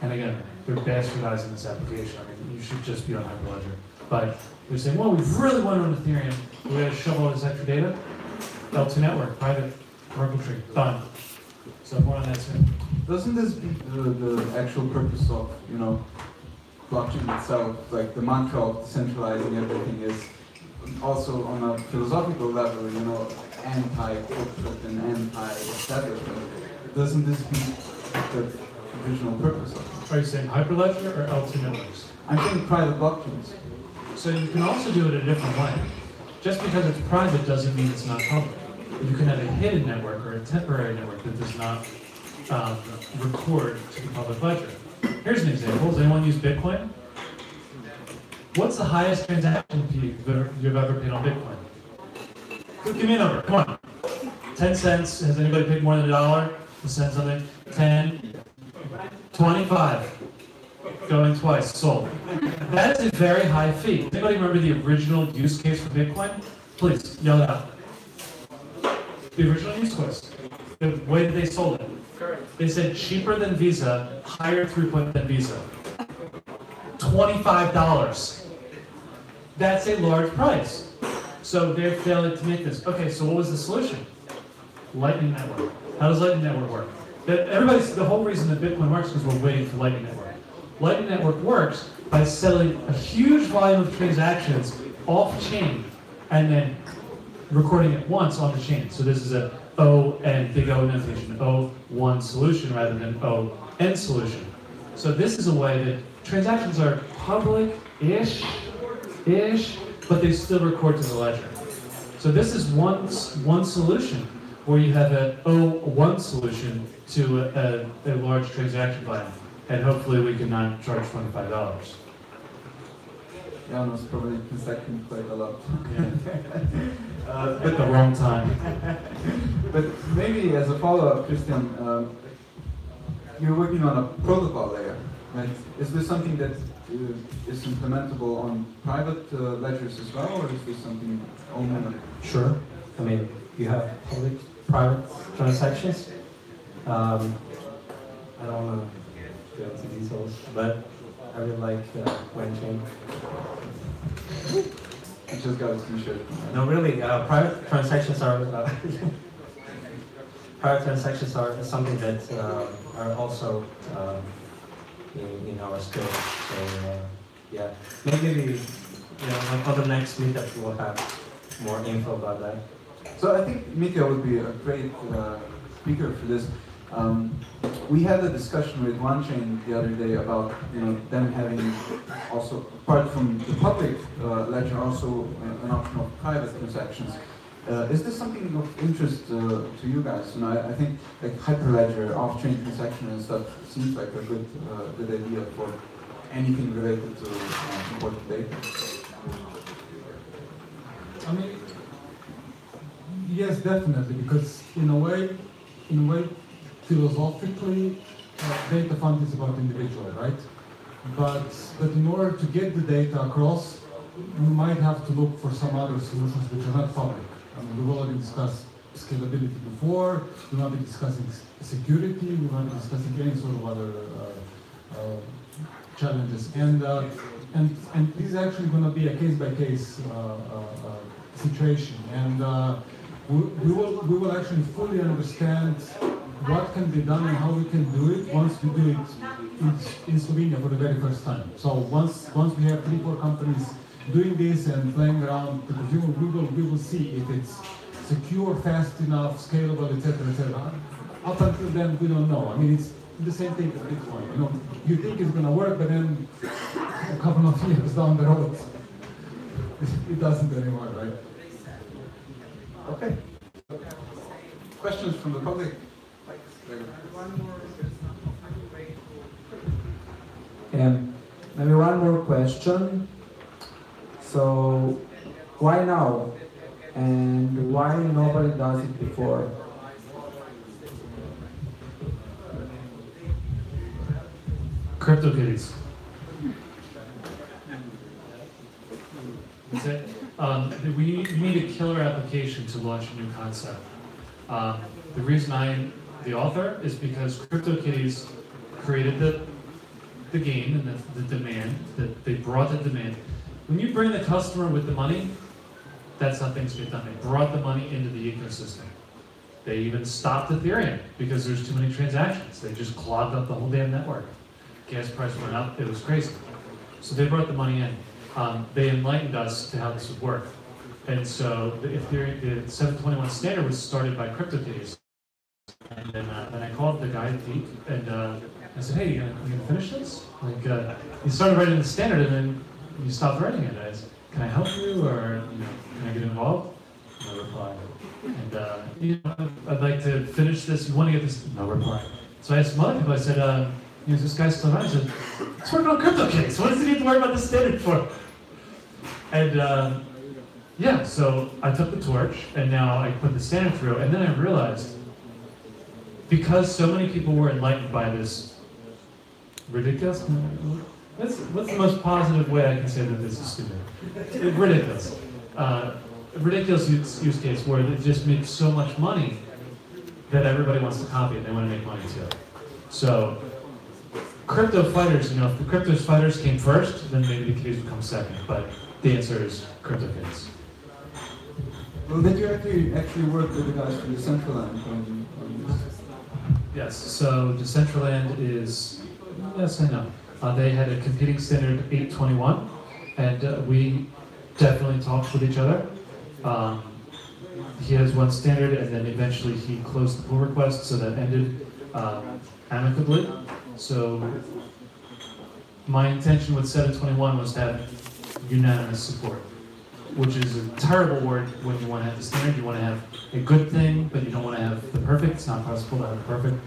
and again, they're bastardizing this application. I mean, you should just be on Hyperledger. But they're saying, well, we really want it on Ethereum. We got to shove all this extra data. L2 network, private, Merkle tree, done. So more on that soon. Doesn't this be the actual purpose of, blockchain itself, like the mantra of decentralizing everything is also on a philosophical level, anti-corporate and anti-establishment. Doesn't this be the original purpose of it? Are you saying Hyperledger or L2 networks? I'm saying private blockchains. So you can also do it a different way. Just because it's private doesn't mean it's not public. You can have a hidden network or a temporary network that does not record to the public ledger. Here's an example. Does anyone use Bitcoin? What's the highest transaction fee you've ever paid on Bitcoin? Give me a number. Come on. 10 cents. Has anybody paid more than $1 to send something? 10. 25. Going twice. Sold. That is a very high fee. Anybody remember the original use case for Bitcoin? Please, yell it out. The original use case. The way that they sold it. They said cheaper than Visa, higher throughput than Visa. $25. That's a large price. So they're failing to make this. Okay, so what was the solution? Lightning Network. How does Lightning Network work? The whole reason that Bitcoin works is because we're waiting for Lightning Network. Lightning Network works by settling a huge volume of transactions off-chain and then recording it once on the chain. So this is a O and big O notation, O1 solution rather than O-N solution. So this is a way that transactions are public-ish, but they still record to the ledger. So this is one solution where you have an O1 solution to a large transaction volume. And hopefully we can not charge $25. Janos probably consecutive quite a lot. At the wrong time. But maybe as a follow-up, Christian, you're working on a protocol layer, right? Is this something that is implementable on private ledgers as well, or is this something only? Sure. I mean, you have public-private transactions. I don't want to go into details, but I really like on-chain. You just got a t-shirt. No, really, private transactions are private transactions are something that are also in our scope. So yeah, maybe for the next meetup we'll have more info about that. So I think Mika would be a great speaker for this. We had a discussion with OneChain the other day about them having also, apart from the public ledger, also an option of private transactions. Is this something of interest to you guys? I think like Hyperledger, off-chain transaction and stuff seems like a good idea for anything related to important data. I mean, yes, definitely, because in a way, philosophically, data fund is about individual, right? But in order to get the data across, you might have to look for some other solutions which are not public. I mean, we've already discussed scalability before. We're not discussing security. We're not discussing any sort of other challenges. And this is actually going to be a case-by-case situation. And we will actually fully understand what can be done and how we can do it once we do it in Slovenia for the very first time. So once we have 3-4 companies doing this and playing around, because we will see if it's secure, fast enough, scalable, etc., etc. Up until then, we don't know. I mean, it's the same thing as Bitcoin. You think it's going to work, but then a couple of years down the road, it doesn't anymore, right? Okay. Questions from the public? Maybe one more question. So, why now? And why nobody does it before? CryptoKitties. That's it. We need a killer application to launch a new concept. The reason I'm the author is because CryptoKitties created the game and the demand, that they brought the demand. When you bring the customer with the money, that's how things get done. They brought the money into the ecosystem. They even stopped Ethereum because there's too many transactions. They just clogged up the whole damn network. Gas price went up, it was crazy. So they brought the money in. They enlightened us to how this would work. And so the 721 standard was started by CryptoKitties. And then I called the guy, Pete, and I said, hey, are you gonna finish this? Like, he started writing the standard and then you stopped writing it. I said, can I help you, or can I get involved? No reply. And I'd like to finish this. You want to get this? No reply. So I asked some other people. I said, is this guy still around? I said, it's working on CryptoKitties. What does he need to worry about the standard for? And yeah, so I took the torch and now I put the standard through. And then I realized, because so many people were enlightened by this ridiculous. What's the most positive way I can say that this is stupid? Ridiculous. Ridiculous use case where it just makes so much money that everybody wants to copy it. They want to make money too. So, crypto fighters, if the crypto fighters came first, then maybe the kitties would come second. But the answer is CryptoKitties. Well, did you actually work with the guys from Decentraland on this? Yes. So Decentraland is, yes and no. They had a competing standard 821, and we definitely talked with each other. He has one standard, and then eventually he closed the pull request, so that ended amicably. So my intention with 721 was to have unanimous support, which is a terrible word when you want to have the standard. You want to have a good thing, but you don't want to have the perfect. It's not possible to have the perfect.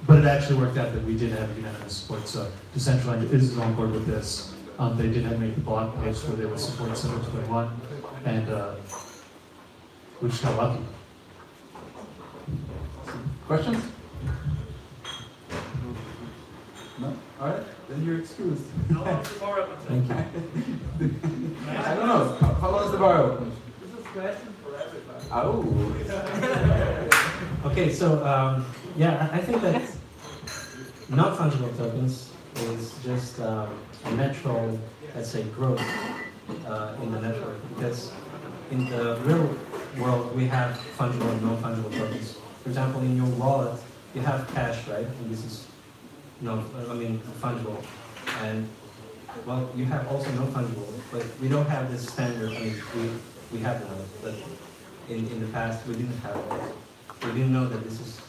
But it actually worked out that we did have unanimous support. So Decentraland is on board with this. They did have make the blog post where they would support 721, and we just got lucky. Questions? No? Alright, then you're excused. How long is the bar open? Thank you. I don't know. How long is the bar open? This is a question for everybody. Oh. Okay, so yeah, I think that non-fungible tokens is just a natural, let's say, growth in the network, because in the real world we have fungible and non-fungible tokens. For example, in your wallet you have cash, right? And this is fungible, and well, you have also non-fungible, but we don't have this standard. I mean, we have now, but in the past we didn't have it. We didn't know that this is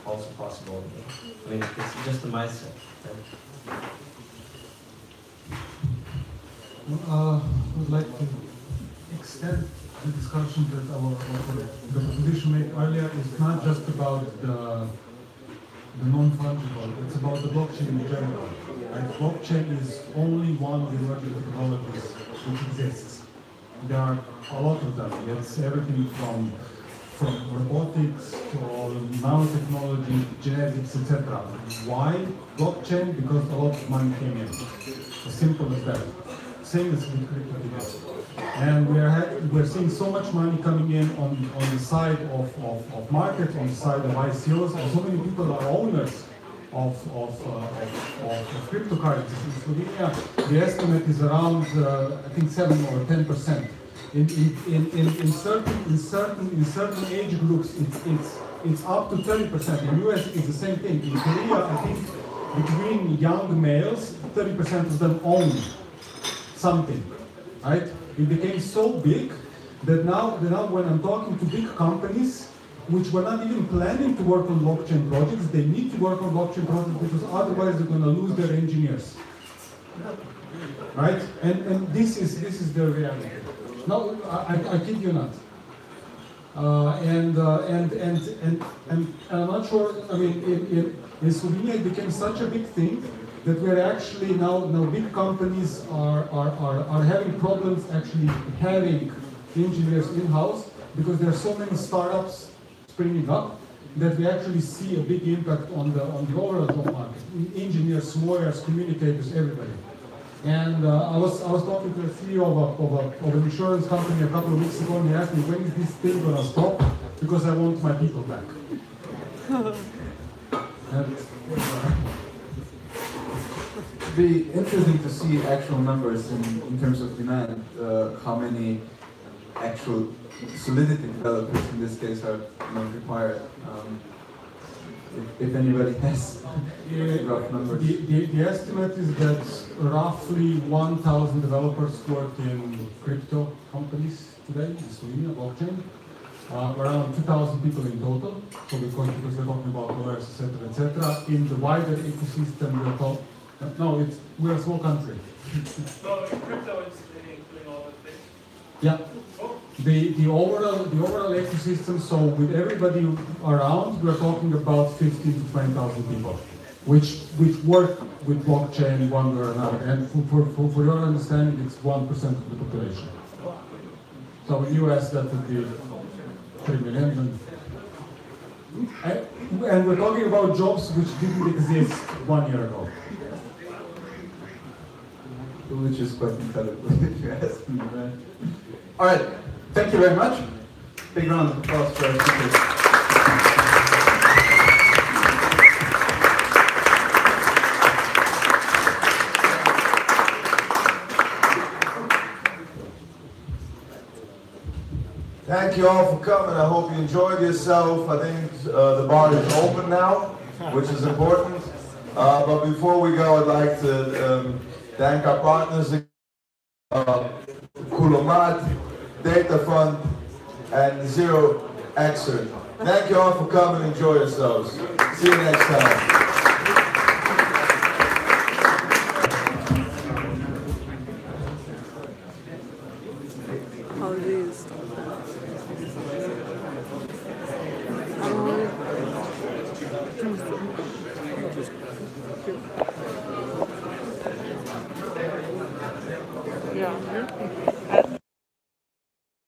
also possible. I mean, it's just a mindset. Right? I would like to extend the discussion that the proposition made earlier is not just about the non-fungible, it's about the blockchain in general. Right? Blockchain is only one of the emerging technologies which exists. There are a lot of them. It's everything from robotics to all nanotechnology, genetics, etc. Why blockchain? Because a lot of money came in. As simple as that. Same as with CryptoKitties. And we're seeing so much money coming in on the side of markets, on the side of ICOs, and so many people are owners of cryptocurrencies. In Slovenia, the estimate is around, I think, 7 or 10%. In certain age groups, it's up to 30%. In the US, it's the same thing. In Korea, I think between young males, 30% of them own something, right? It became so big that now when I'm talking to big companies, which were not even planning to work on blockchain projects, they need to work on blockchain projects because otherwise they're going to lose their engineers, right? And this is the reality. No, I kid you not. And I'm not sure. I mean, in Slovenia it became such a big thing that we're actually now big companies are having problems actually having engineers in-house because there are so many startups springing up that we actually see a big impact on the overall job market. Engineers, lawyers, communicators, everybody. And I was talking to the CEO of an insurance company a couple of weeks ago, and he asked me, when is this thing going to stop? Because I want my people back. It'd be interesting to see actual numbers in terms of demand, how many actual Solidity developers in this case are required. If anybody has rough numbers. The estimate is that roughly 1,000 developers work in crypto companies today in Slovenia, blockchain. Around 2,000 people in total. So because we're talking about lawyers, etc. In the wider ecosystem, we're a small country. So crypto is including all the things? Yeah. The overall ecosystem, so with everybody around, we're talking about 15 to 20,000 people, which work with blockchain one way or another. And for your understanding, it's 1% of the population. So in the US, that would be 3 million. And we're talking about jobs which didn't exist 1 year ago. Which is quite incredible, if you ask me, right? All right, thank you very much. Big round of applause for our speakers. Thank you all for coming. I hope you enjoyed yourself. I think the bar is open now, which is important. But before we go, I'd like to thank our partners, Kulomat, Data Fund, and 0xcert. Thank you all for coming. Enjoy yourselves. See you next time.